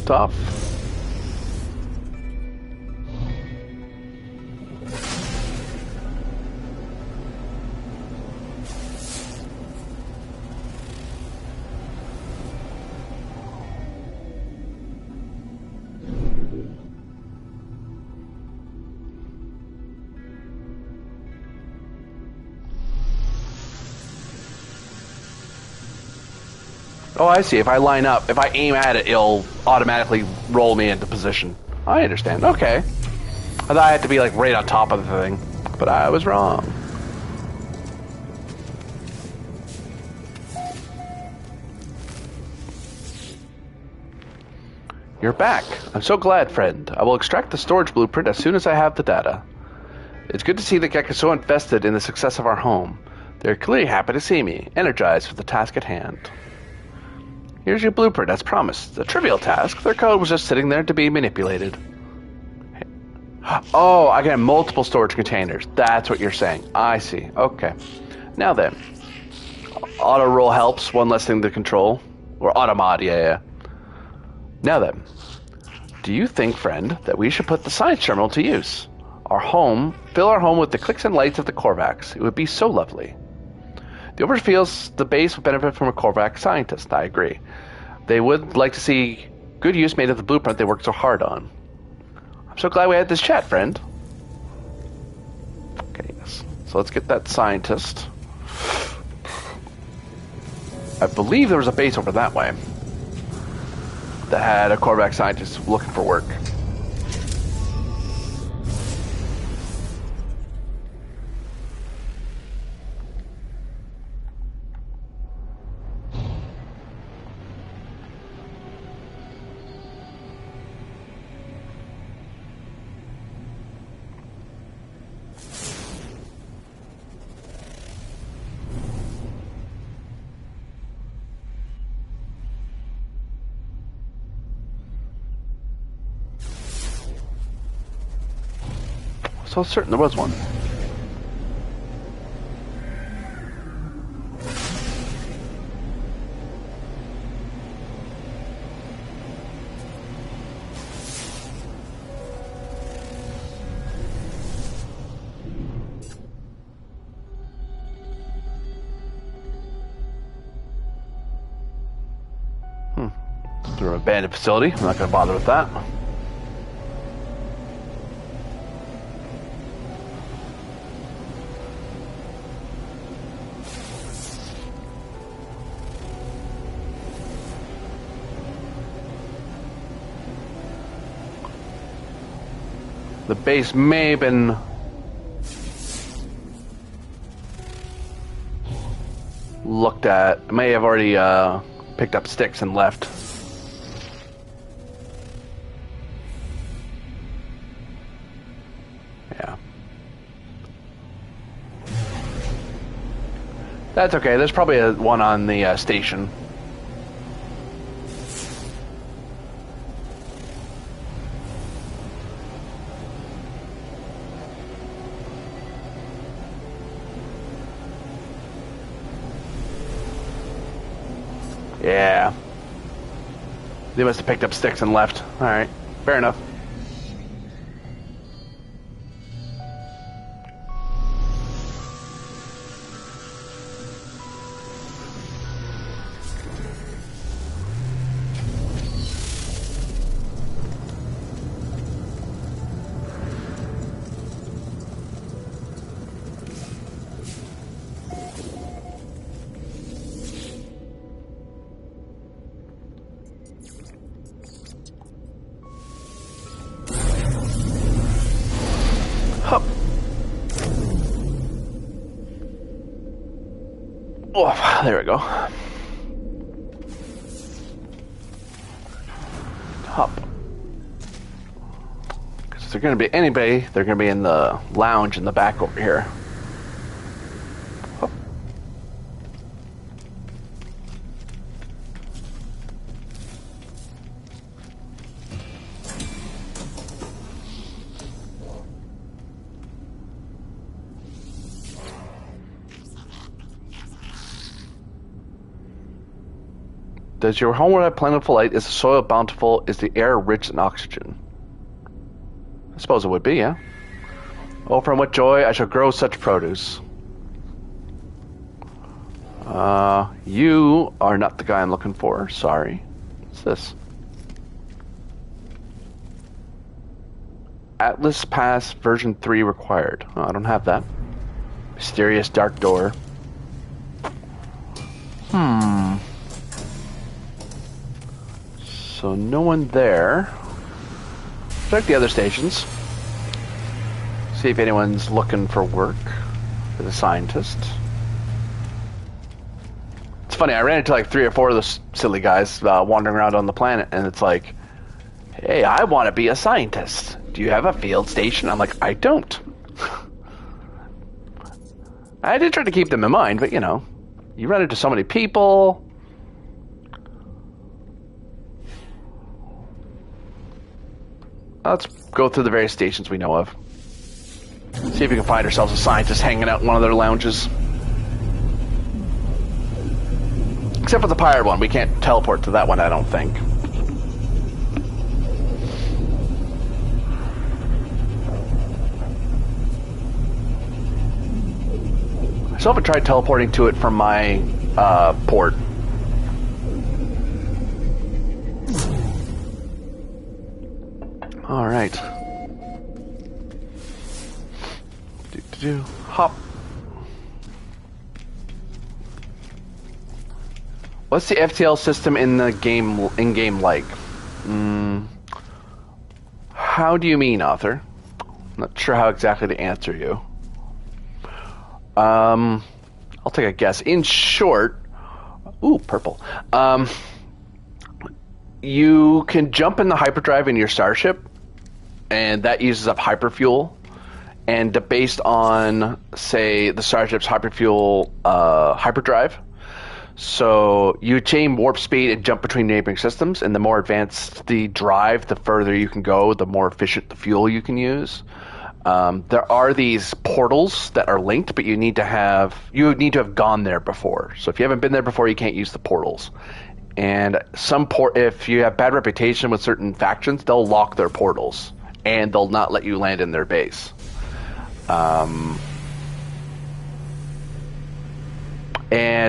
Tough. Oh, I see. If I line up, if I aim at it, it'll automatically roll me into position. I understand. Okay. I thought I had to be like right on top of the thing, but I was wrong. You're back. I'm so glad, friend. I will extract the storage blueprint as soon as I have the data. It's good to see the Gek is so invested in the success of our home. They're clearly happy to see me, energized for the task at hand. Here's your blueprint, as promised. A trivial task. Their code was just sitting there to be manipulated. Oh, I can have multiple storage containers. That's what you're saying. I see. Okay. Now then. Auto roll helps. One less thing to control. Or automod, yeah. Now then. Do you think, friend, that we should put the science terminal to use? Fill our home with the clicks and lights of the Korvax. It would be so lovely. The Overlord feels the base would benefit from a Korvax scientist. I agree. They would like to see good use made of the blueprint they worked so hard on. I'm so glad we had this chat, friend. Okay, yes. So let's get that scientist. I believe there was a base over that way that had a Korvax scientist looking for work. So certain there was one. Through an abandoned facility. I'm not going to bother with that. The base may have been looked at. May have already picked up sticks and left. Yeah. That's okay. There's probably one on the station. Yeah. They must have picked up sticks and left. Alright. Fair enough. Oh, there we go. Hop. Because if they're going to be anybody, they're going to be in the lounge in the back over here. Hop. Does your homeworld have plentiful light? Is the soil bountiful? Is the air rich in oxygen? I suppose it would be, yeah. Oh, from what joy I shall grow such produce. You are not the guy I'm looking for. Sorry. What's this? Atlas Pass version 3 required. Oh, I don't have that. Mysterious dark door. So no one there. Check the other stations. See if anyone's looking for work as a scientist. It's funny, I ran into like 3 or 4 of those silly guys wandering around on the planet, and it's like, hey, I want to be a scientist. Do you have a field station? I'm like, I don't. I did try to keep them in mind, but you know, you run into so many people. Let's go through the various stations we know of. See if we can find ourselves a scientist hanging out in one of their lounges. Except for the pirate one. We can't teleport to that one, I don't think. I still haven't tried teleporting to it from my port. Alright. Hop. What's the FTL system in the game in-game like? How do you mean, author? Not sure how exactly to answer you. I'll take a guess. In short, ooh, purple. You can jump in the hyperdrive in your starship, and that uses up hyperfuel. And based on, say, the starship's hyperfuel hyperdrive, so you attain warp speed and jump between neighboring systems, and the more advanced the drive, the further you can go, the more efficient the fuel you can use. There are these portals that are linked, but you need to have gone there before. So if you haven't been there before, you can't use the portals. And if you have bad reputation with certain factions, they'll lock their portals, and they'll not let you land in their base. And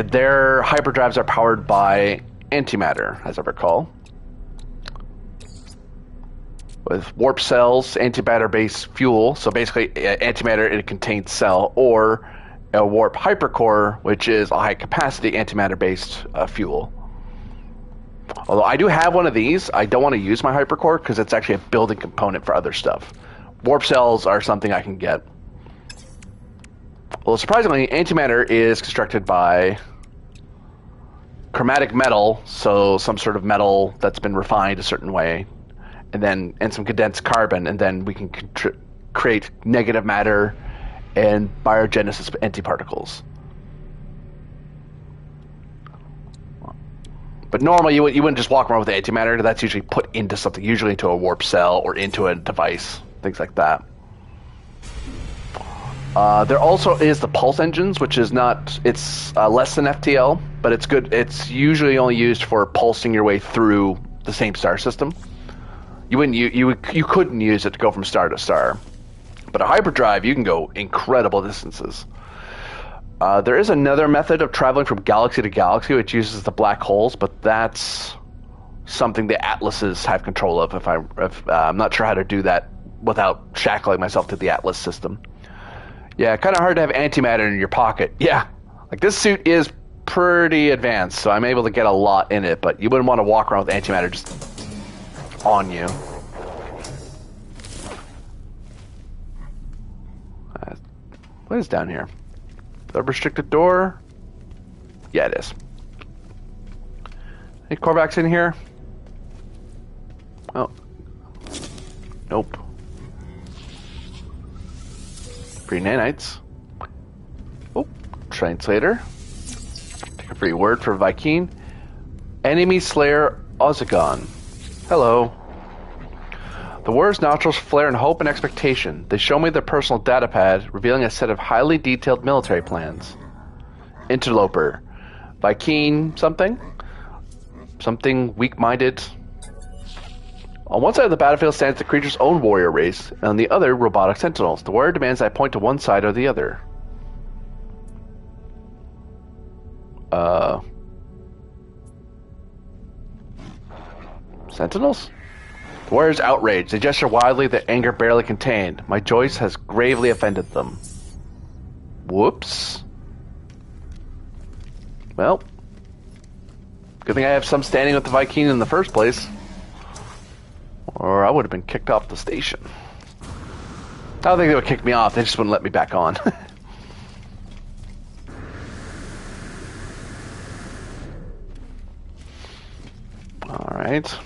their hyperdrives are powered by antimatter, as I recall. With warp cells, antimatter-based fuel, so basically antimatter in a contained cell, or a warp hypercore, which is a high-capacity antimatter-based fuel. Although I do have one of these, I don't want to use my hypercore because it's actually a building component for other stuff. Warp cells are something I can get. Well, surprisingly, antimatter is constructed by chromatic metal, so some sort of metal that's been refined a certain way, and some condensed carbon, and then we can create negative matter and biogenesis antiparticles. But normally you wouldn't just walk around with antimatter. That's usually put into something, usually into a warp cell or into a device, things like that. There also is the pulse engines, which is it's less than FTL, but it's good. It's usually only used for pulsing your way through the same star system. You couldn't use it to go from star to star. But a hyperdrive, you can go incredible distances. There is another method of traveling from galaxy to galaxy, which uses the black holes, but that's something the Atlases have control of. I'm not sure how to do that without shackling myself to the Atlas system. Yeah, kind of hard to have antimatter in your pocket. Yeah, like this suit is pretty advanced, so I'm able to get a lot in it, but you wouldn't want to walk around with antimatter just on you. What is down here? The restricted door? Yeah, it is. Any Korvax in here? Oh. Nope. Free nanites. Oh, translator. Take a free word for Viking. Enemy Slayer Ozagon. Hello. The warrior's nostrils flare in hope and expectation. They show me their personal datapad, revealing a set of highly detailed military plans. Interloper. Viking something? something weak-minded. On one side of the battlefield stands the creature's own warrior race, and on the other, robotic sentinels. The warrior demands I point to one side or the other. Sentinels? The warrior's outraged. They gesture wildly, their anger barely contained. My choice has gravely offended them. Whoops. Well, good thing I have some standing with the Viking in the first place. Or I would have been kicked off the station. I don't think they would kick me off, they just wouldn't let me back on. Alright.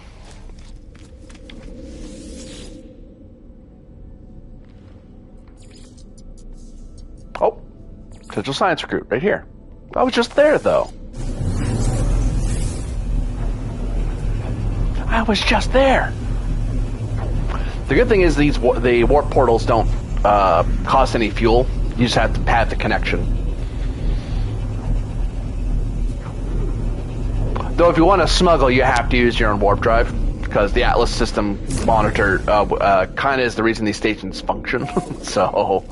Oh, potential science recruit right here. I was just there, though. I was just there. The good thing is the warp portals don't cost any fuel. You just have to pad the connection. Though if you want to smuggle, you have to use your own warp drive, because the Atlas system monitor kind of is the reason these stations function. So...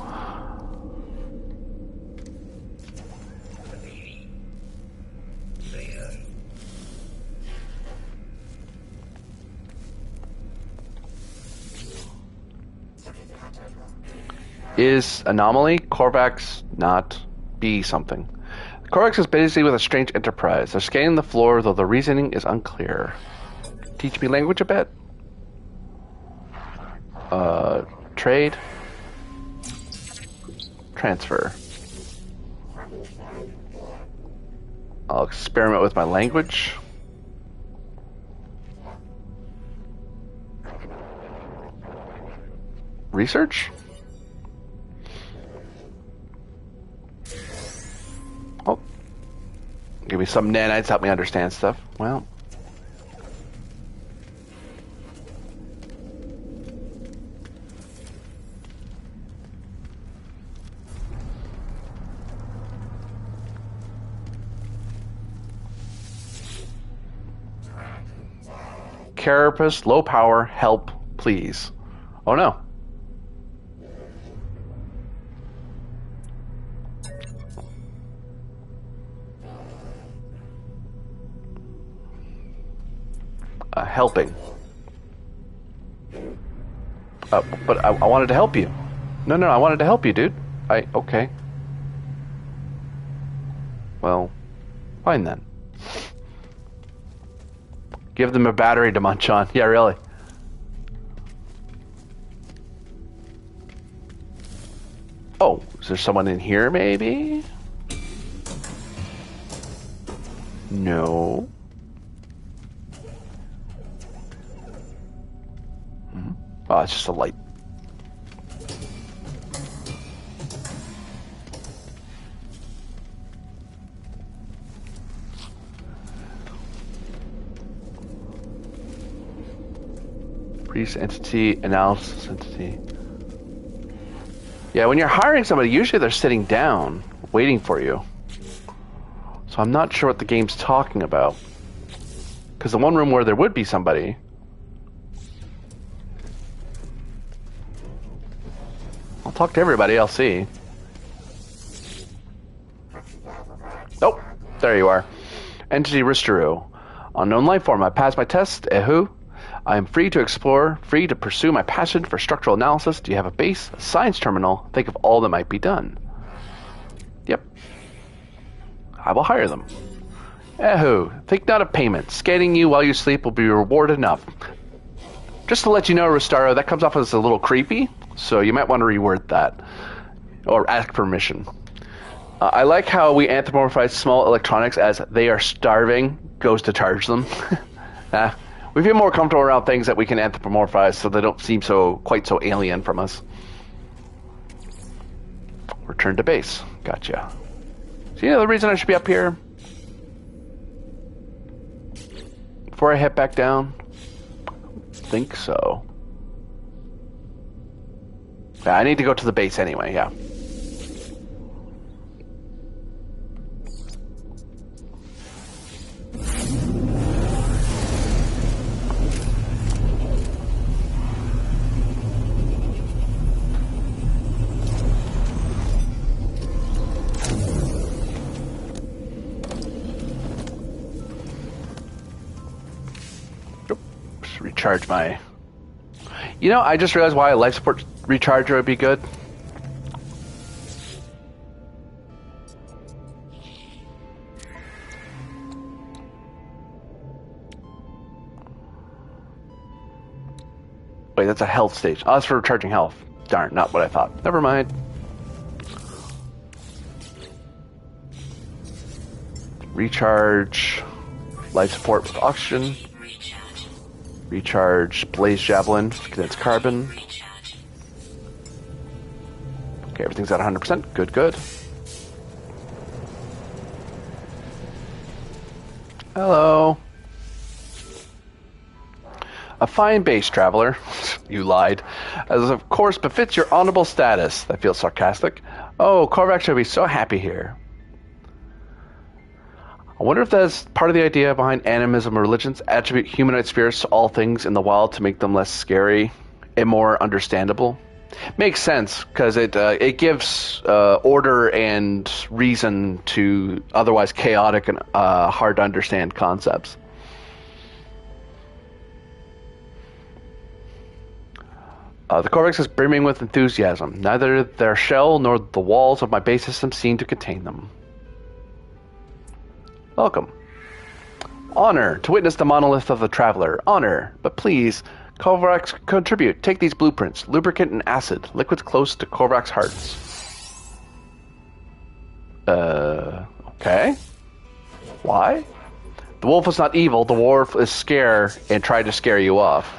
Is anomaly Korvax not B something? Korvax is busy with a strange enterprise. They're scanning the floor, though the reasoning is unclear. Teach me language a bit. Trade. Transfer. I'll experiment with my language. Research? Oh. Give me some nanites, help me understand stuff. Well. Carapace, low power, help, please. Oh no. Helping. But I wanted to help you. No, I wanted to help you, dude. Okay. Well, fine then. Give them a battery to munch on. Yeah, really. Oh, is there someone in here, maybe? No. Oh, it's just a light. Priest entity, analysis entity. Yeah, when you're hiring somebody, usually they're sitting down, waiting for you. So I'm not sure what the game's talking about. Because the one room where there would be somebody... I'll talk to everybody, I'll see. Oh, there you are. Entity Risteru. Unknown life form. I passed my test. Ehu. I am free to explore, free to pursue my passion for structural analysis. Do you have a base, a science terminal? Think of all that might be done. Yep. I will hire them. Ehu. Think not of payment. Scanning you while you sleep will be reward enough. Just to let you know, Ristaro, that comes off as a little creepy, so you might want to reword that. Or ask permission. I like how we anthropomorphize small electronics as they are starving, goes to charge them. We feel more comfortable around things that we can anthropomorphize so they don't seem quite so alien from us. Return to base. Gotcha. So you know the reason I should be up here? Before I head back down? I think so. Yeah, I need to go to the base anyway, yeah. recharge my... You know, I just realized why a life support recharger would be good. Wait, that's a health stage. Oh, that's for recharging health. Darn, not what I thought. Never mind. Recharge life support with oxygen. Recharge blaze javelin with condensed carbon. Okay, everything's at 100%. Good, good. Hello. A fine base, traveler. You lied. As of course befits your honorable status. That feels sarcastic. Oh, Korvax should be so happy here. I wonder if that's part of the idea behind animism or religions. Attribute humanoid spirits to all things in the wild to make them less scary and more understandable. Makes sense, because it gives order and reason to otherwise chaotic and hard to understand concepts. The Korvax is brimming with enthusiasm. Neither their shell nor the walls of my base system seem to contain them. Welcome. Honor to witness the monolith of the traveler. Honor, but please, Korvax contribute. Take these blueprints. Lubricant and acid. Liquids close to Korvax hearts. Okay. Why? The wolf is not evil. The wolf is scare and tried to scare you off.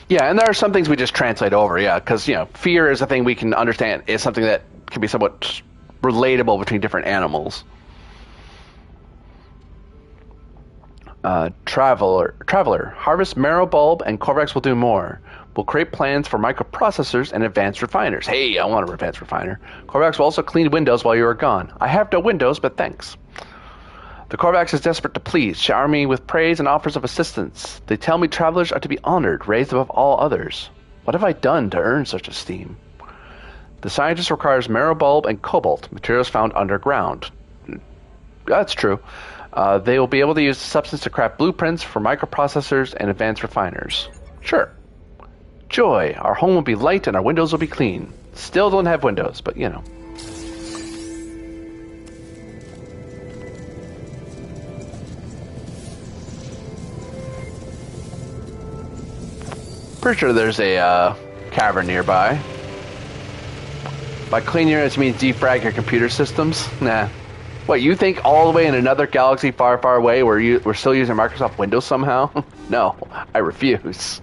Yeah, and there are some things we just translate over, yeah, because, you know, fear is a thing we can understand. It's something that can be somewhat relatable between different animals. Traveler, harvest marrow bulb and Korvax will do more. We'll create plans for microprocessors and advanced refiners. Hey, I want an advanced refiner. Korvax will also clean windows while you are gone. I have no windows, but thanks. The Korvax is desperate to please, shower me with praise and offers of assistance. They tell me travelers are to be honored, raised above all others. What have I done to earn such esteem? The scientist requires marrow bulb and cobalt, materials found underground. That's true. They will be able to use the substance to craft blueprints for microprocessors and advanced refiners. Sure. Joy, our home will be light and our windows will be clean. Still don't have windows, but you know. Pretty sure there's a cavern nearby. By clean units means defrag your computer systems? Nah. What, you think all the way in another galaxy far, far away we're still using Microsoft Windows somehow? No, I refuse.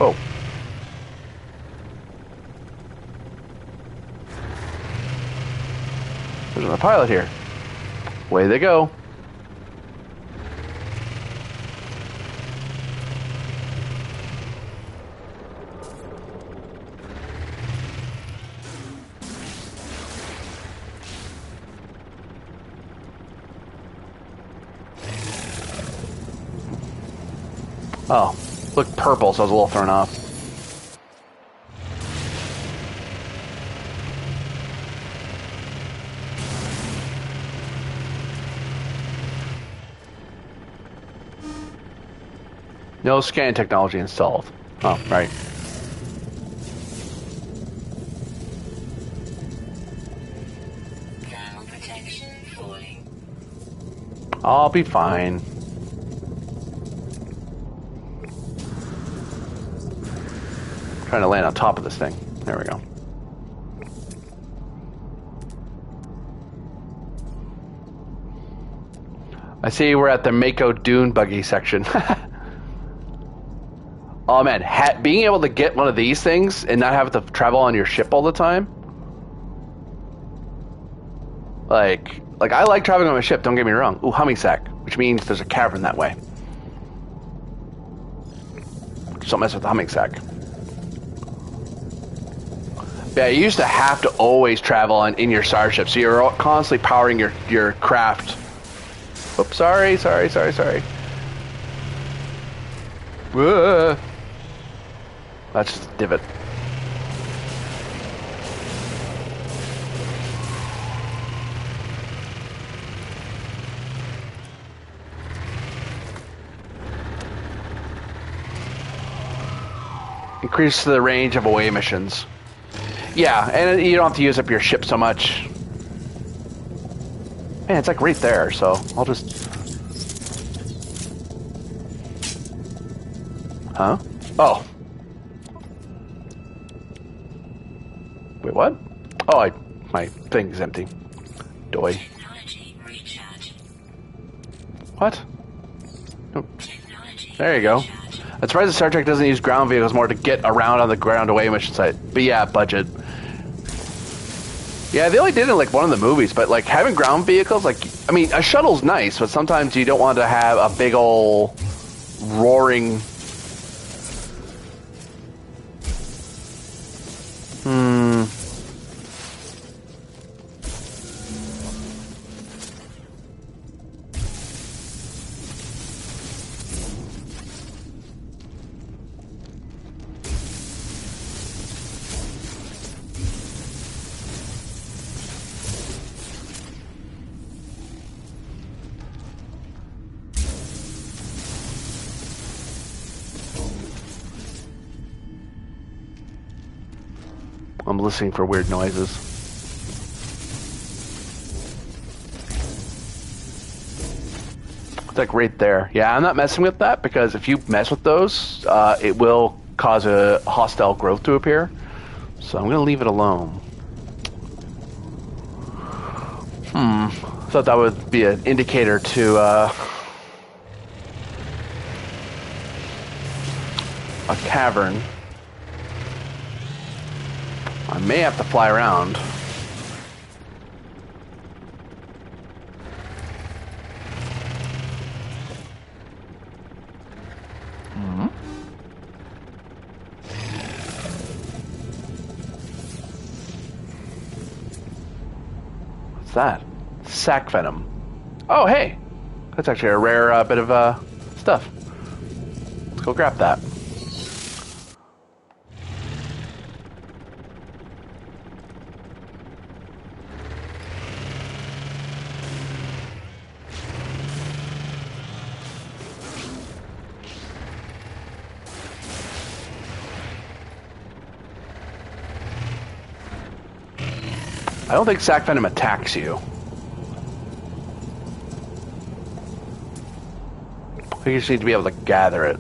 Oh. There's a pilot here. Way they go. Oh, look purple, so I was a little thrown off. No scan technology installed. Oh, right. Thermal protection falling. I'll be fine. Trying to land on top of this thing. There we go. I see we're at the Mako Dune buggy section. Oh man, being able to get one of these things and not have to travel on your ship all the time. Like I like traveling on my ship, don't get me wrong. Ooh, humming sack, which means there's a cavern that way. Just don't mess with the humming sack. Yeah, you used to have to always travel in your starship, so you're constantly powering your craft. Oops, sorry. That's just a divot. Increase the range of away missions. Yeah, and you don't have to use up your ship so much. Man, it's like right there, so I'll just... Huh? Oh. Wait, what? Oh, my thing's empty. Doy. Technology recharge. What? Oh, Technology there you go. recharge. I'm surprised Star Trek doesn't use ground vehicles more to get around on the ground away mission site. But yeah, budget. Yeah, they only did it in like one of the movies, but like having ground vehicles, like, I mean, a shuttle's nice, but sometimes you don't want to have a big ol' roaring... I'm listening for weird noises. It's like right there. Yeah, I'm not messing with that because if you mess with those, it will cause a hostile growth to appear. So I'm going to leave it alone. Thought that would be an indicator to a cavern. I may have to fly around. What's that? Sac venom. Oh, hey! That's actually a rare bit of stuff. Let's go grab that. I don't think sac venom attacks you. I think you just need to be able to gather it.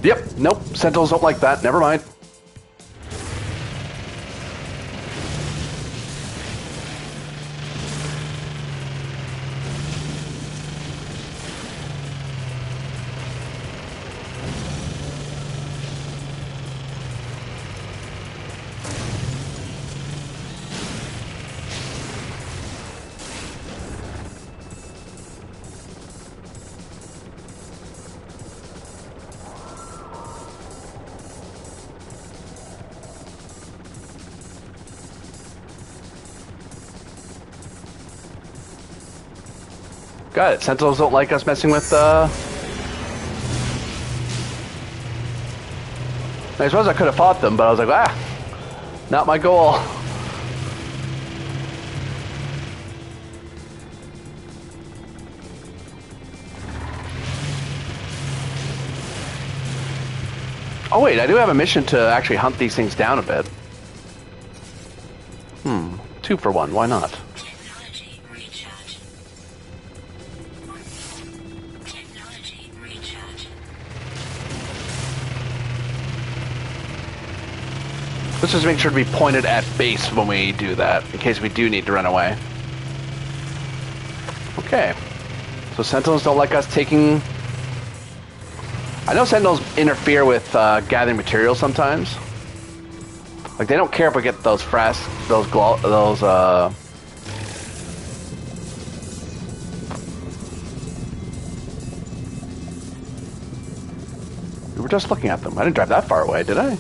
Yep, nope, sentinels don't like that. Never mind. Got it. Sentinels don't like us messing with, I suppose I could have fought them, but I was like, not my goal. Oh wait, I do have a mission to actually hunt these things down a bit. 2 for 1, why not? Technology recharge. Technology recharge. Let's just make sure to be pointed at base when we do that, in case we do need to run away. Okay. So Sentinels don't like us taking... I know Sentinels interfere with gathering materials sometimes. Like, they don't care if we get those We were just looking at them. I didn't drive that far away, did I?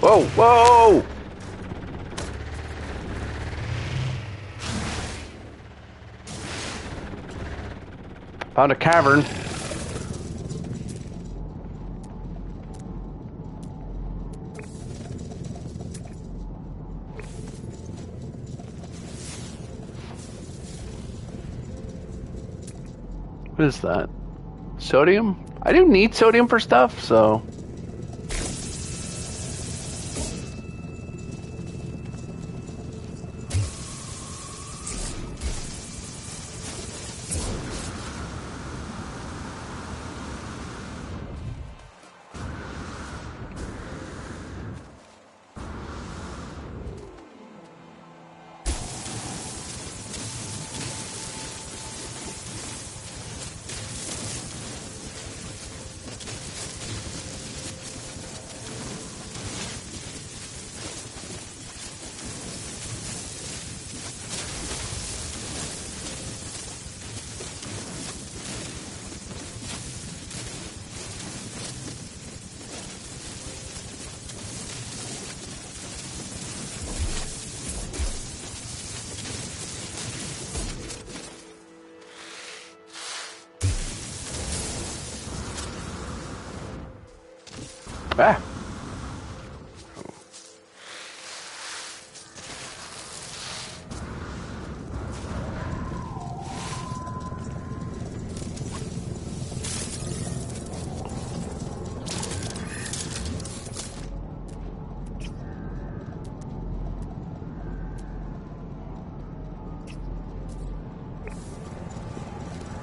Whoa, whoa! Found a cavern. What is that? Sodium? I do need sodium for stuff, so... Ah!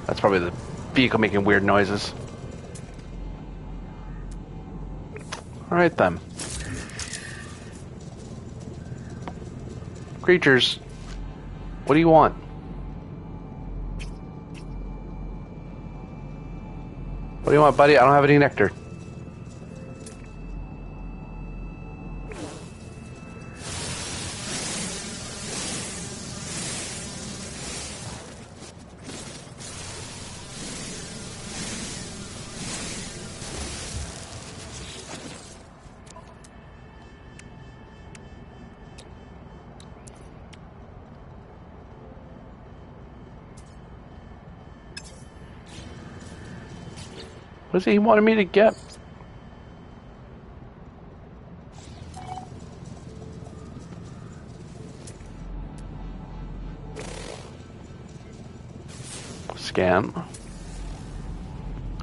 That's probably the vehicle making weird noises. Alright then. Creatures, what do you want? What do you want, buddy? I don't have any nectar. What is it he wanted me to get? Scan.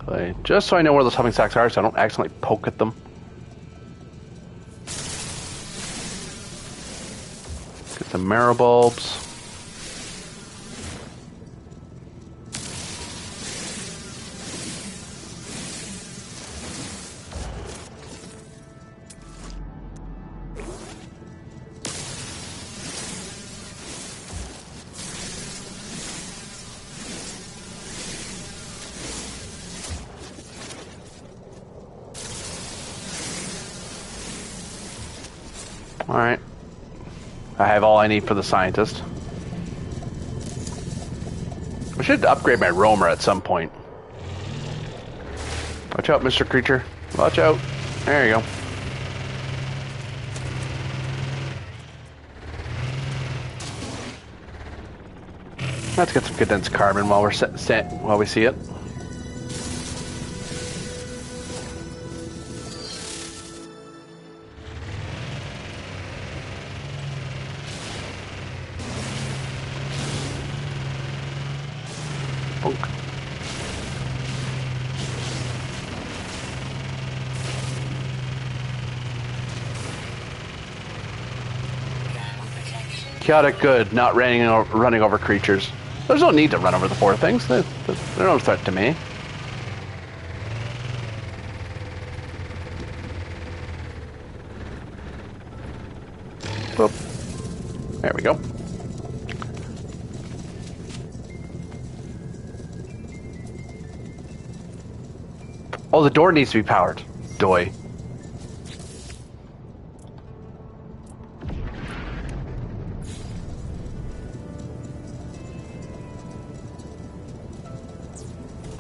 Okay, just so I know where those humming sacks are so I don't accidentally poke at them. Get some marrow bulbs. Alright. I have all I need for the scientist. I should upgrade my roamer at some point. Watch out, Mr. Creature. Watch out. There you go. Let's get some condensed carbon while we're while we see it. Chaotic good, not running over creatures. There's no need to run over the poor things. They're no threat to me. Boop. There we go. Oh, the door needs to be powered. Doy.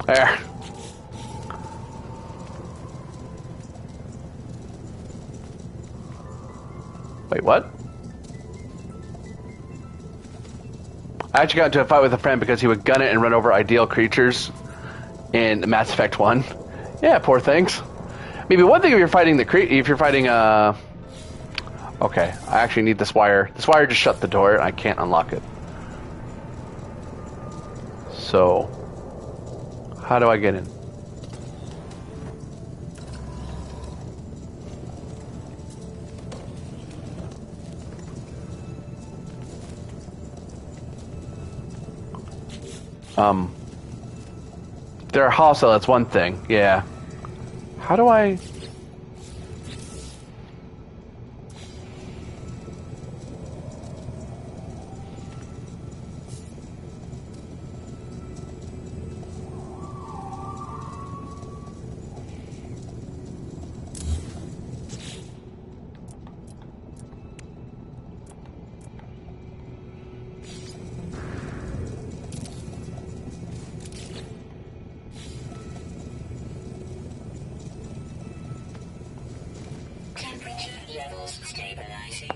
There. Wait, what? I actually got into a fight with a friend because he would gun it and run over ideal creatures in Mass Effect 1. Yeah, poor things. Maybe one thing if you're fighting okay, I actually need this wire. This wire just shut the door and I can't unlock it. So, how do I get in? They're hostile, that's one thing. Yeah. How do I...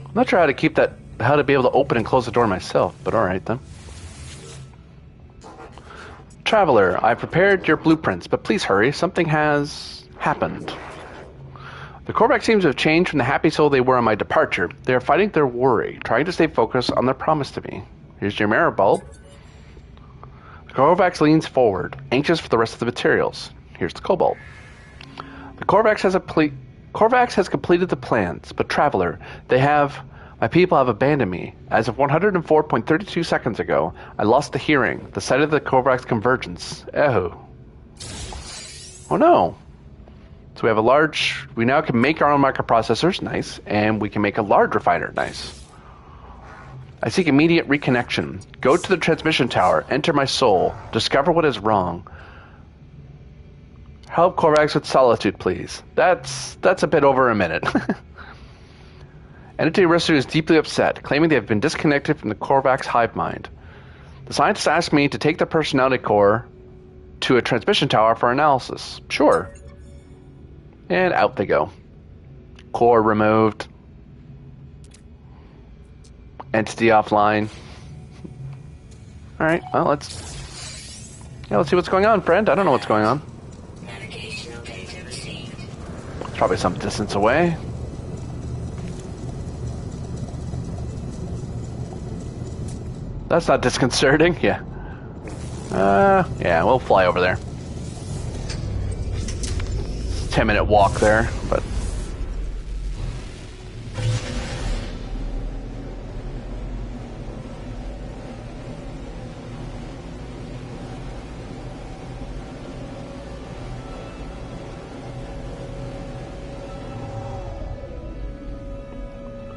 I'm not sure how to be able to open and close the door myself, but alright then. Traveler, I prepared your blueprints, but please hurry. Something has happened. The Korvax seems to have changed from the happy soul they were on my departure. They are fighting their worry, trying to stay focused on their promise to me. Here's your mirror bulb. The Korvax leans forward, anxious for the rest of the materials. Here's the cobalt. The Korvax has completed the plans, but Traveler, my people have abandoned me. As of 104.32 seconds ago, I lost the hearing, the sight of the Korvax convergence. Oh no. So we now can make our own microprocessors, nice, and we can make a large refiner, nice. I seek immediate reconnection. Go to the transmission tower, enter my soul, discover what is wrong. Help Korvax with solitude, please. That's a bit over a minute. Entity Residue is deeply upset, claiming they have been disconnected from the Korvax hive mind. The scientists asked me to take the personality core to a transmission tower for analysis. Sure. And out they go. Core removed. Entity offline. Alright, well, let's see what's going on, friend. I don't know what's going on. Navigational data received. It's probably some distance away. That's not disconcerting, yeah. Yeah, we'll fly over there. 10-minute walk there, but...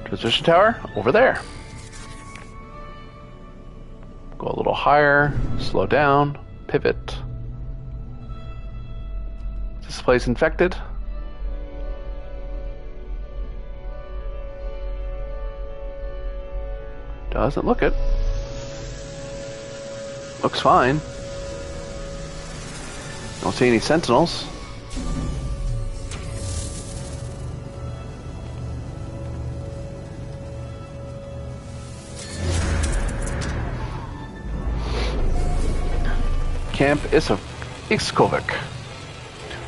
Transmission tower, over there. Go a little higher, slow down, pivot. Is this place infected? Doesn't look it. Looks fine. Don't see any sentinels. Camp Ixkovic.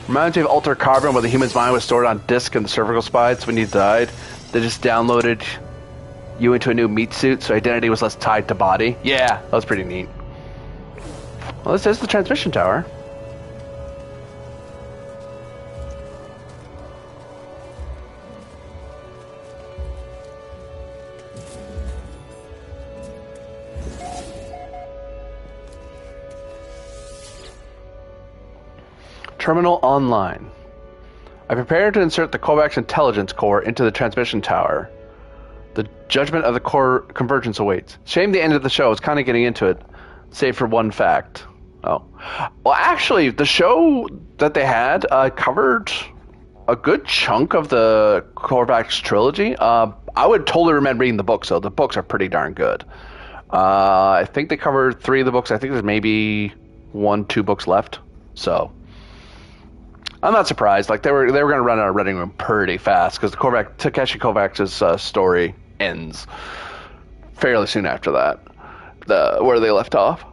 Reminds me of Alter Carbon, where the human's mind was stored on disk in the cervical spine, so when you died, they just downloaded you into a new meat suit, so identity was less tied to body. Yeah, that was pretty neat. Well, this is the transmission tower. Terminal online. I prepared to insert the Korvax intelligence core into the transmission tower. The judgment of the core convergence awaits. Shame the end of the show. I was kind of getting into it, save for one fact. Oh. Well, actually, the show that they had covered a good chunk of the Korvax trilogy. I would totally recommend reading the books, though. The books are pretty darn good. I think they covered 3 of the books. I think there's maybe 1, 2 books left. So... I'm not surprised. Like they were going to run out of Reading Room pretty fast because Takeshi Kovacs's story ends fairly soon after that, where they left off.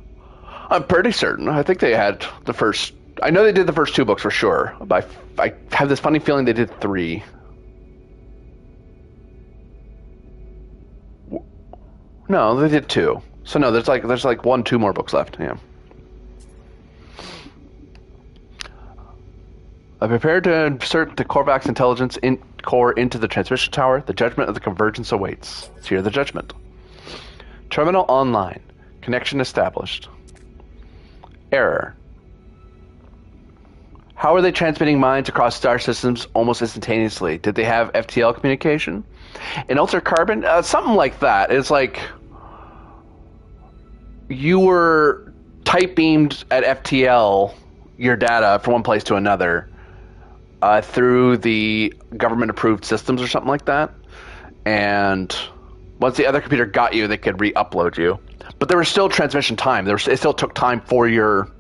I'm pretty certain. I think they had the first. I know they did the first 2 books for sure. But I have this funny feeling they did 3. No, they did 2. So no, there's like 1-2 more books left. Yeah. I prepared to insert the Korvax intelligence core into the transmission tower. The judgment of the convergence awaits. Let's hear the judgment. Terminal online. Connection established. Error. How are they transmitting minds across star systems almost instantaneously? Did they have FTL communication? In Altered Carbon? Something like that. It's like you were type beamed at FTL your data from one place to another through the government-approved systems or something like that. And once the other computer got you, they could re-upload you. But there was still transmission time. It still took time for your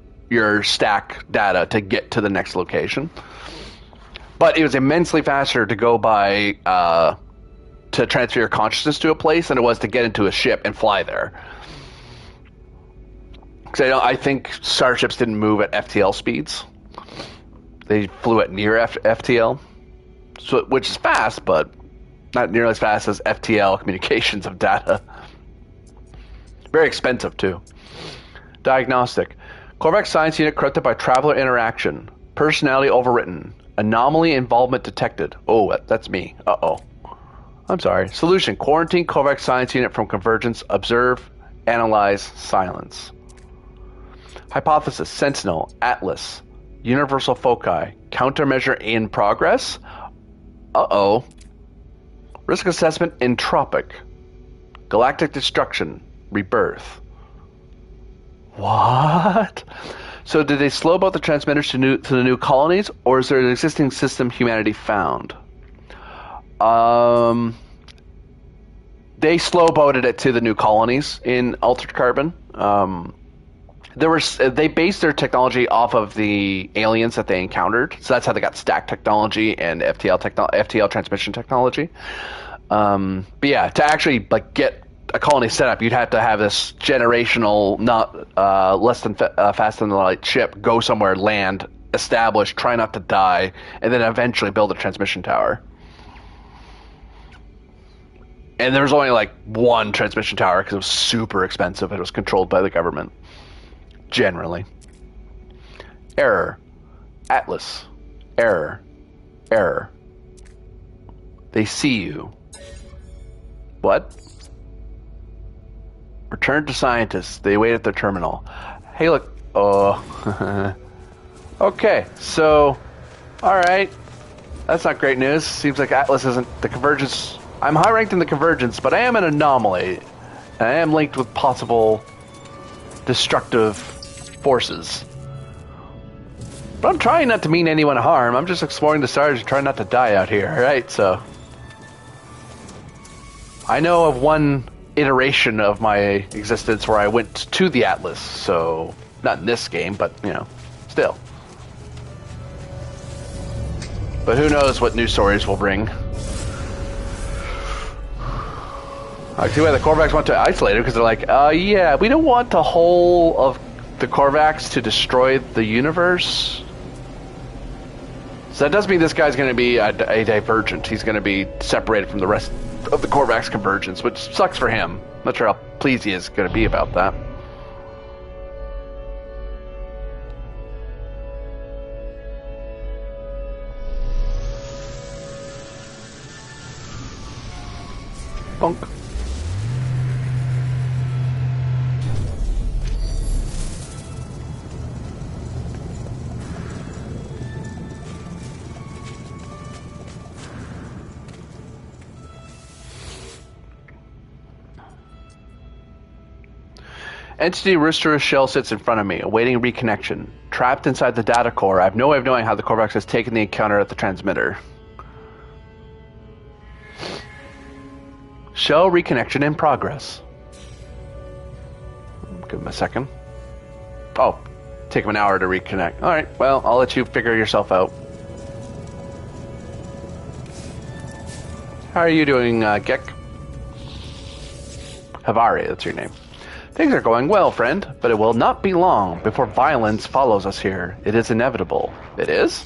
stack data to get to the next location. But it was immensely faster to go by to transfer your consciousness to a place than it was to get into a ship and fly there. Because I think starships didn't move at FTL speeds. They flew at near FTL, which is fast, but not nearly as fast as FTL communications of data. Very expensive, too. Diagnostic. Korvax Science Unit corrupted by traveler interaction. Personality overwritten. Anomaly involvement detected. Oh, that's me. Uh-oh. I'm sorry. Solution. Quarantine Korvax Science Unit from convergence. Observe. Analyze. Silence. Hypothesis. Sentinel. Atlas. Universal foci. Countermeasure in progress. Uh-oh. Risk assessment. Entropic. Galactic destruction. Rebirth. What? So did they slow boat the transmitters to the new colonies, or is there an existing system humanity found? They slow boated it to the new colonies in Altered Carbon. They based their technology off of the aliens that they encountered, so that's how they got stack technology and FTL transmission technology. But yeah, to actually get a colony set up, you'd have to have this generational, not less than fast than the light ship go somewhere, land, establish, try not to die, and then eventually build a transmission tower. And there was only one transmission tower because it was super expensive. It was controlled by the government. Generally. Error. Atlas. Error. Error. They see you. What? Return to scientists. They wait at their terminal. Hey, look. Oh. Okay, so... Alright. That's not great news. Seems like Atlas isn't... The Convergence... I'm high ranked in the Convergence, but I am an anomaly. And I am linked with possible destructive forces. But I'm trying not to mean anyone harm. I'm just exploring the stars and trying not to die out here, right? So... I know of one iteration of my existence where I went to the Atlas, so... Not in this game, but, still. But who knows what new stories will bring. I see why the Korvax want to isolate it, because they're like, yeah, we don't want the whole of the Korvax to destroy the universe. So that does mean this guy's going to be a divergent. He's going to be separated from the rest of the Korvax convergence, which sucks for him. Not sure how pleased he is going to be about that. Bonk. Entity Rooster's shell sits in front of me, awaiting reconnection. Trapped inside the data core, I have no way of knowing how the Korvax has taken the encounter at the transmitter. Shell reconnection in progress. Give him a second. Oh, Take him an hour to reconnect. All right, well, I'll let you figure yourself out. How are you doing, Gek? Havari, that's your name. Things are going well, friend, but it will not be long before violence follows us here. It is inevitable. It is?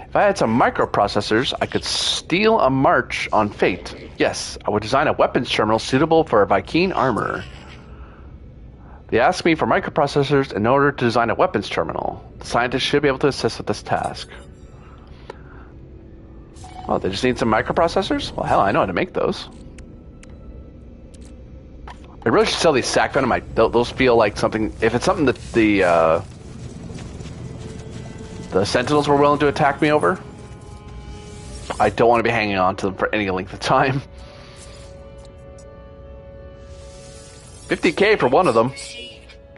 If I had some microprocessors, I could steal a march on fate. Yes, I would design a weapons terminal suitable for a Vy'keen armor. They asked me for microprocessors in order to design a weapons terminal. The scientists should be able to assist with this task. Oh, they just need some microprocessors? Well, hell, I know how to make those. I really should sell these sack venom. Those feel like something. If it's something that the Sentinels were willing to attack me over, I don't want to be hanging on to them for any length of time. 50k for one of them,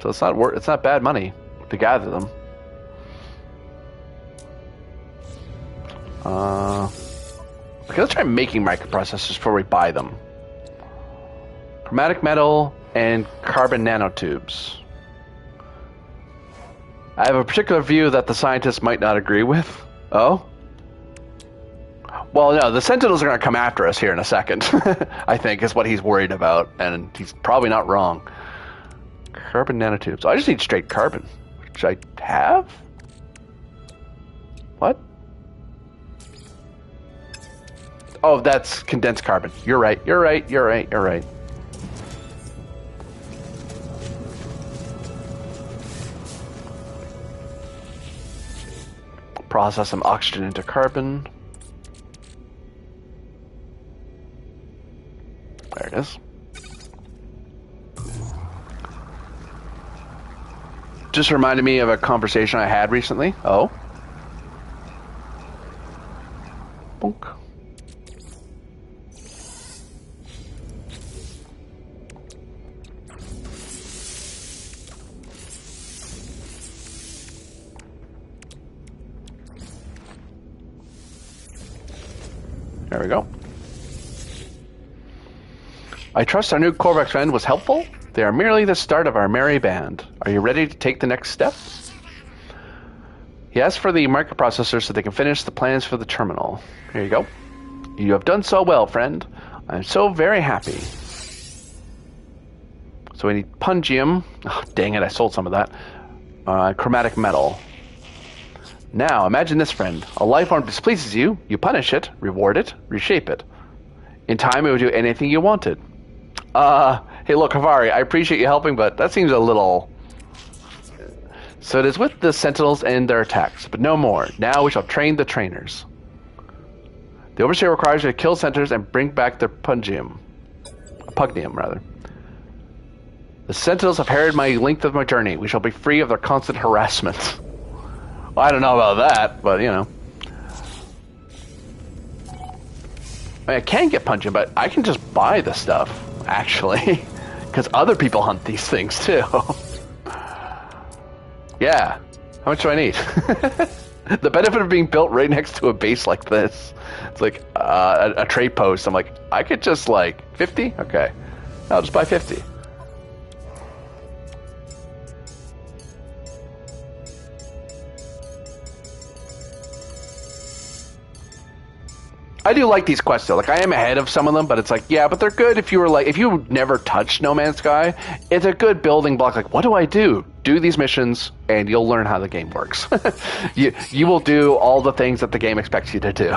so it's not bad money to gather them. Okay, let's try making microprocessors before we buy them. Chromatic metal and carbon nanotubes. I have a particular view that the scientists might not agree with. Oh? Well, no, the Sentinels are going to come after us here in a second, I think, is what he's worried about, and he's probably not wrong. Carbon nanotubes. I just need straight carbon, which I have? What? Oh, that's condensed carbon. You're right. Process some oxygen into carbon. There it is. Just reminded me of a conversation I had recently. Oh. Bonk. There we go. I trust our new Korvax friend was helpful. They are merely the start of our merry band. Are you ready to take the next step? He asked for the microprocessor so they can finish the plans for the terminal. Here you go. You have done so well, friend. I'm so very happy. So we need pungium. Oh, dang it, I sold some of that. Chromatic metal. Now, imagine this, friend. A life form displeases you. You punish it, reward it, reshape it. In time, it would do anything you wanted. Hey, look, Havari, I appreciate you helping, but that seems a little... So it is with the Sentinels and their attacks, but no more. Now we shall train the trainers. The Overseer requires you to kill Sentinels and bring back their pugnium, rather. The Sentinels have heralded my length of my journey. We shall be free of their constant harassment. Well, I don't know about that, but, you know. I mean, I can get punching, but I can just buy the stuff, actually. Because other people hunt these things, too. Yeah. How much do I need? The benefit of being built right next to a base like this. It's like a trade post. I'm like, I could just, like, 50? Okay. I'll just buy 50. I do like these quests though. Like, I am ahead of some of them, but it's like, yeah, but they're good if you were like, if you never touched No Man's Sky, it's a good building block. Like, what do I do? Do these missions, and you'll learn how the game works. You will do all the things that the game expects you to do.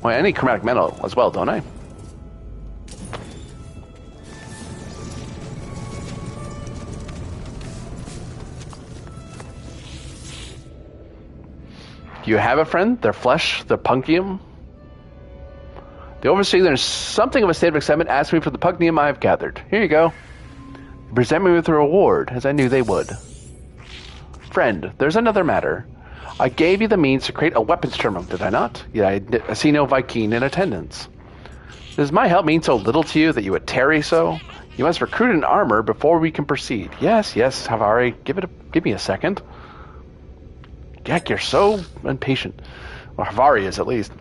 Well, I need chromatic metal as well, don't I? You have a friend, their flesh, their pungium. The Overseer, there's something of a state of excitement, asked me for the pungium I have gathered. Here you go. Present me with a reward, as I knew they would. Friend, there's another matter. I gave you the means to create a weapons terminal, did I not? Yet I see no Vy'keen in attendance. Does my help mean so little to you that you would tarry so? You must recruit an armor before we can proceed. Yes, Havari, give me a second. Gek, you're so impatient. Or Havari is, at least.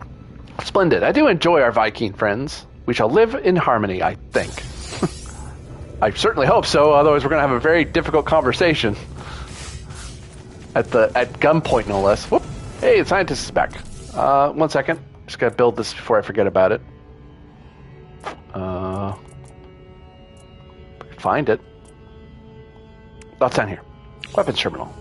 Splendid. I do enjoy our Vy'keen friends. We shall live in harmony, I think. I certainly hope so. Otherwise, we're going to have a very difficult conversation. At gunpoint, no less. Whoop. Hey, the scientist is back. 1 second. Just got to build this before I forget about it. Find it. Oh, it's down here. Weapons terminal.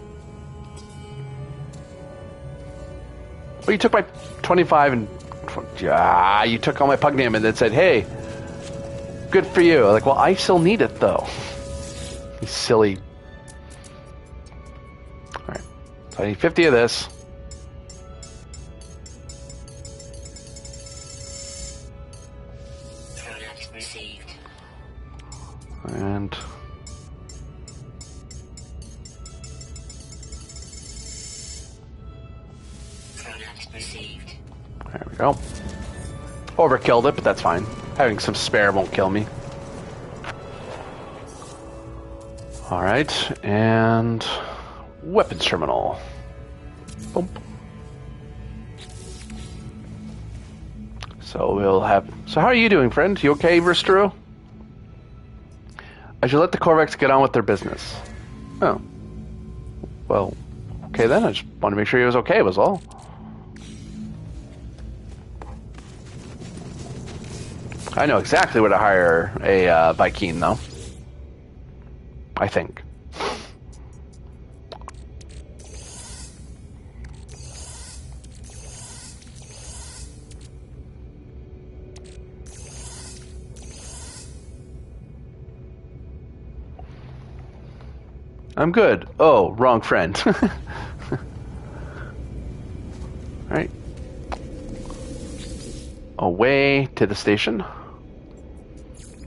Well, you took my 25 and... you took all my pugnium and then said, hey, good for you. I'm like, well, I still need it, though. You silly... Alright. So I need 50 of this. Product received. And... Product received. There we go. Overkilled it, but that's fine. Having some spare won't kill me. Alright, and... weapons terminal. Boom. So we'll have... So how are you doing, friend? You okay, Verstru? I should let the Corvex get on with their business. Oh. Well, okay then. I just wanted to make sure he was okay, was all. I know exactly where to hire a Viking, though. I think. I'm good. Oh, wrong friend. Alright. Away to the station.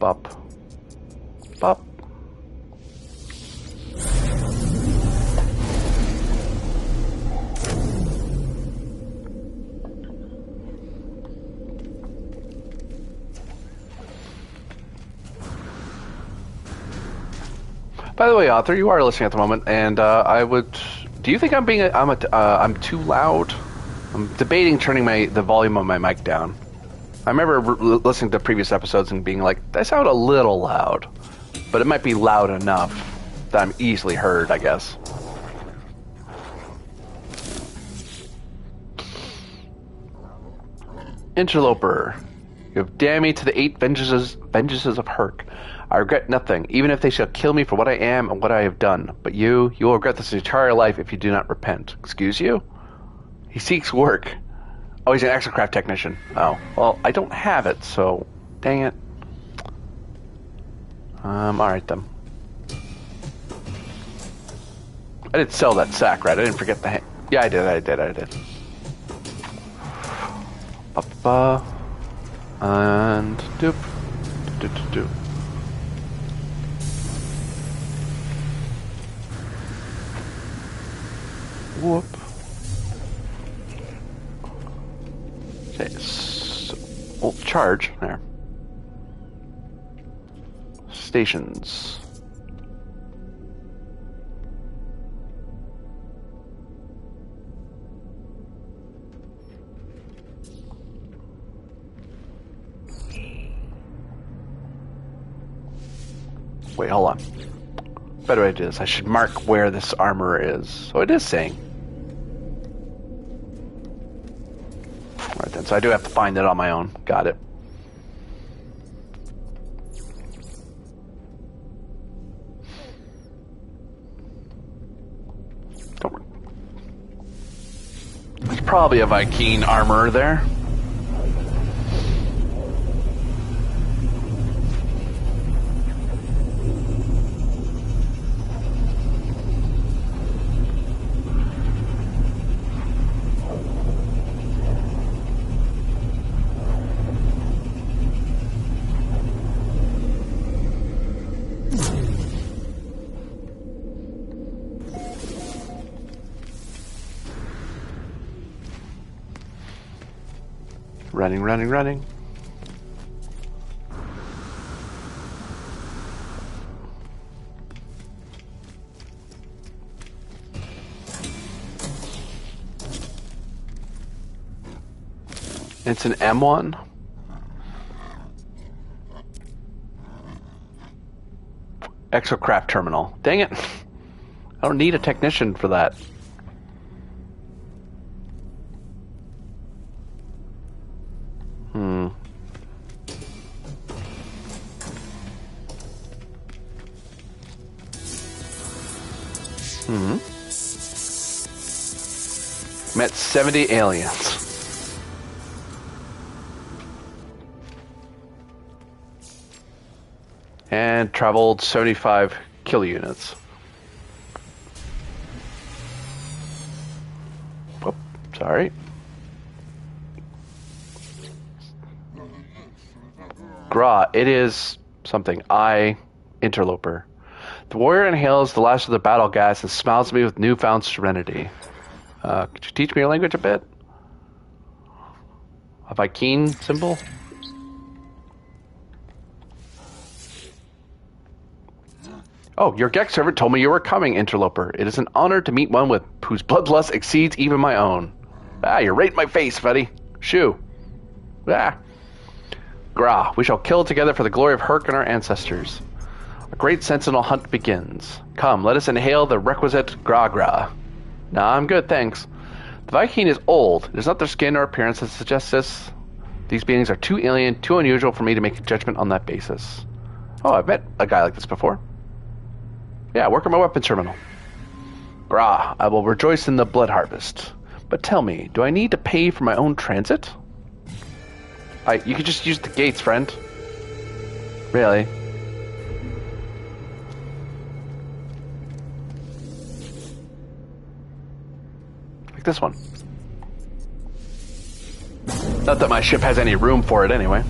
Bop. Bop. By the way, author, you are listening at the moment, and I would. Do you think I'm being? I'm too loud. I'm debating turning the volume of my mic down. I remember listening to previous episodes and being like, "I sound a little loud," but it might be loud enough that I'm easily heard, I guess. Interloper, you have damned me to the 8 vengeances of Herc. I regret nothing, even if they shall kill me for what I am and what I have done. But you will regret this entire life if you do not repent. Excuse you? He seeks work. Oh, he's an exocraft technician. Oh, well, I don't have it, so dang it. Alright then. I did sell that sack, right? I didn't forget the... Yeah, I did. Ba-ba. And... doop. Doop. Whoop. Okay, so, well, charge. There. Stations. Wait, hold on. Better way to do this. I should mark where this armor is. So it is saying. Alright then, so I do have to find it on my own. Got it. Don't worry. There's probably a Viking armor there. Running. It's an M1. Exocraft terminal. Dang it. I don't need a technician for that. Met 70 aliens. And traveled 75 kill units. Oh, sorry. Gra, it is something. Interloper. The warrior inhales the last of the battle gas and smiles at me with newfound serenity. Could you teach me your language a bit? A Viking symbol? Oh, your Gek servant told me you were coming, Interloper. It is an honor to meet one with whose bloodlust exceeds even my own. Ah, you're right in my face, buddy. Shoo. Ah. Gra, we shall kill together for the glory of Herc and our ancestors. A great sentinel hunt begins. Come, let us inhale the requisite Gra. Nah, I'm good, thanks. The Viking is old. It is not their skin or appearance that suggests this. These beings are too alien, too unusual for me to make a judgment on that basis. Oh, I've met a guy like this before. Yeah, work on my weapons terminal. Gra, I will rejoice in the blood harvest. But tell me, do I need to pay for my own transit? You could just use the gates, friend. Really? Like this one. Not that my ship has any room for it anyway.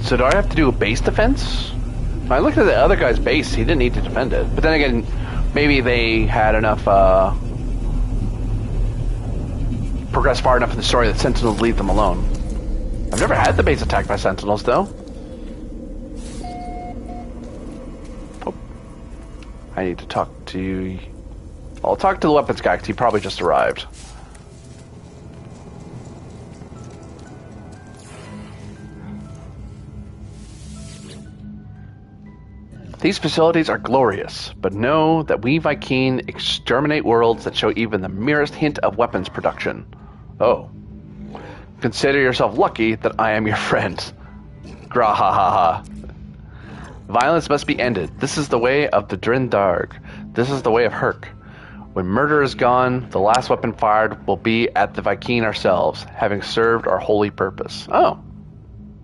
So do I have to do a base defense? I looked at the other guy's base. He didn't need to defend it. But then again, maybe they had enough, progressed far enough in the story that Sentinels leave them alone. I've never had the base attacked by Sentinels, though. Oh. I need to talk to... I'll talk to the weapons guy, because he probably just arrived. These facilities are glorious, but know that we Viking exterminate worlds that show even the merest hint of weapons production. Oh. Consider yourself lucky that I am your friend. Grahahaha. Violence must be ended. This is the way of the Drindarg. This is the way of Herc. When murder is gone, the last weapon fired will be at the Viking ourselves, having served our holy purpose. Oh.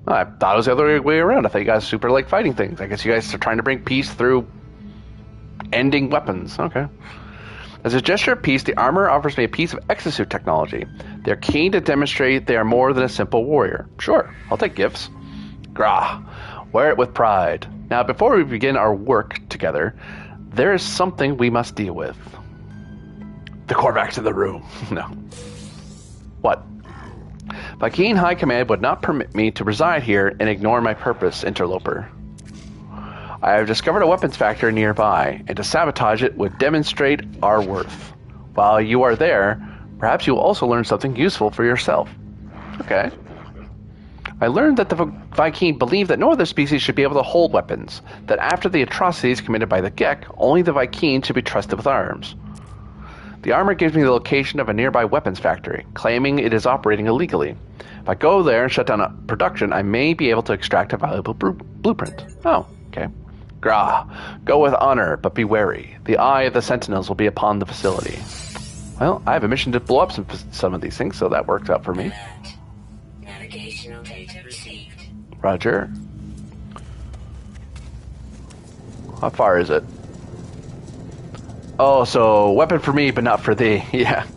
I thought it was the other way around. I thought you guys super like fighting things. I guess you guys are trying to bring peace through ending weapons. Okay. As a gesture of peace, the armor offers me a piece of exosuit technology. They're keen to demonstrate they are more than a simple warrior. Sure, I'll take gifts. Grah, wear it with pride. Now, before we begin our work together, there is something we must deal with. The Korvax in the room. No. What? Viking High Command would not permit me to reside here and ignore my purpose, Interloper. I have discovered a weapons factory nearby, and to sabotage it would demonstrate our worth. While you are there, perhaps you will also learn something useful for yourself. Okay. I learned that the Viking believe that no other species should be able to hold weapons, that after the atrocities committed by the Gek, only the Viking should be trusted with arms. The armor gives me the location of a nearby weapons factory, claiming it is operating illegally. If I go there and shut down production, I may be able to extract a valuable blueprint. Oh, okay. Grah, go with honor, but be wary. The eye of the Sentinels will be upon the facility. Well, I have a mission to blow up some of these things, so that works out for me. Navigational data received. Roger. How far is it? Oh, so weapon for me, but not for thee. Yeah.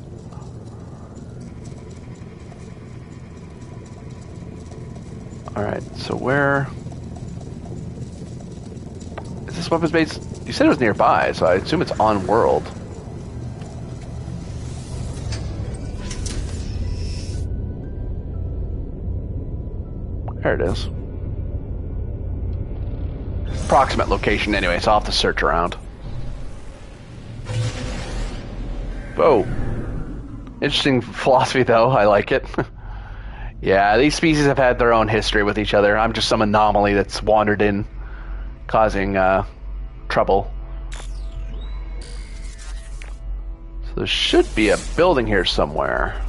Alright, so where... Is this weapons base? You said it was nearby, so I assume it's on world. There it is. approximate location anyway, so I'll have to search around. Whoa. Interesting philosophy, though. I like it. Yeah, these species have had their own history with each other. I'm just some anomaly that's wandered in, causing trouble. So there should be a building here somewhere.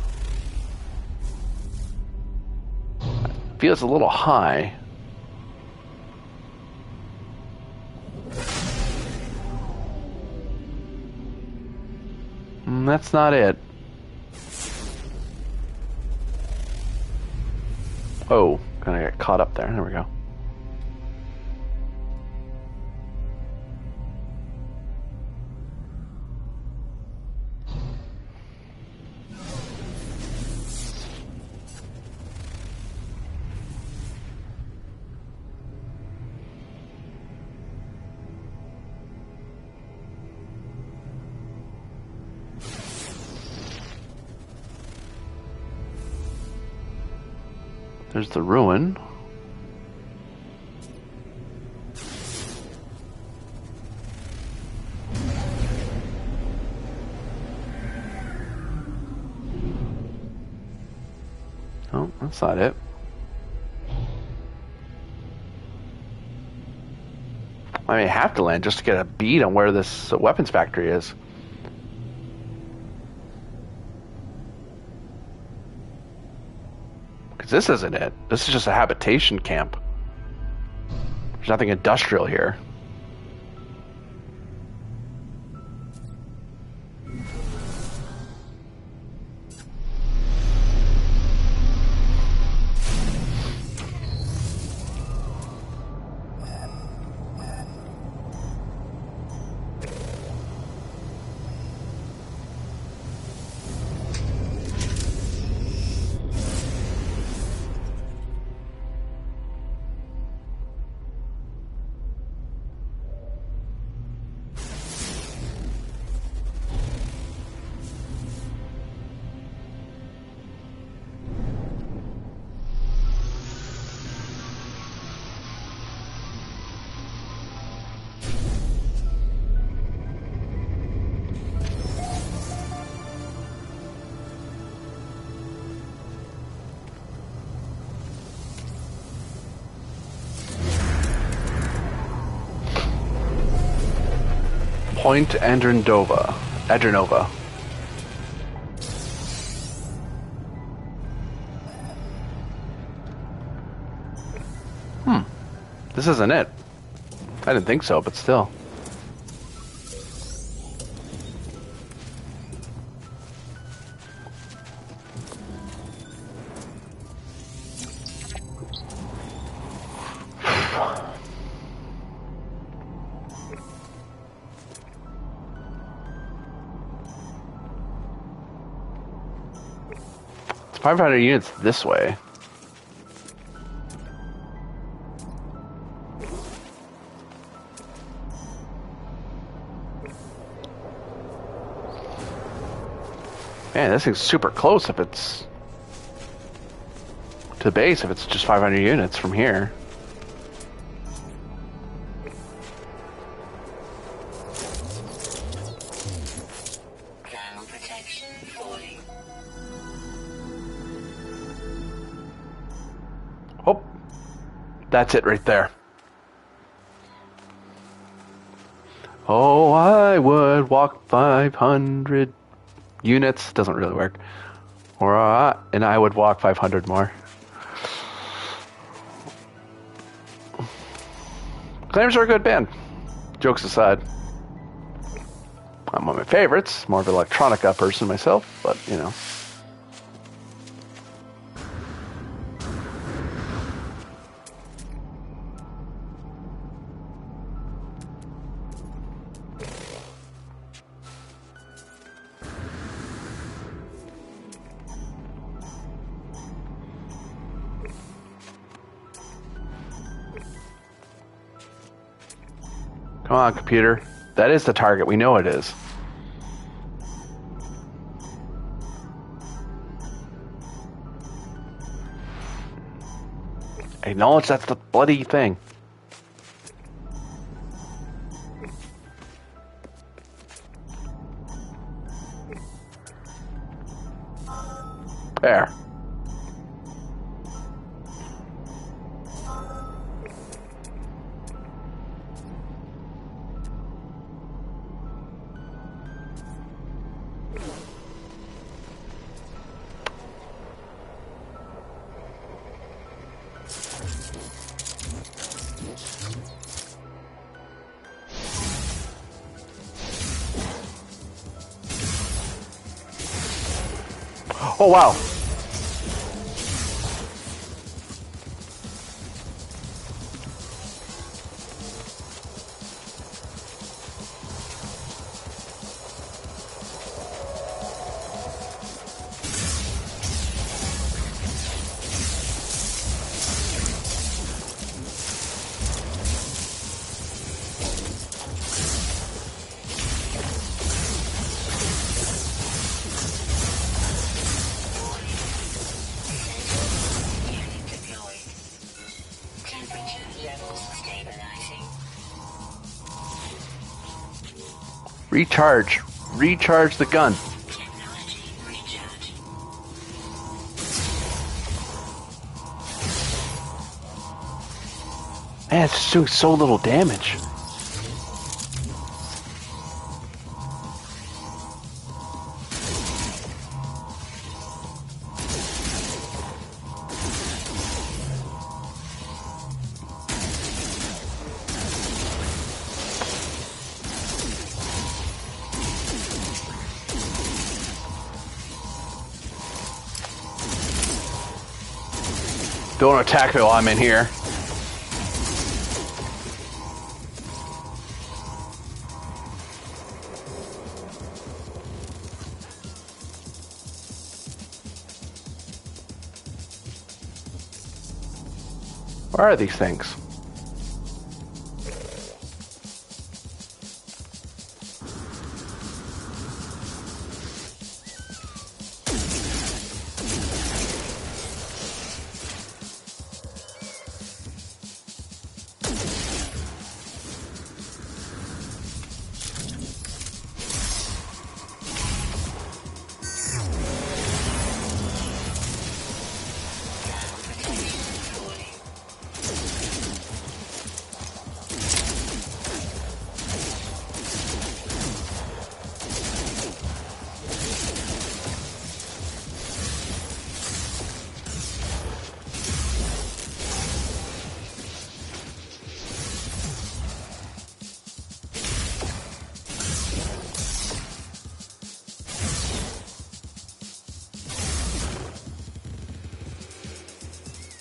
It feels a little high. That's not it. Oh, gonna get caught up there. There we go. There's the ruin. Oh, that's not it. I may have to land just to get a bead on where this weapons factory is. This isn't it. This is just a habitation camp. There's nothing industrial here. Point Adrenova. This isn't it. I didn't think so, but still. It's 500 units this way. Man, this thing's super close if it's to the base, if it's just 500 units from here. Ground protection falling. Oh, that's it right there. Oh, I would walk 500 units. Doesn't really work. And I would walk 500 more. Claims are a good band. Jokes aside. I'm one of my favorites. More of an electronica person myself, but you know. Come on, computer. That is the target. We know it is. Acknowledge that's the bloody thing. Oh, wow. Unit deployed. Temperature levels stabilizing. Recharge. Recharge the gun. Technology recharge. Man, it's just doing so little damage. Don't attack me while I'm in here. Where are these things?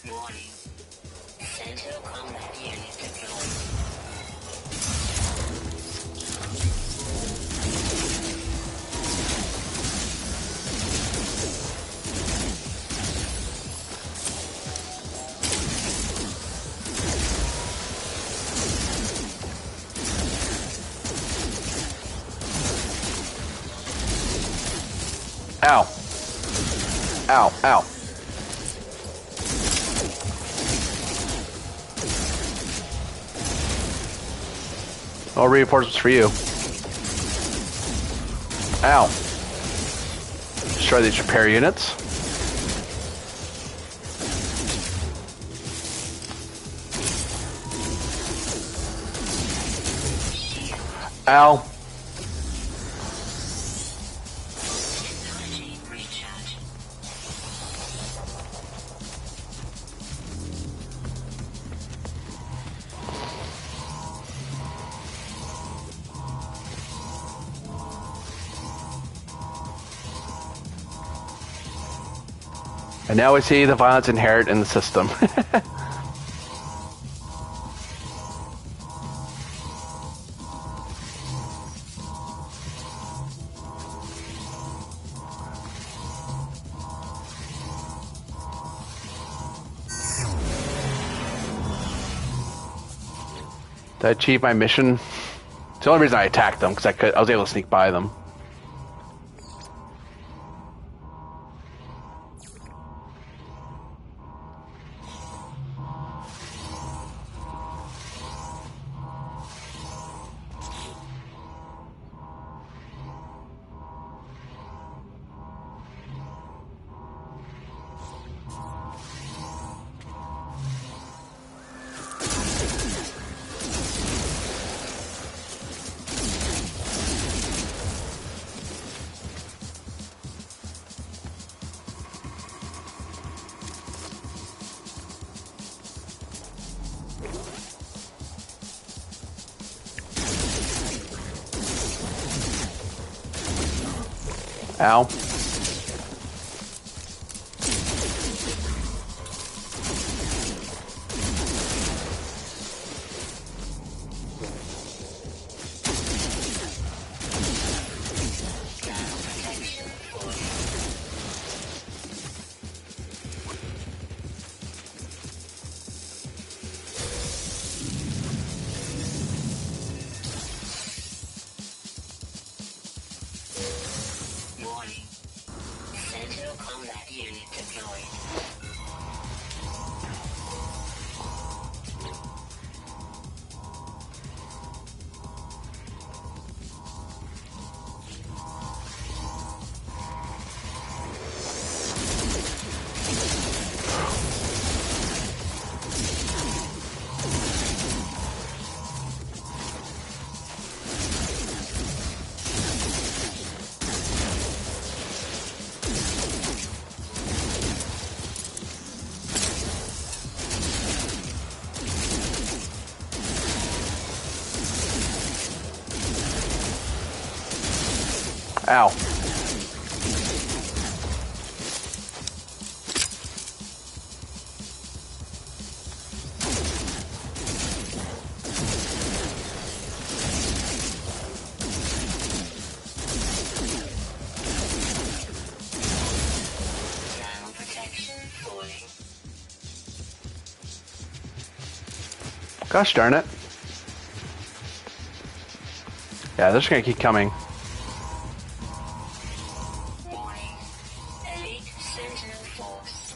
Warning. Sentinel combat unit deployed. Ow. Ow, ow. All reinforcements for you. Ow. Destroy these repair units. Ow. Technology recharge. And now we see the violence inherent in the system. Did I achieve my mission? It's the only reason I attacked them, because I was able to sneak by them. Ow. Ow. Ground protection falling. Gosh darn it. Yeah, they're just gonna keep coming. Warning. Elite Sentinel Force.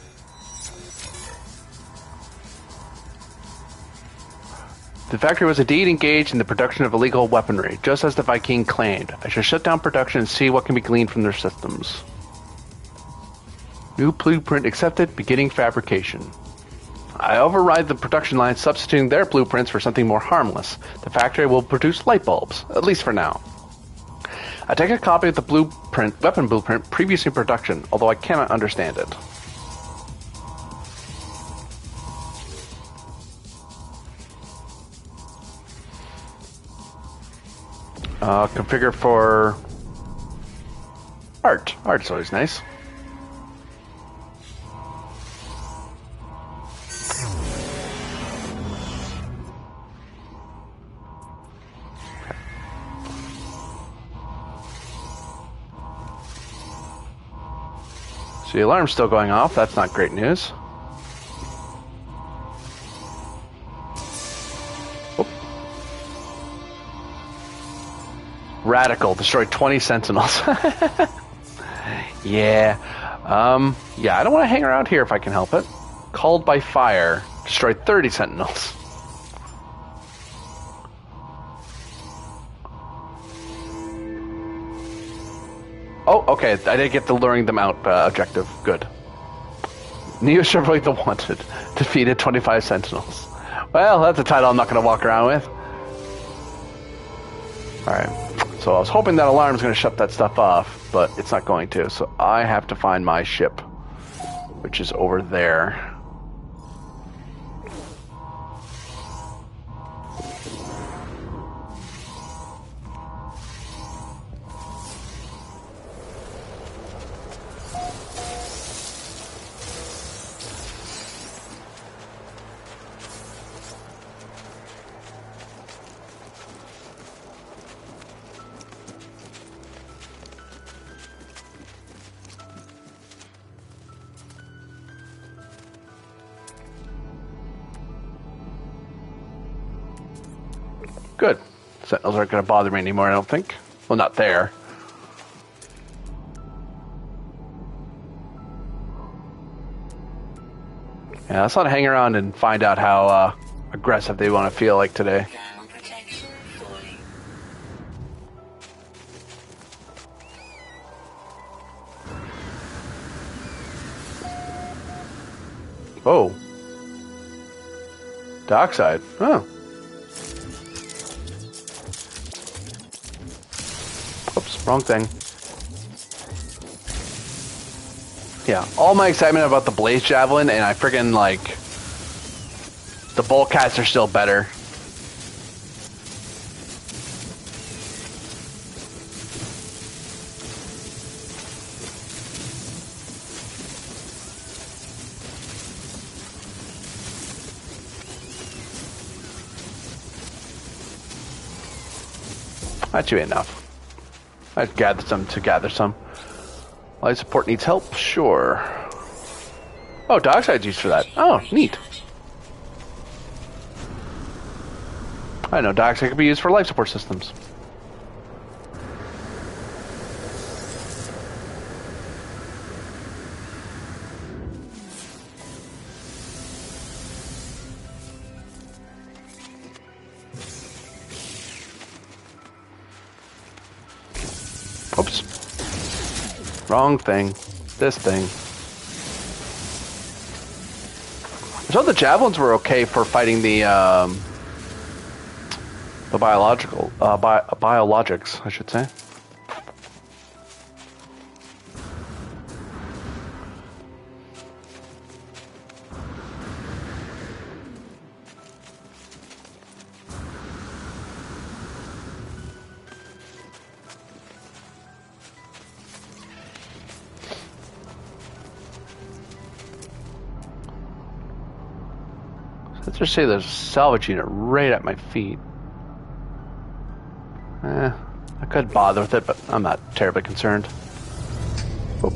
The factory was indeed engaged in the production of illegal weaponry, just as the Viking claimed. I should shut down production and see what can be gleaned from their systems. New blueprint accepted, beginning fabrication. I override the production line, substituting their blueprints for something more harmless. The factory will produce light bulbs, at least for now. I take a copy of the weapon blueprint previously in production, although I cannot understand it. Configure for art. Art's always nice. So the alarm's still going off. That's not great news. Oop. Radical. Destroyed 20 sentinels. Yeah. Yeah, I don't want to hang around here if I can help it. Called by fire. Destroyed 30 sentinels. Oh, okay. I did get the luring them out objective. Good. Neo Chevrolet the Wanted. Defeated 25 sentinels. Well, that's a title I'm not going to walk around with. Alright. So I was hoping that alarm's going to shut that stuff off, but it's not going to. So I have to find my ship, which is over there. Good. Sentinels aren't going to bother me anymore, I don't think. Well, not there. Yeah, let's not hang around and find out how aggressive they want to feel like today. Ground protection falling. Oh. Dockside. Oh. Oops, wrong thing. Yeah, all my excitement about the Blaze Javelin, and I friggin' like... The bolt cats are still better. That should be enough. I've gathered some to gather some. Life support needs help? Sure. Oh, Dockside's used for that. Oh, neat. I know Dockside could be used for life support systems. Oops. Wrong thing. This thing. So the javelins were okay for fighting the biologics, I should say. Let's say there's a salvage unit right at my feet. I could bother with it, but I'm not terribly concerned. Oh.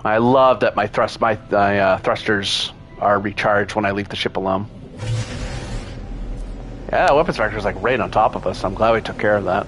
I love that my thrusters are recharged when I leave the ship alone. Yeah, weapons factory is like right on top of us. I'm glad we took care of that.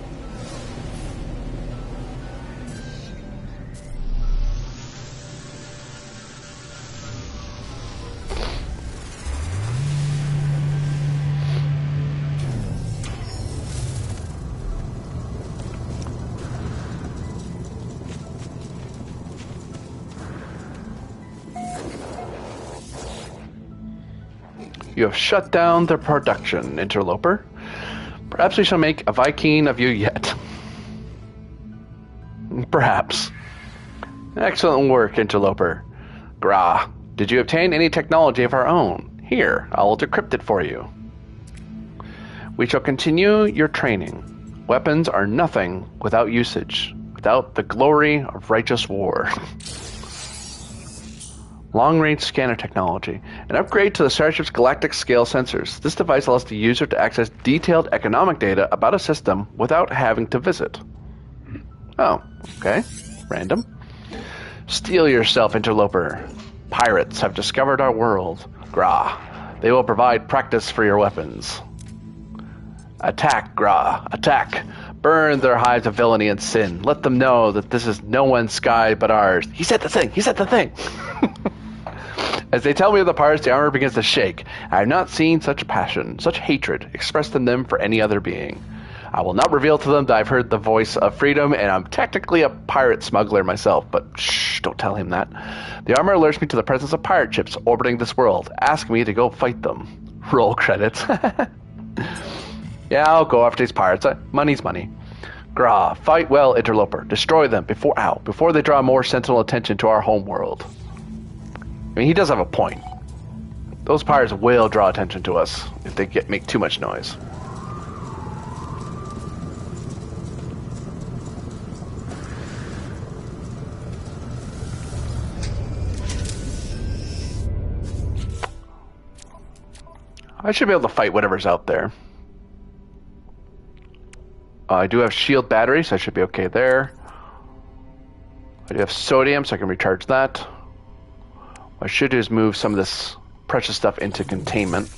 You have shut down their production, interloper. Perhaps we shall make a Viking of you yet. Perhaps. Excellent work, interloper. Gra, did you obtain any technology of our own? Here, I will decrypt it for you. We shall continue your training. Weapons are nothing without usage, without the glory of righteous war. Long-range scanner technology. An upgrade to the Starship's galactic scale sensors. This device allows the user to access detailed economic data about a system without having to visit. Oh, okay. Random. Steel yourself, interloper. Pirates have discovered our world. Gra. They will provide practice for your weapons. Attack, Gra. Attack. Burn their hives of villainy and sin. Let them know that this is no one's sky but ours. He said the thing. He said the thing. As they tell me of the pirates, the armor begins to shake. I have not seen such passion, such hatred expressed in them for any other being. I will not reveal to them that I've heard the voice of freedom, and I'm technically a pirate smuggler myself, but shh, don't tell him that. The armor alerts me to the presence of pirate ships orbiting this world, asking me to go fight them. Roll credits. Yeah, I'll go after these pirates. Money's money. Gra, fight well, interloper. Destroy them before they draw more sentinel attention to our homeworld. I mean, he does have a point. Those pirates will draw attention to us if they make too much noise. I should be able to fight whatever's out there. I do have shield batteries, so I should be okay there. I do have sodium, so I can recharge that. What I should do is move some of this precious stuff into containment,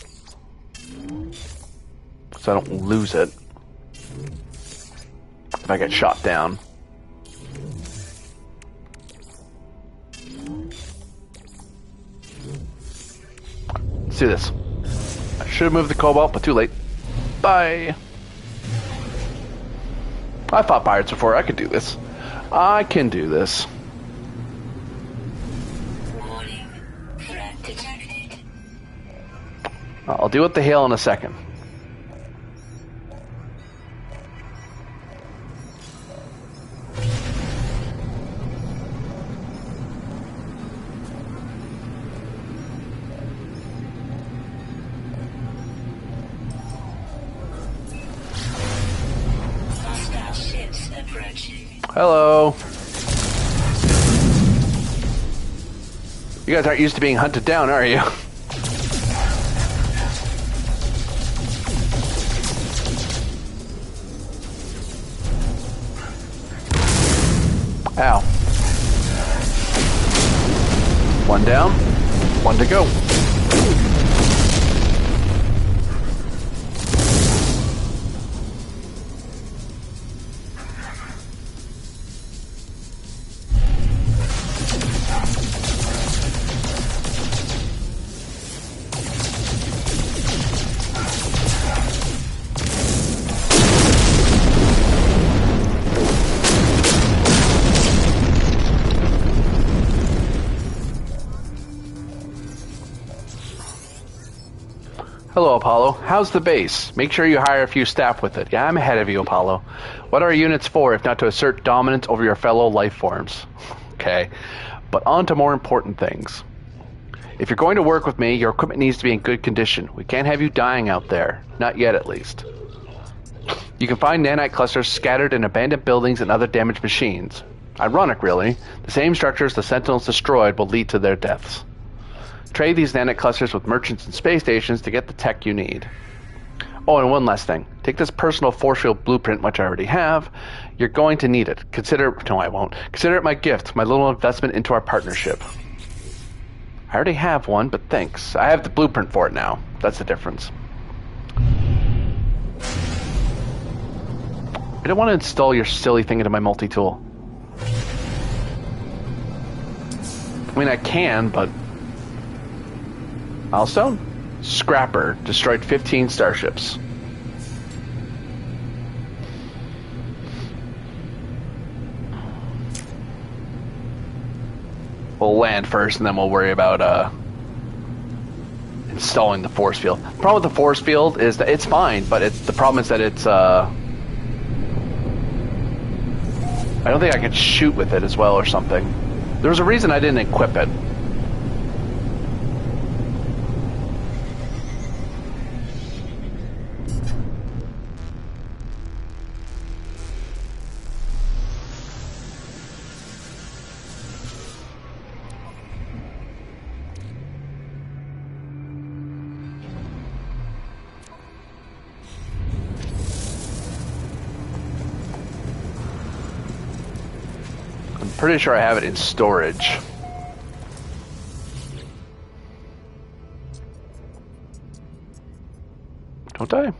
so I don't lose it if I get shot down. Let's do this. I should have moved the cobalt, but too late. Bye. I fought pirates before. I can do this. I can do this. Warning. Threat detected. I'll deal with the hail in a second. Hostile ships approaching. Hello. You guys aren't used to being hunted down, are you? Ow. One down, one to go. Hello, Apollo. How's the base? Make sure you hire a few staff with it. Yeah, I'm ahead of you, Apollo. What are units for, if not to assert dominance over your fellow life forms? Okay, but on to more important things. If you're going to work with me, your equipment needs to be in good condition. We can't have you dying out there. Not yet, at least. You can find nanite clusters scattered in abandoned buildings and other damaged machines. Ironic, really. The same structures the Sentinels destroyed will lead to their deaths. Trade these nanite clusters with merchants and space stations to get the tech you need. Oh, and one last thing. Take this personal force field blueprint, which I already have. You're going to need it. No, I won't. Consider it my gift, my little investment into our partnership. I already have one, but thanks. I have the blueprint for it now. That's the difference. I don't want to install your silly thing into my multi-tool. I mean, I can, but... Milestone? Scrapper destroyed 15 starships. We'll land first, and then we'll worry about installing the force field. The problem with the force field is that it's fine, but the problem is that it's... I don't think I could shoot with it as well or something. There was a reason I didn't equip it. Pretty sure I have it in storage. Don't I?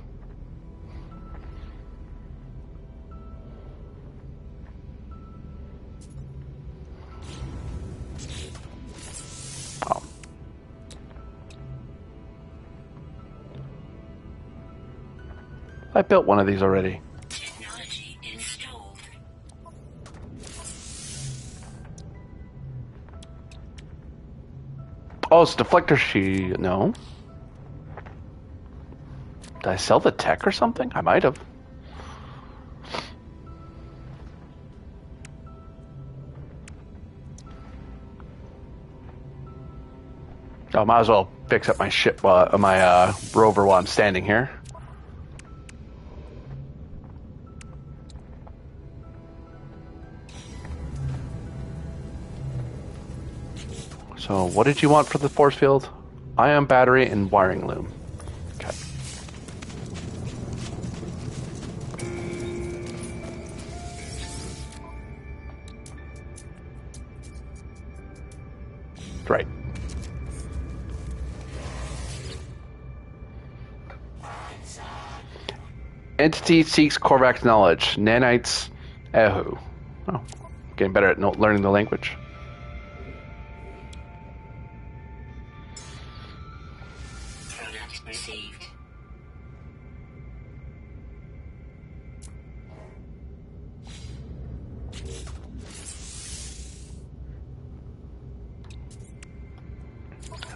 Oh. I built one of these already. Oh, it's deflector sheet. No. Did I sell the tech or something? I might have. Oh, might as well fix up my ship, my rover while I'm standing here. So, what did you want for the force field? Ion battery and wiring loom. Okay. Right. Entity seeks Korvac's knowledge. Nanites Ehu. Oh, getting better at learning the language.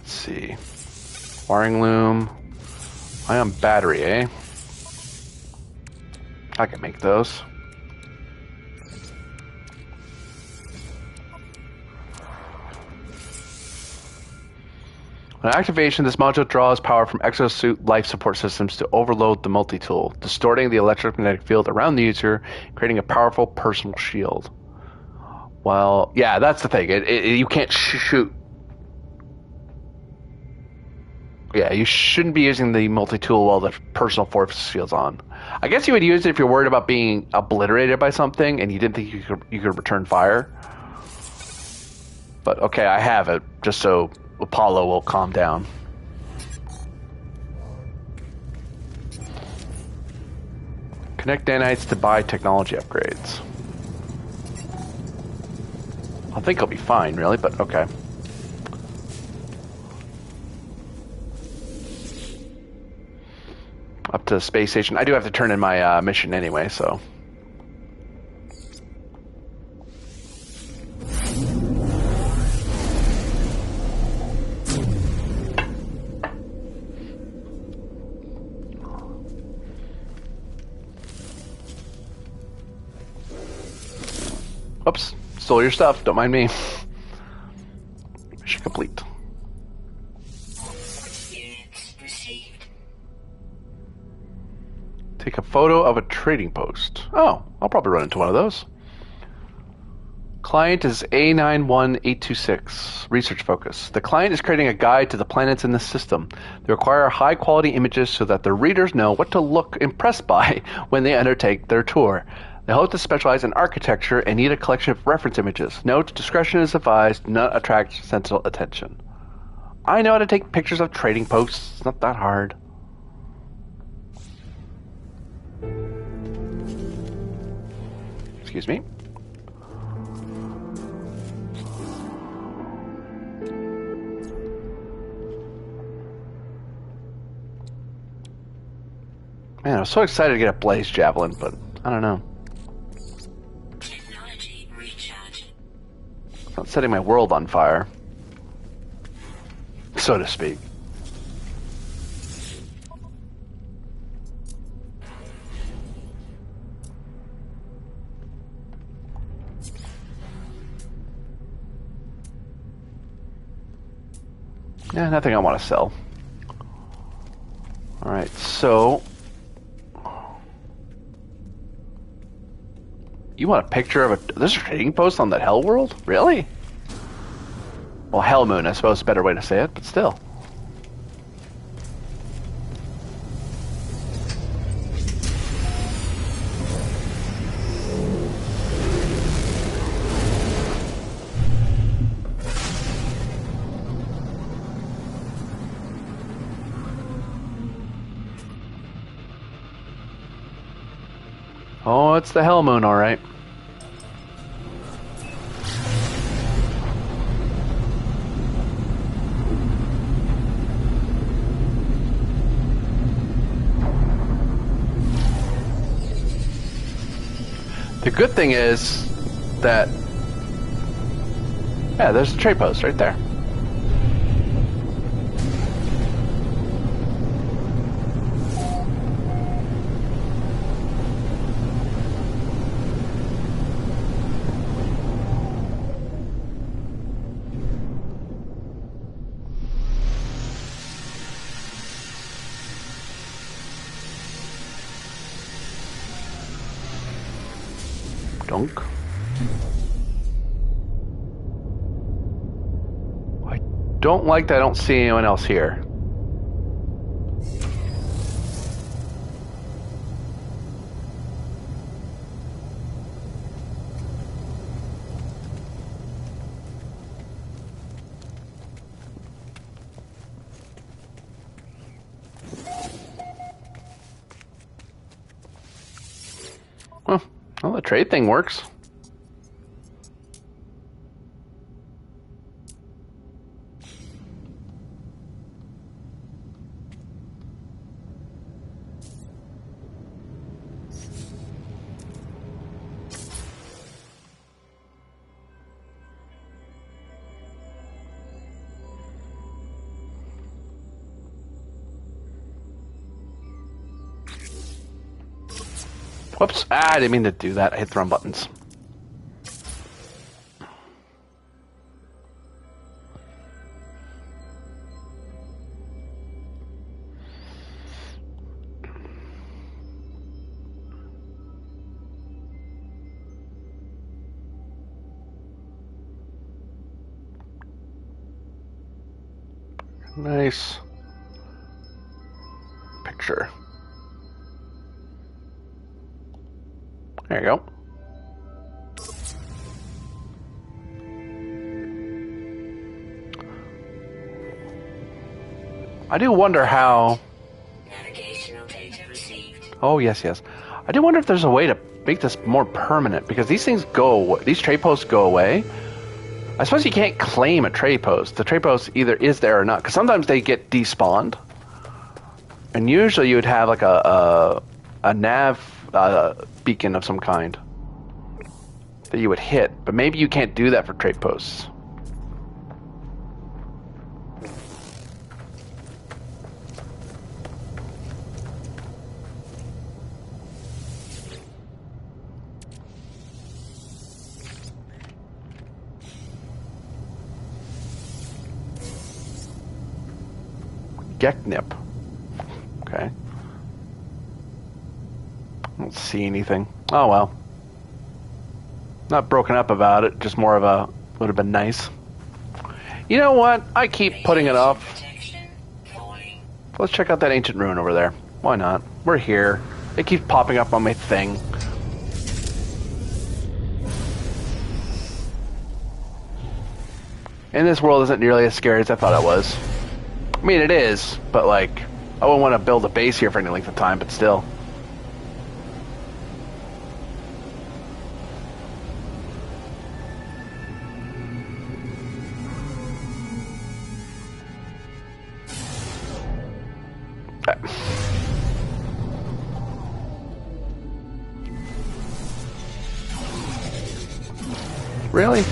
See. Wiring loom. Ion battery, eh? I can make those. On activation, this module draws power from exosuit life support systems to overload the multi-tool, distorting the electromagnetic field around the user, creating a powerful personal shield. Well, yeah, that's the thing. You can't shoot. Yeah, you shouldn't be using the multi-tool while the personal force field's on. I guess you would use it if you're worried about being obliterated by something and you didn't think you could return fire. But okay, I have it, just so Apollo will calm down. Connect nanites to buy technology upgrades. I think I'll be fine, really, but okay. Up to the space station. I do have to turn in my mission anyway, so. Oops, stole your stuff. Don't mind me. Mission complete. Take a photo of a trading post. Oh, I'll probably run into one of those. Client is A91826. Research focus. The client is creating a guide to the planets in the system. They require high-quality images so that the readers know what to look impressed by when they undertake their tour. They hope to specialize in architecture and need a collection of reference images. Note, discretion is advised, do not attract sentinel attention. I know how to take pictures of trading posts. It's not that hard. Excuse me. Man, I was so excited to get a blaze javelin, but I don't know. Technology recharge. It's not setting my world on fire, so to speak. Yeah, nothing I want to sell. Alright, so... You want a picture of a... There's a trading post on that Hell World? Really? Well, Hell Moon, I suppose is a better way to say it, but still. Oh, it's the Hell Moon, alright. The good thing is that... Yeah, there's a trade post right there. Dunk. I don't like that I don't see anyone else here. Well, the trade thing works. Whoops. I didn't mean to do that. I hit the wrong buttons. Nice picture. There you go. I do wonder how... Navigational data received. Oh, yes, yes. I do wonder if there's a way to make this more permanent, because these things go... These trade posts go away. I suppose you can't claim a trade post. The trade post either is there or not, because sometimes they get despawned. And usually you would have like a nav beacon of some kind that you would hit, but maybe you can't do that for trade posts. Geknip. Okay. I don't see anything. Oh well. Not broken up about it, just more of a would have been nice. You know what? I keep putting it off. Protection falling. Let's check out that ancient ruin over there. Why not? We're here. It keeps popping up on my thing. And this world isn't nearly as scary as I thought it was. I mean, it is, but like, I wouldn't want to build a base here for any length of time, but still. Really?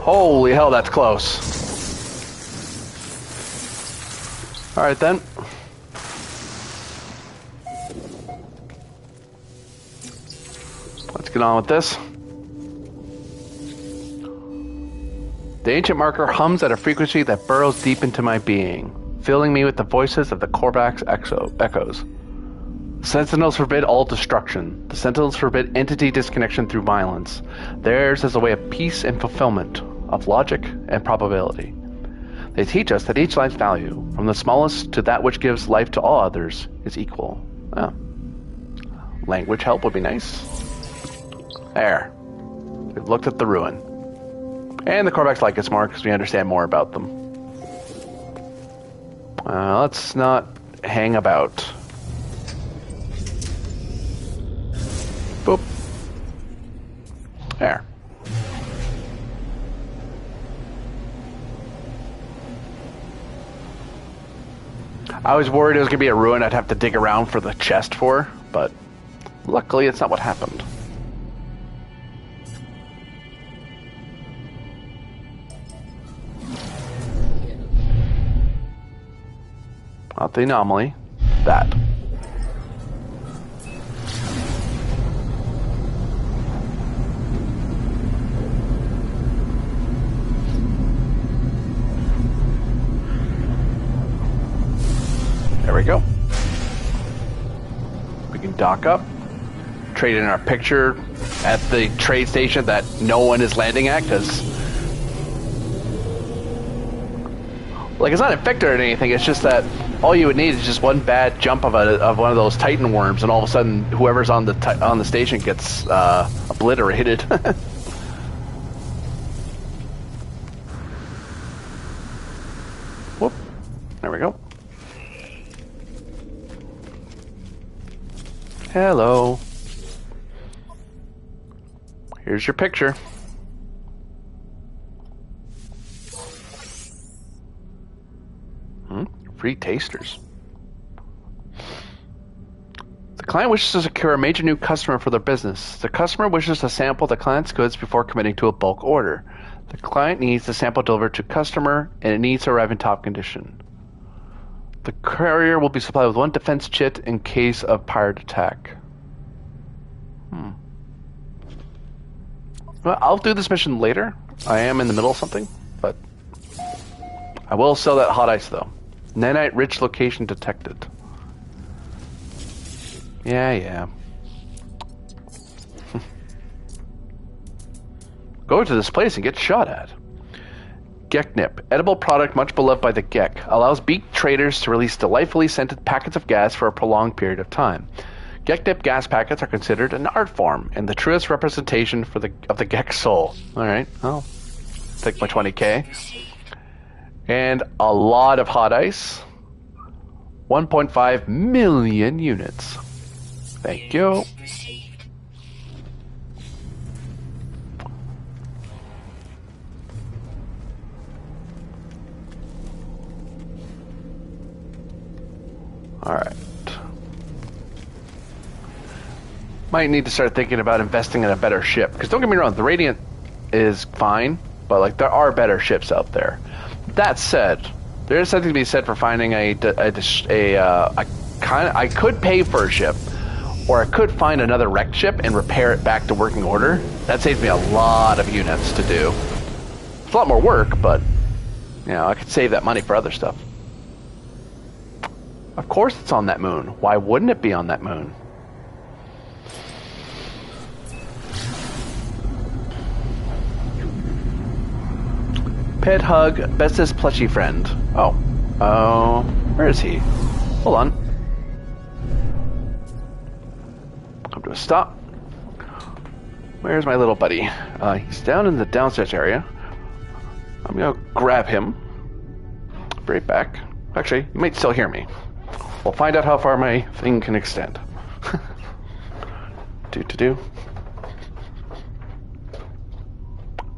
Holy hell, that's close. Alright then. Let's get on with this. The ancient marker hums at a frequency that burrows deep into my being, filling me with the voices of the Korvax echoes. The Sentinels forbid all destruction. The Sentinels forbid entity disconnection through violence. Theirs is a way of peace and fulfillment, of logic and probability. They teach us that each life's value, from the smallest to that which gives life to all others, is equal. Oh. Language help would be nice. There. We've looked at the ruin. And the Korvax like us more because we understand more about them. Let's not hang about. Boop. There. I was worried it was going to be a ruin I'd have to dig around for the chest for, but luckily it's not what happened. Not the anomaly. That. There we go. We can dock up, trade in our picture at the trade station that no one is landing at, because like, it's not infected or anything. It's just that all you would need is just one bad jump of one of those Titan worms, and all of a sudden, whoever's on the station gets obliterated. Whoop! There we go. Hello. Here's your picture. Free tasters. The client wishes to secure a major new customer for their business. The customer wishes to sample the client's goods before committing to a bulk order. The client needs the sample delivered to customer, and it needs to arrive in top condition. The courier will be supplied with one defense chit in case of pirate attack. Well, I'll do this mission later. I am in the middle of something, but I will sell that hot ice though. Nanite rich location detected. Yeah. Go to this place and get shot at. Geknip, edible product much beloved by the Gek, allows beaked traders to release delightfully scented packets of gas for a prolonged period of time. Geknip gas packets are considered an art form and the truest representation of the Gek soul. All right, I'll take my 20k. And a lot of hot ice. 1.5 million units. Thank you. Alright. Might need to start thinking about investing in a better ship. Because don't get me wrong, the Radiant is fine, but like there are better ships out there. That said, there is something to be said for finding I could pay for a ship, or I could find another wrecked ship and repair it back to working order. That saves me a lot of units to do. It's a lot more work, but you know, I could save that money for other stuff. Of course it's on that moon. Why wouldn't it be on that moon? Pet hug, bestest plushy friend. Oh. Where is he? Hold on. Come to a stop. Where's my little buddy? He's down in the downstairs area. I'm gonna grab him. Be right back. Actually, you might still hear me. We'll find out how far my thing can extend. Do.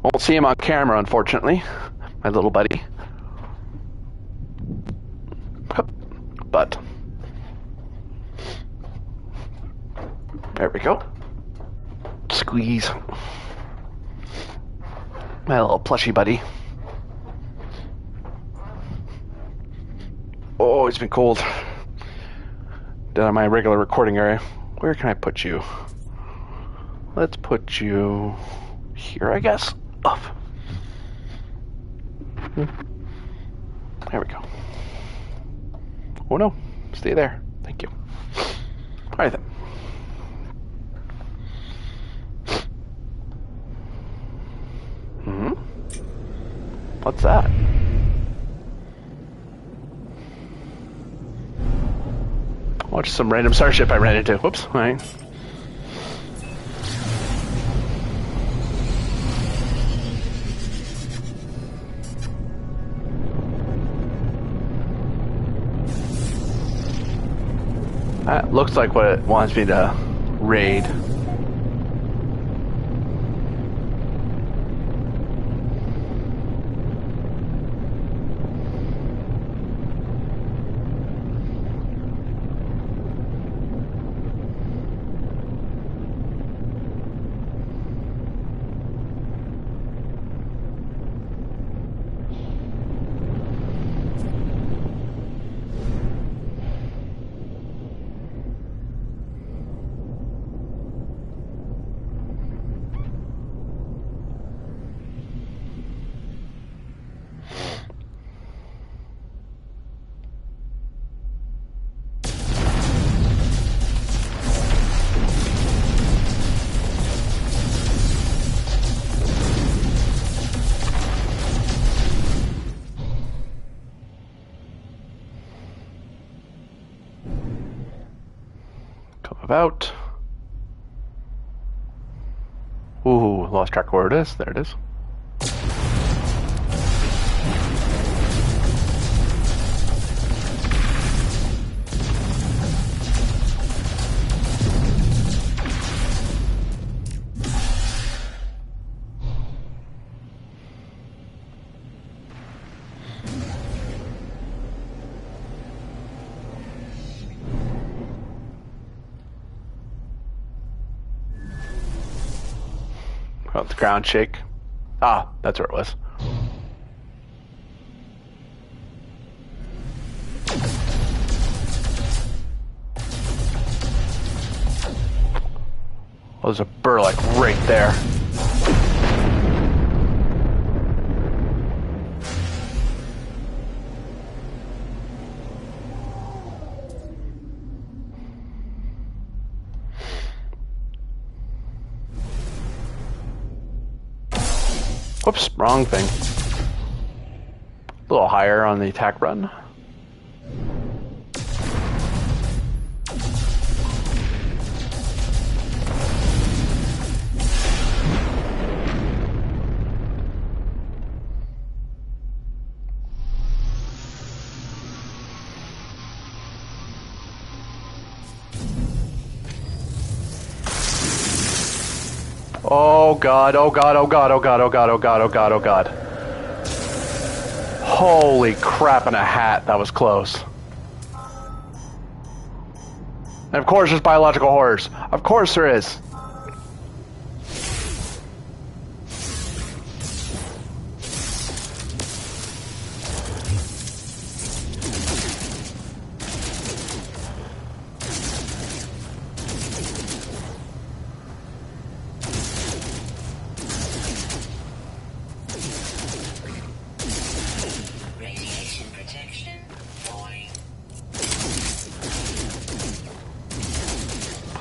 Won't see him on camera, unfortunately. My little buddy. But there we go. Squeeze. My little plushy buddy. Oh, it's been cold. Down in my regular recording area. Where can I put you? Let's put you here, I guess. Up. There we go. Oh no, stay there. Thank you. Alright then. What's that? Watch some random starship I ran into. Whoops. Alright. That looks like what it wants me to raid. About. Ooh, lost track of where it is. There it is. Oh, the ground shake. Ah, that's where it was. Oh, there's a burr like right there. Whoops, wrong thing. A little higher on the attack run. Oh god, oh god, oh god, oh god, oh god, oh god, oh god, oh god. Holy crap in a hat, that was close. And of course there's biological horrors. Of course there is.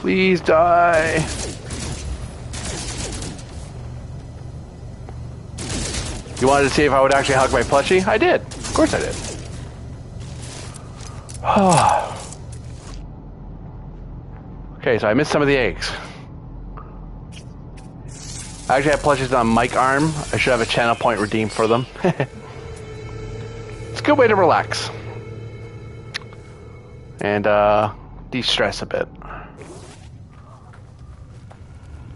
Please die. You wanted to see if I would actually hug my plushie? I did. Of course I did. Okay, so I missed some of the eggs. I actually have plushies on Mike Arm. I should have a channel point redeemed for them. It's a good way to relax. And de-stress a bit.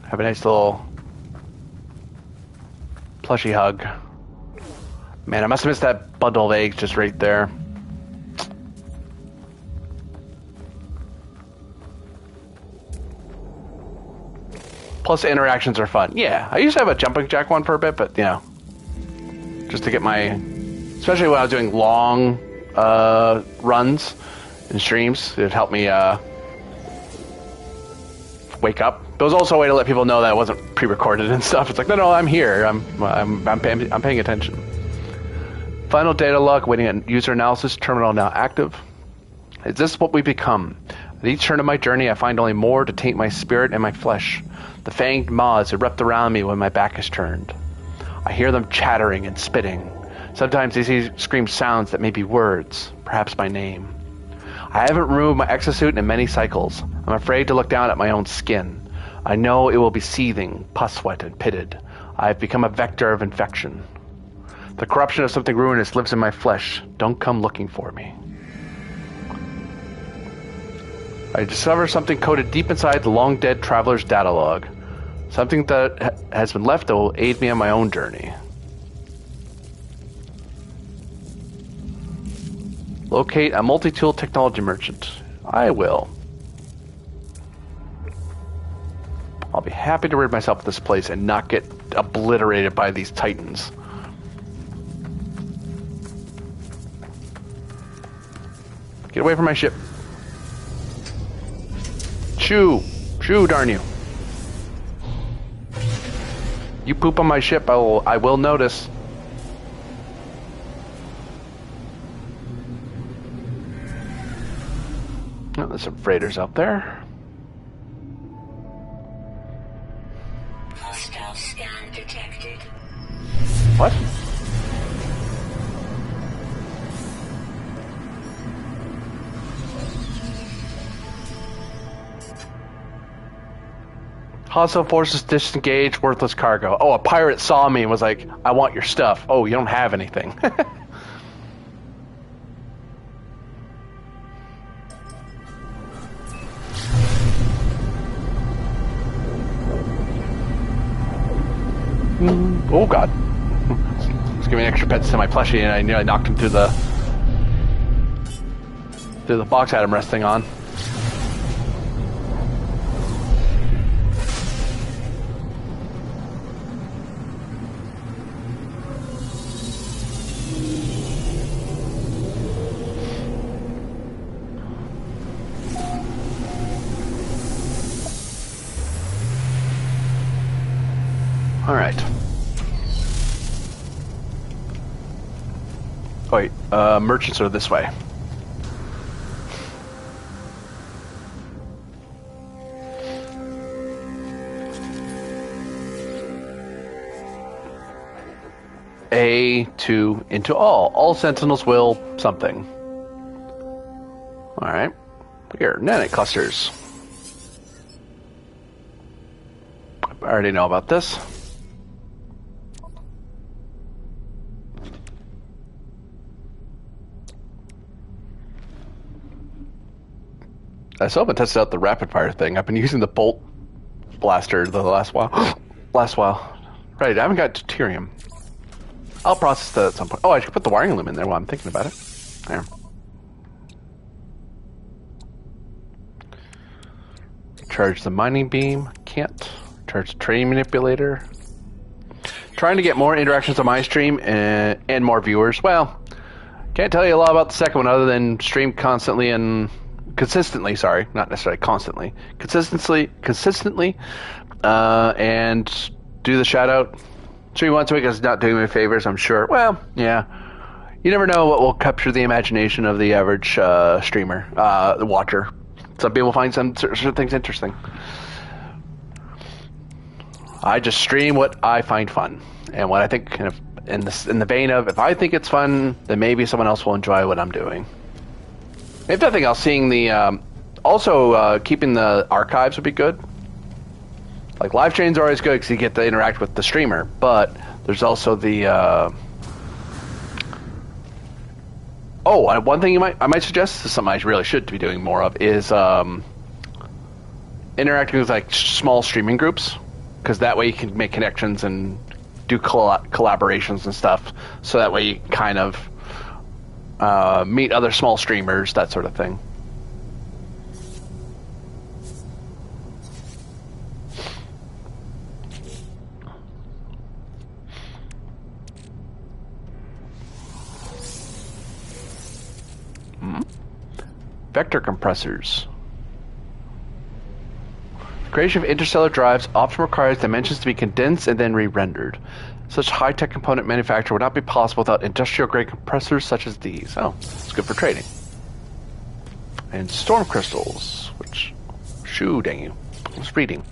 Have a nice little plushie hug. Man, I must have missed that bundle of eggs just right there. Plus, the interactions are fun. Yeah, I used to have a jumping jack one for a bit, but, you know, just to get my... Especially when I was doing long runs and streams, it helped me wake up. There was also a way to let people know that it wasn't pre-recorded and stuff. It's like, no, I'm here. I'm paying attention. Final data log, waiting on user analysis. Terminal now active. Is this what we become? At each turn of my journey, I find only more to taint my spirit and my flesh. The fanged maws erupt around me when my back is turned. I hear them chattering and spitting. Sometimes they scream sounds that may be words, perhaps my name. I haven't removed my exosuit in many cycles. I'm afraid to look down at my own skin. I know it will be seething, pus-wet and pitted. I have become a vector of infection. The corruption of something ruinous lives in my flesh. Don't come looking for me. I discover something coded deep inside the long-dead traveler's data log. Something that has been left that will aid me on my own journey. Locate a multi-tool technology merchant. I will. I'll be happy to rid myself of this place and not get obliterated by these titans. Get away from my ship. Shoo! Shoo, darn you. You poop on my ship, I will notice. Oh, there's some freighters out there. Hostile scan detected. What? Hostile forces disengage worthless cargo. Oh, a pirate saw me and was like, I want your stuff. Oh, you don't have anything. Oh god. Just giving extra pets to my plushie and I nearly knocked him through the box I had him resting on. Alright. Oh wait, merchants are this way. A2 into all. All sentinels will something. Alright. Here, nanite clusters. I already know about this. I still haven't tested out the rapid fire thing. I've been using the bolt blaster the last while. Right, I haven't got deuterium. I'll process that at some point. Oh, I should put the wiring loom in there while I'm thinking about it. There. Charge the mining beam. Can't. Charge the train manipulator. Trying to get more interactions on my stream and more viewers. Well, can't tell you a lot about the second one other than stream constantly and consistently. Sorry, not necessarily constantly. Consistently, and do the shout out. Stream once a week is not doing me favors, I'm sure. Well, yeah. You never know what will capture the imagination of the average streamer, watcher. Some people find some certain things interesting. I just stream what I find fun, and what I think kind of in the vein of if I think it's fun, then maybe someone else will enjoy what I'm doing. If nothing else, seeing the keeping the archives would be good. Like live streams are always good because you get to interact with the streamer, but there's also the one thing I might suggest, this is something I really should be doing more of, is interacting with like small streaming groups, because that way you can make connections and do collaborations and stuff. So that way you kind of meet other small streamers, that sort of thing. Vector compressors. The creation of interstellar drives often requires dimensions to be condensed and then re-rendered. Such high-tech component manufacture would not be possible without industrial-grade compressors such as these. Oh, it's good for trading. And storm crystals, which... Shoo, dang you. I was reading.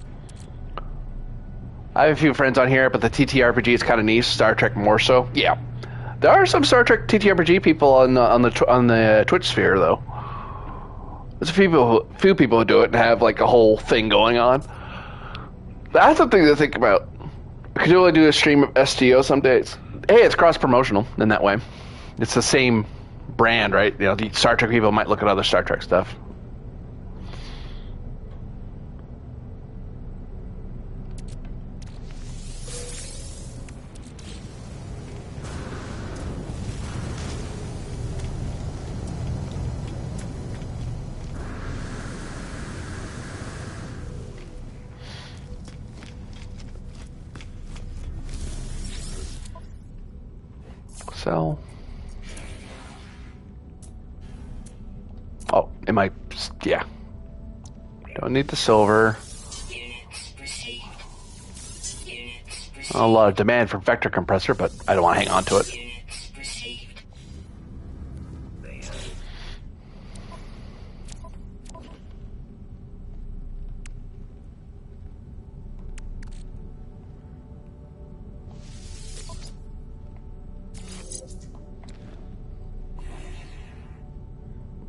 I have a few friends on here, but the TTRPG is kind of niche. Star Trek more so. Yeah. There are some Star Trek TTRPG people on the Twitch sphere, though. There's a few people who do it and have like a whole thing going on. That's something to think about. Could you only do a stream of STO some days? Hey, it's cross-promotional in that way. It's the same brand, right? You know, the Star Trek people might look at other Star Trek stuff. So, oh, yeah. Don't need the silver. A lot of demand for vector compressor, but I don't want to hang on to it.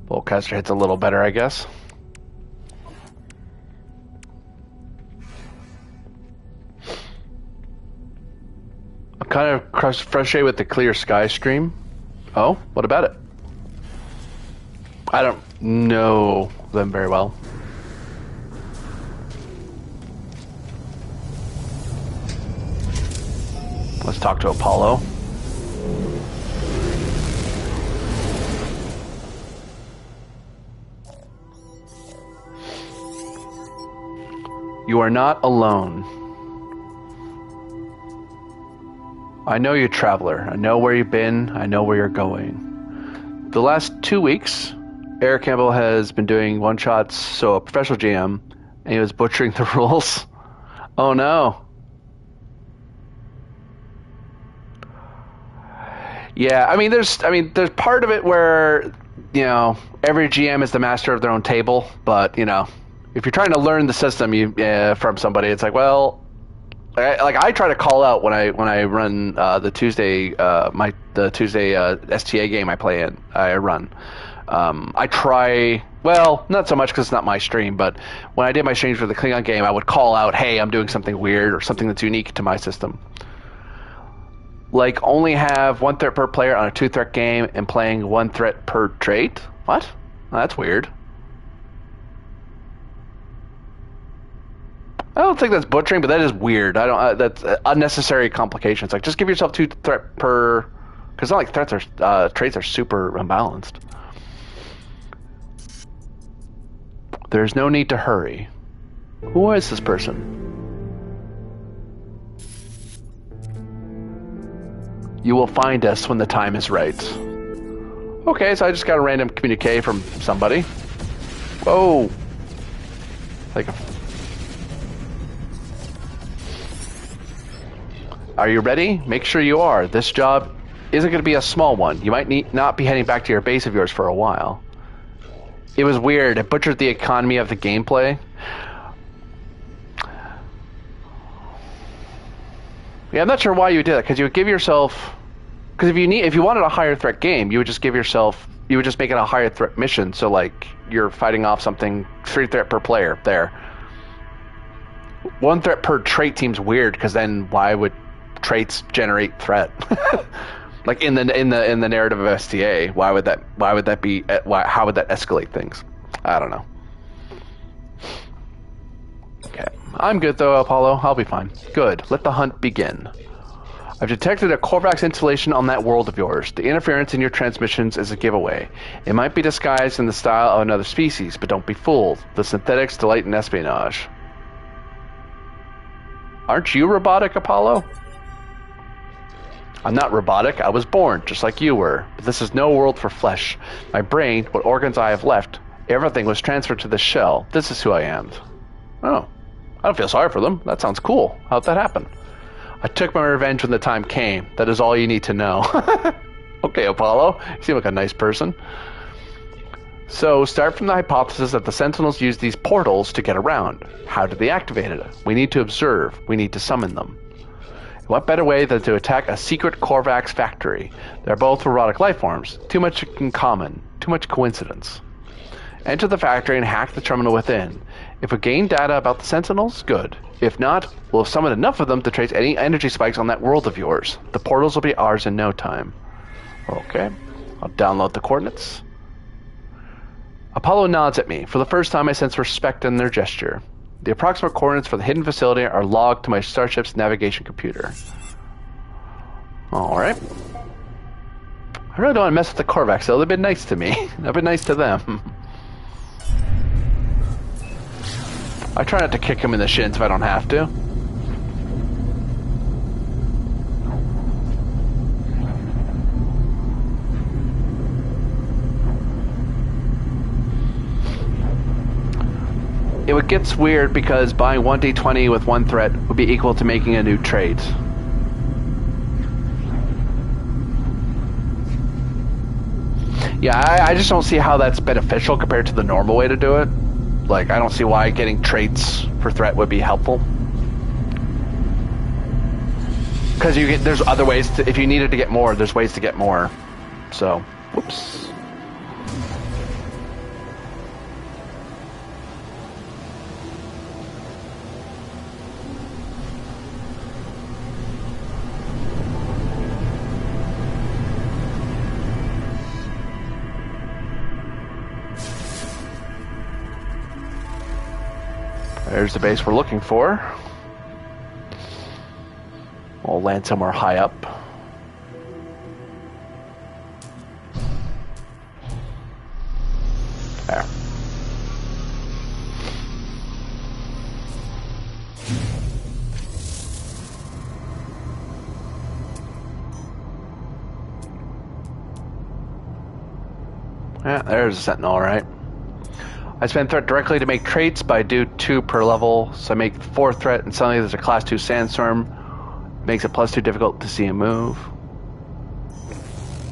Bowcaster hits a little better, I guess. I'm kind of frustrated with the clear sky stream. Oh, what about it? I don't know them very well. Let's talk to Apollo. You are not alone. I know you, traveler. I know where you've been. I know where you're going. The last 2 weeks, Eric Campbell has been doing one-shots, so a professional GM, and he was butchering the rules. Oh no. Yeah, I mean, there's part of it where, you know, every GM is the master of their own table, but, you know, if you're trying to learn the system from somebody, it's like, well, I try to call out when I run the Tuesday Tuesday STA game I run. I try, well, not so much because it's not my stream, but when I did my streams for the Klingon game, I would call out, hey, I'm doing something weird or something that's unique to my system. Like, only have 1 threat per player on a 2-threat game and playing 1 threat per trait? What? Oh, that's weird. I don't think that's butchering, but that is weird. That's unnecessary complications. Like, just give yourself 2 threat per, because it's not like traits are super unbalanced. There's no need to hurry. Who is this person? You will find us when the time is right. Okay, so I just got a random communique from somebody. Whoa. Like a... Are you ready? Make sure you are. This job isn't going to be a small one. You might not be heading back to your base of yours for a while. It was weird. It butchered the economy of the gameplay. Yeah, I'm not sure why you did that, because you would give yourself... Because if you wanted a higher threat game, you would just make it a higher threat mission, so like, you're fighting off something, 3 threat per player, there. 1 threat per trait seems weird, because then why would traits generate threat? Like in the narrative of STA, how would that escalate things? I don't know. Okay, I'm good though, Apollo. I'll be fine. Good. Let the hunt begin. I've detected a Korvax installation on that world of yours. The interference in your transmissions is a giveaway. It might be disguised in the style of another species, but don't be fooled. The synthetics delight in espionage. Aren't you robotic, Apollo? I'm not robotic. I was born, just like you were. But this is no world for flesh. My brain, what organs I have left, everything was transferred to this shell. This is who I am. Oh. I don't feel sorry for them. That sounds cool. How'd that happen? I took my revenge when the time came. That is all you need to know. Okay, Apollo. You seem like a nice person. So, start from the hypothesis that the Sentinels use these portals to get around. How do they activate it? We need to observe. We need to summon them. What better way than to attack a secret Korvax factory? They're both robotic life forms. Too much in common. Too much coincidence. Enter the factory and hack the terminal within. If we gain data about the Sentinels, good. If not, we'll summon enough of them to trace any energy spikes on that world of yours. The portals will be ours in no time. Okay. I'll download the coordinates. Apollo nods at me. For the first time, I sense respect in their gesture. The approximate coordinates for the hidden facility are logged to my starship's navigation computer. Alright. I really don't want to mess with the Korvax, though. They've been nice to me. I've been nice to them. I try not to kick him in the shins if I don't have to. It gets weird because buying 1d20 with 1 threat would be equal to making a new trait. Yeah, I just don't see how that's beneficial compared to the normal way to do it. Like, I don't see why getting traits for threat would be helpful. Because there's other ways to, if you needed to get more, there's ways to get more. So, whoops. There's the base we're looking for. We'll land somewhere high up. There. Yeah, there's a Sentinel, all right. I spend threat directly to make traits, but I do 2 per level, so I make 4 threat, and suddenly there's a class 2 sandstorm. Makes it +2 difficult to see a move.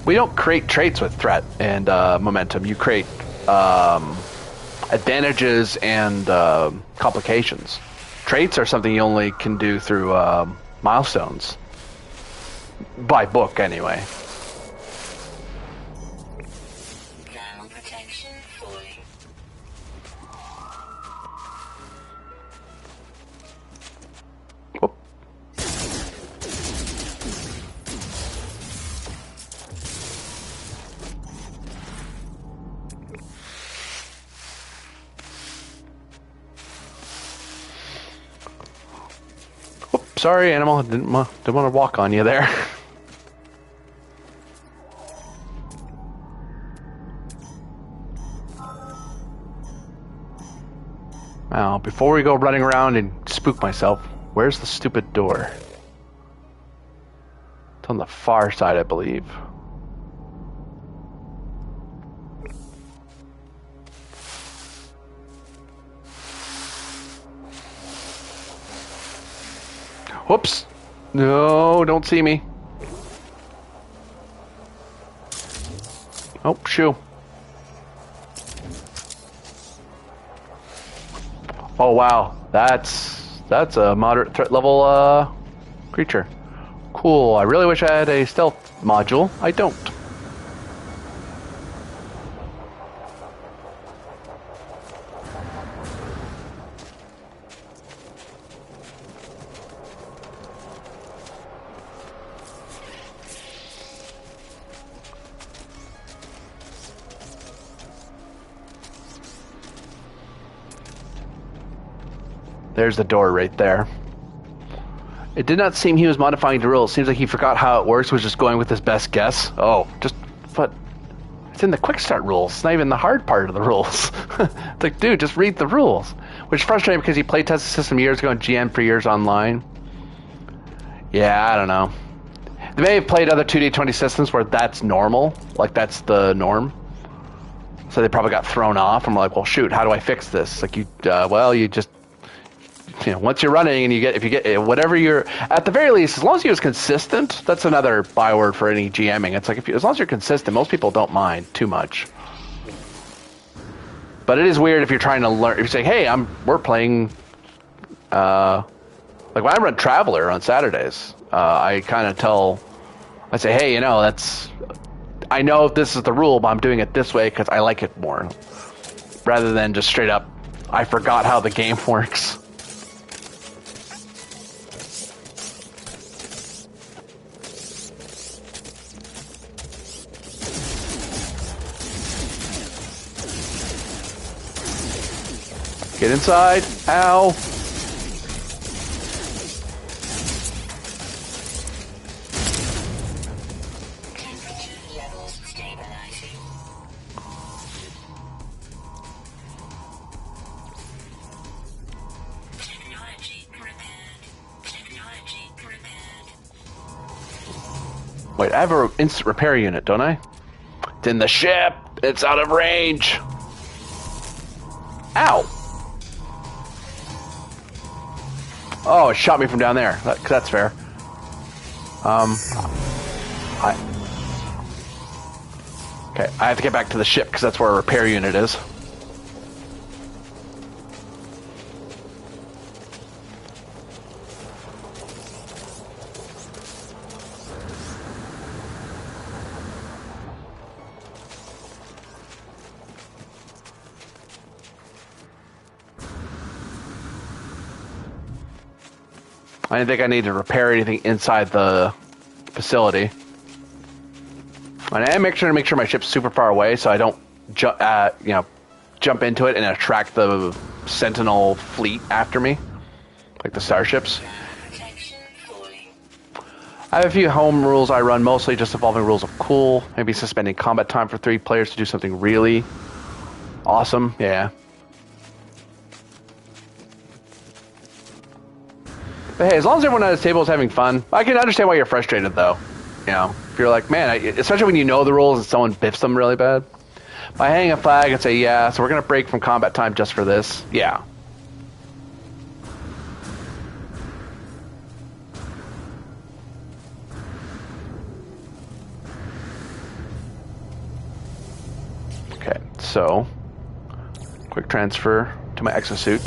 We don't create traits with threat and momentum. You create advantages and complications. Traits are something you only can do through milestones. By book, anyway. Thermal protection falling. Whoop. Whoop, sorry, animal. Didn't want to walk on you there. Now, before we go running around and spook myself, where's the stupid door? It's on the far side, I believe. Whoops! No, don't see me. Oh, shoo. Oh wow, that's a moderate threat level creature. Cool. I really wish I had a stealth module. I don't. There's the door right there. It did not seem he was modifying the rules. Seems like he forgot how it works, was just going with his best guess. Oh, but it's in the quick start rules. It's not even the hard part of the rules. It's like, dude, just read the rules. Which is frustrating because he played tested the system years ago and GM for years online. Yeah, I don't know. They may have played other 2D20 systems where that's normal. Like, that's the norm. So they probably got thrown off. I'm like, well, shoot, how do I fix this? Like, you just... You know, once you're running and if you get whatever you're, at the very least, as long as you're consistent, that's another byword for any GMing. It's like, as long as you're consistent, most people don't mind too much. But it is weird if you're trying to learn, if you say, hey, we're playing, like when I run Traveler on Saturdays, I kind of I say, hey, I know this is the rule, but I'm doing it this way because I like it more. Rather than just straight up, I forgot how the game works. Get inside. Ow. Temperature levels stabilizing. Technology repaired. Technology repaired. Wait, I have an instant repair unit, don't I? It's in the ship. It's out of range. Ow. Oh, it shot me from down there. That's fair. Okay, I have to get back to the ship because that's where a repair unit is. I didn't think I needed to repair anything inside the facility. And I am make sure my ship's super far away so I don't jump into it and attract the Sentinel fleet after me, like the starships. Protection falling. I have a few home rules I run, mostly just involving rules of cool, maybe suspending combat time for 3 players to do something really awesome. Yeah. But hey, as long as everyone at the table is having fun, I can understand why you're frustrated, though. You know, if you're like, man, especially when you know the rules and someone biffs them really bad. By hanging a flag and say, yeah, so we're going to break from combat time just for this. Yeah. Okay, so quick transfer to my exosuit.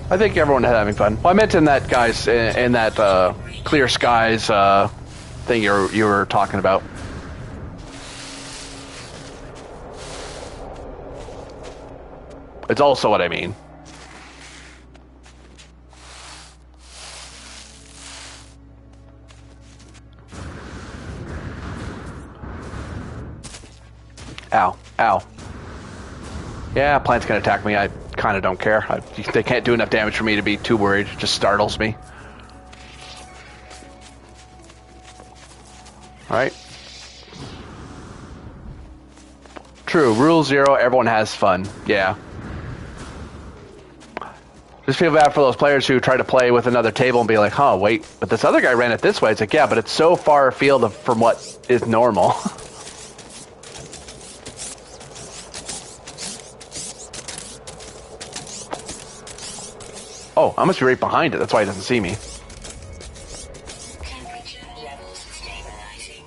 I think everyone is having fun. Well, I meant in that guys in that clear skies thing you were talking about. It's also what I mean. Ow. Ow. Yeah, plant's gonna attack me. I kind of don't care. They can't do enough damage for me to be too worried. It just startles me. Alright. True. Rule 0, everyone has fun. Yeah. Just feel bad for those players who try to play with another table and be like, huh, wait, but this other guy ran it this way. It's like, yeah, but it's so far afield from what is normal. Oh, I must be right behind it. That's why he doesn't see me. Temperature levels stabilizing.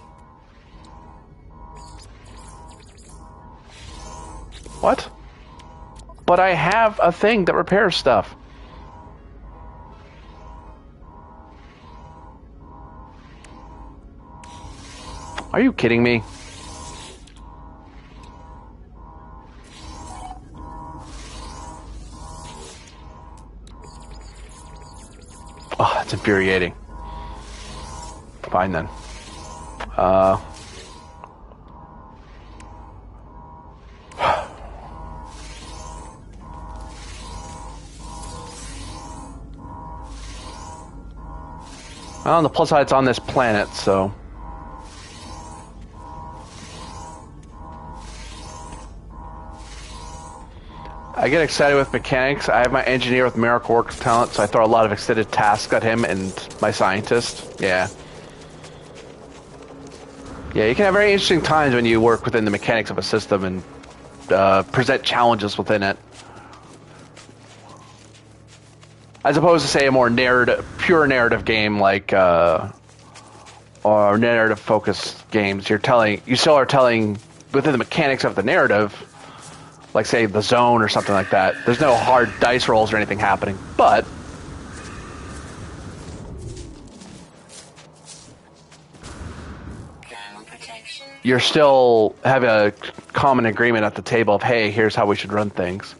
What? But I have a thing that repairs stuff. Are you kidding me? Oh, that's infuriating. Fine then. Well, on the plus side, it's on this planet, so... I get excited with mechanics. I have my engineer with miracle work talent, so I throw a lot of extended tasks at him and my scientist. Yeah. Yeah, you can have very interesting times when you work within the mechanics of a system and present challenges within it. As opposed to, say, a more pure narrative game like, or narrative-focused games. You still are telling within the mechanics of the narrative, like, say, the zone or something like that. There's no hard dice rolls or anything happening, but you're still having a common agreement at the table of, hey, here's how we should run things.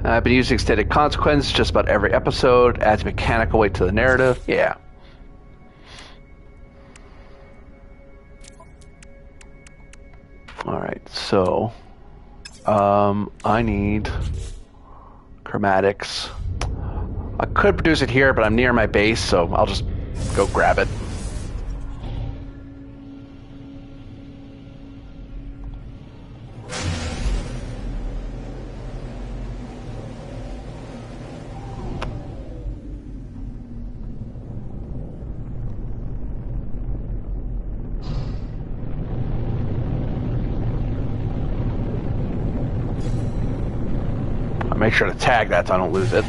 I've been using extended consequence just about every episode, adds mechanical weight to the narrative. Yeah. Alright, so I need chromatics. I could produce it here, but I'm near my base, so I'll just go grab it. Make sure to tag that so I don't lose it.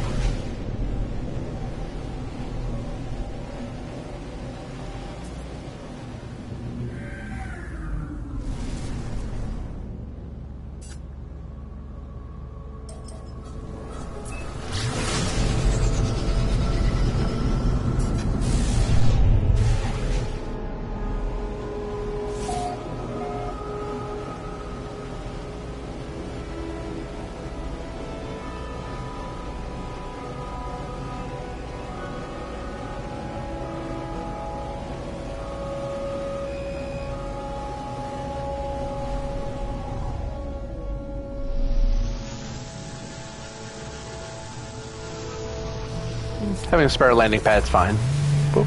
Having a spare landing pad's fine. Boop.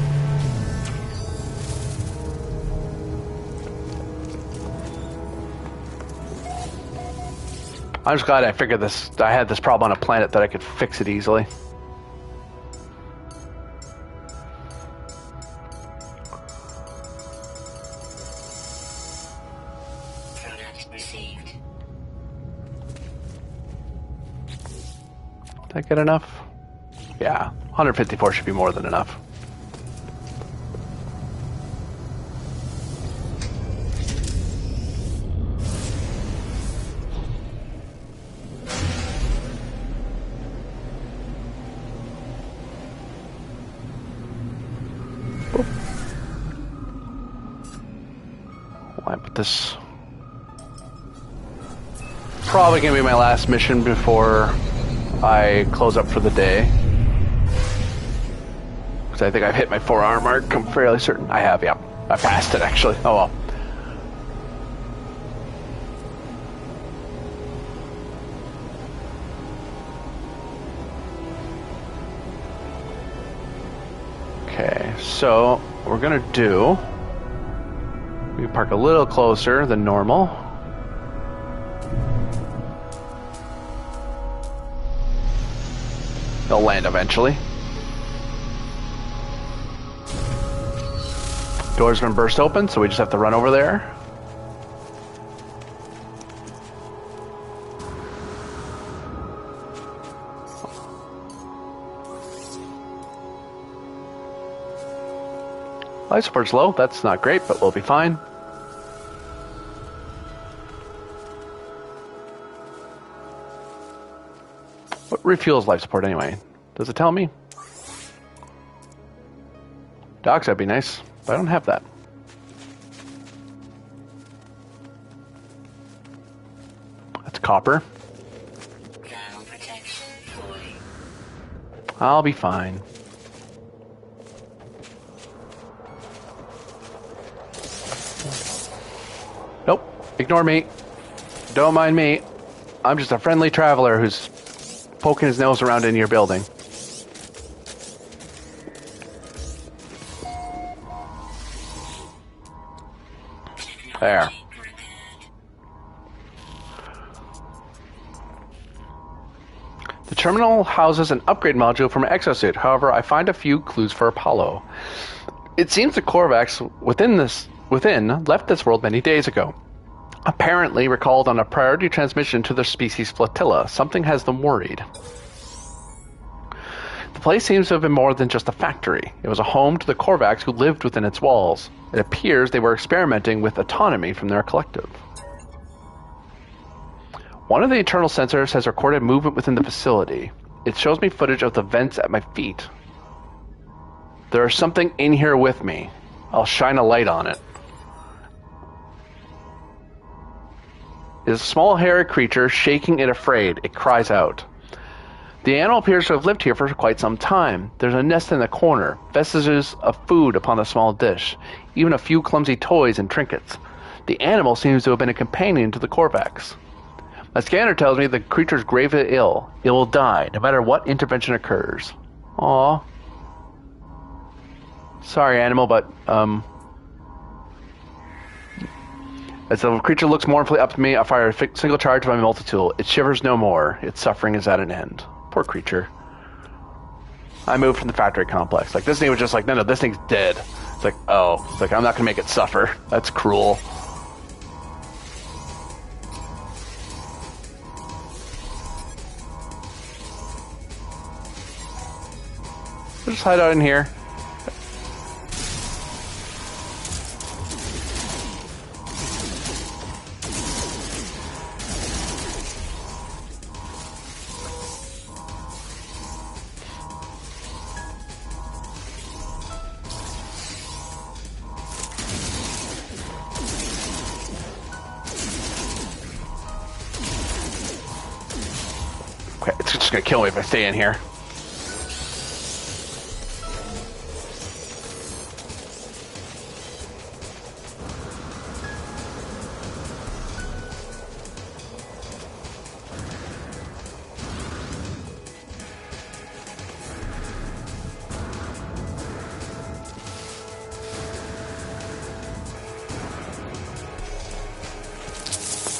I'm just glad I figured this. I had this problem on a planet that I could fix it easily. Product received. Did I get enough? Yeah, 154 should be more than enough. This probably gonna be my last mission before I close up for the day, because I think I've hit my 4-hour mark. I'm fairly certain I have. Yeah, I passed it actually. Oh well. Okay, so what we're gonna do. We park a little closer than normal. They'll land eventually. Door's gonna burst open, so we just have to run over there. Life support's low, that's not great, but we'll be fine. What refuels life support anyway? Does it tell me? Dioxide would be nice, but I don't have that. That's copper. Ground protection 40. I'll be fine. Nope. Ignore me. Don't mind me. I'm just a friendly traveler who's poking his nose around in your building. There. The terminal houses an upgrade module from an exosuit. However, I find a few clues for Apollo. It seems the Korvax within left this world many days ago. Apparently recalled on a priority transmission to their species flotilla. Something has them worried. The place seems to have been more than just a factory. It was a home to the Korvax who lived within its walls. It appears they were experimenting with autonomy from their collective. One of the internal sensors has recorded movement within the facility. It shows me footage of the vents at my feet. There is something in here with me. I'll shine a light on it. It is a small hairy creature, shaking and afraid. It cries out. The animal appears to have lived here for quite some time. There's a nest in the corner, vestiges of food upon the small dish, even a few clumsy toys and trinkets. The animal seems to have been a companion to the Korvax. My scanner tells me the creature's gravely ill. It will die, no matter what intervention occurs. Aww. Sorry, animal, but, as the creature looks mournfully up at me, I fire a single charge of my multi-tool. It shivers no more. Its suffering is at an end. Poor creature. I moved from the factory complex. Like, this thing was just like, no, this thing's dead. It's like, oh. It's like, I'm not gonna make it suffer. That's cruel. We'll just hide out in here. Okay, it's just gonna kill me if I stay in here.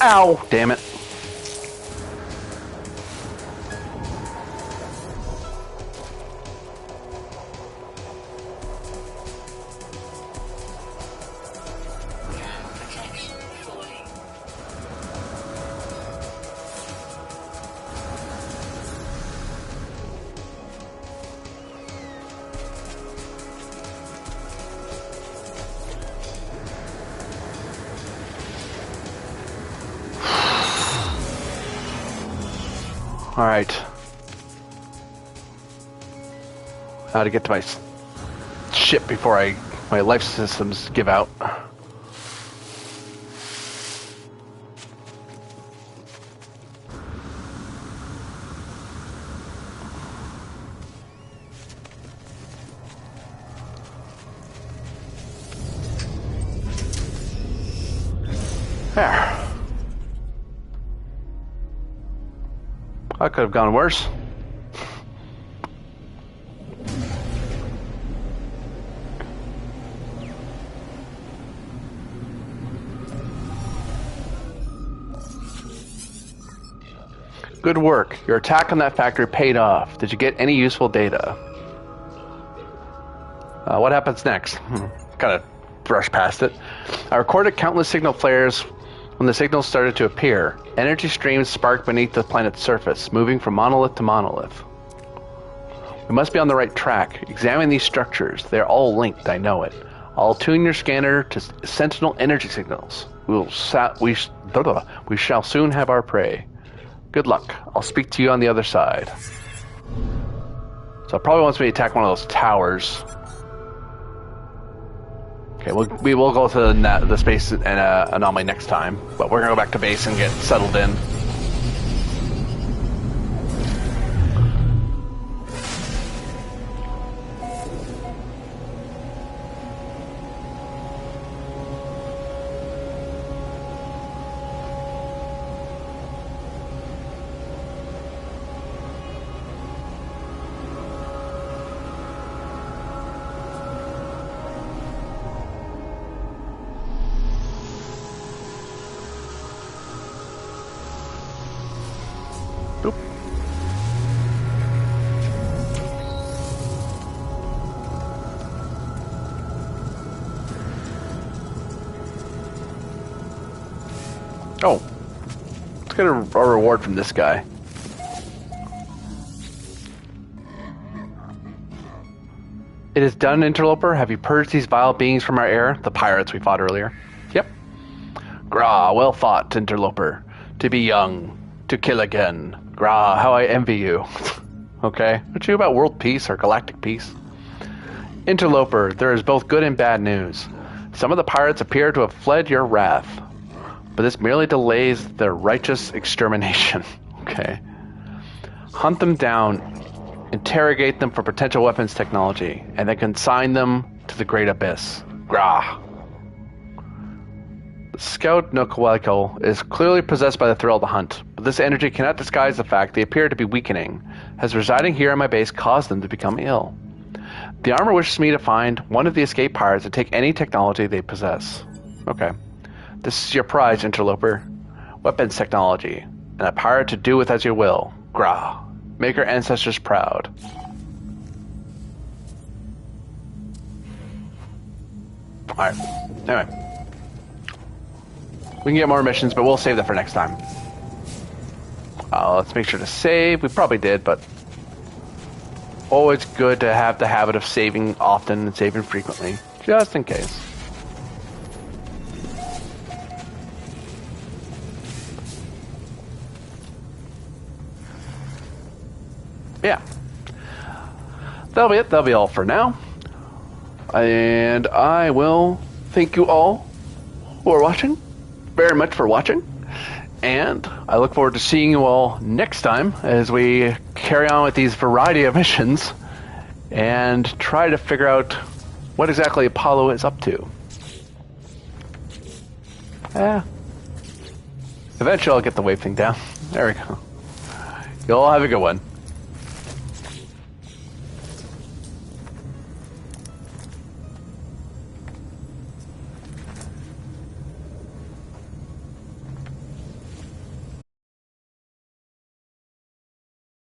Ow! Damn it. Protection falling. All right. How to get to my ship before my life systems give out. There. That could have gone worse. Good work. Your attack on that factory paid off. Did you get any useful data? What happens next? Kind of brush past it. I recorded countless signal flares when the signals started to appear. Energy streams sparked beneath the planet's surface, moving from monolith to monolith. We must be on the right track. Examine these structures. They're all linked, I know it. I'll tune your scanner to sentinel energy signals. We shall soon have our prey. Good luck. I'll speak to you on the other side. So it probably wants me to attack one of those towers. Okay, we will go to the space and anomaly next time, but we're gonna go back to base and get settled in. Oop. Oh, let's get a reward from this guy. It is done, interloper. Have you purged these vile beings from our air? The pirates we fought earlier. Yep. Grah, well fought, interloper. To be young, to kill again. Grah, how I envy you. Okay, what you about world peace or galactic peace? Interloper, there is both good and bad news. Some of the pirates appear to have fled your wrath, but this merely delays their righteous extermination. Okay. Hunt them down, interrogate them for potential weapons technology, and then consign them to the Great Abyss. Grah. The scout Nokwalko is clearly possessed by the thrill of the hunt, but this energy cannot disguise the fact they appear to be weakening, as residing here on my base caused them to become ill. The armor wishes me to find one of the escaped pirates and take any technology they possess. Okay. This is your prize, interloper. Weapons technology, and a pirate to do with as you will. Grah. Make our ancestors proud. Alright. Anyway. We can get more missions, but we'll save that for next time. Let's make sure to save. We probably did, but always good to have the habit of saving often and saving frequently, just in case. Yeah. That'll be it. That'll be all for now. And I will thank you all who are watching very much for watching. And I look forward to seeing you all next time as we carry on with these variety of missions and try to figure out what exactly Apollo is up to. Eventually I'll get the wave thing down. There we go. You all have a good one.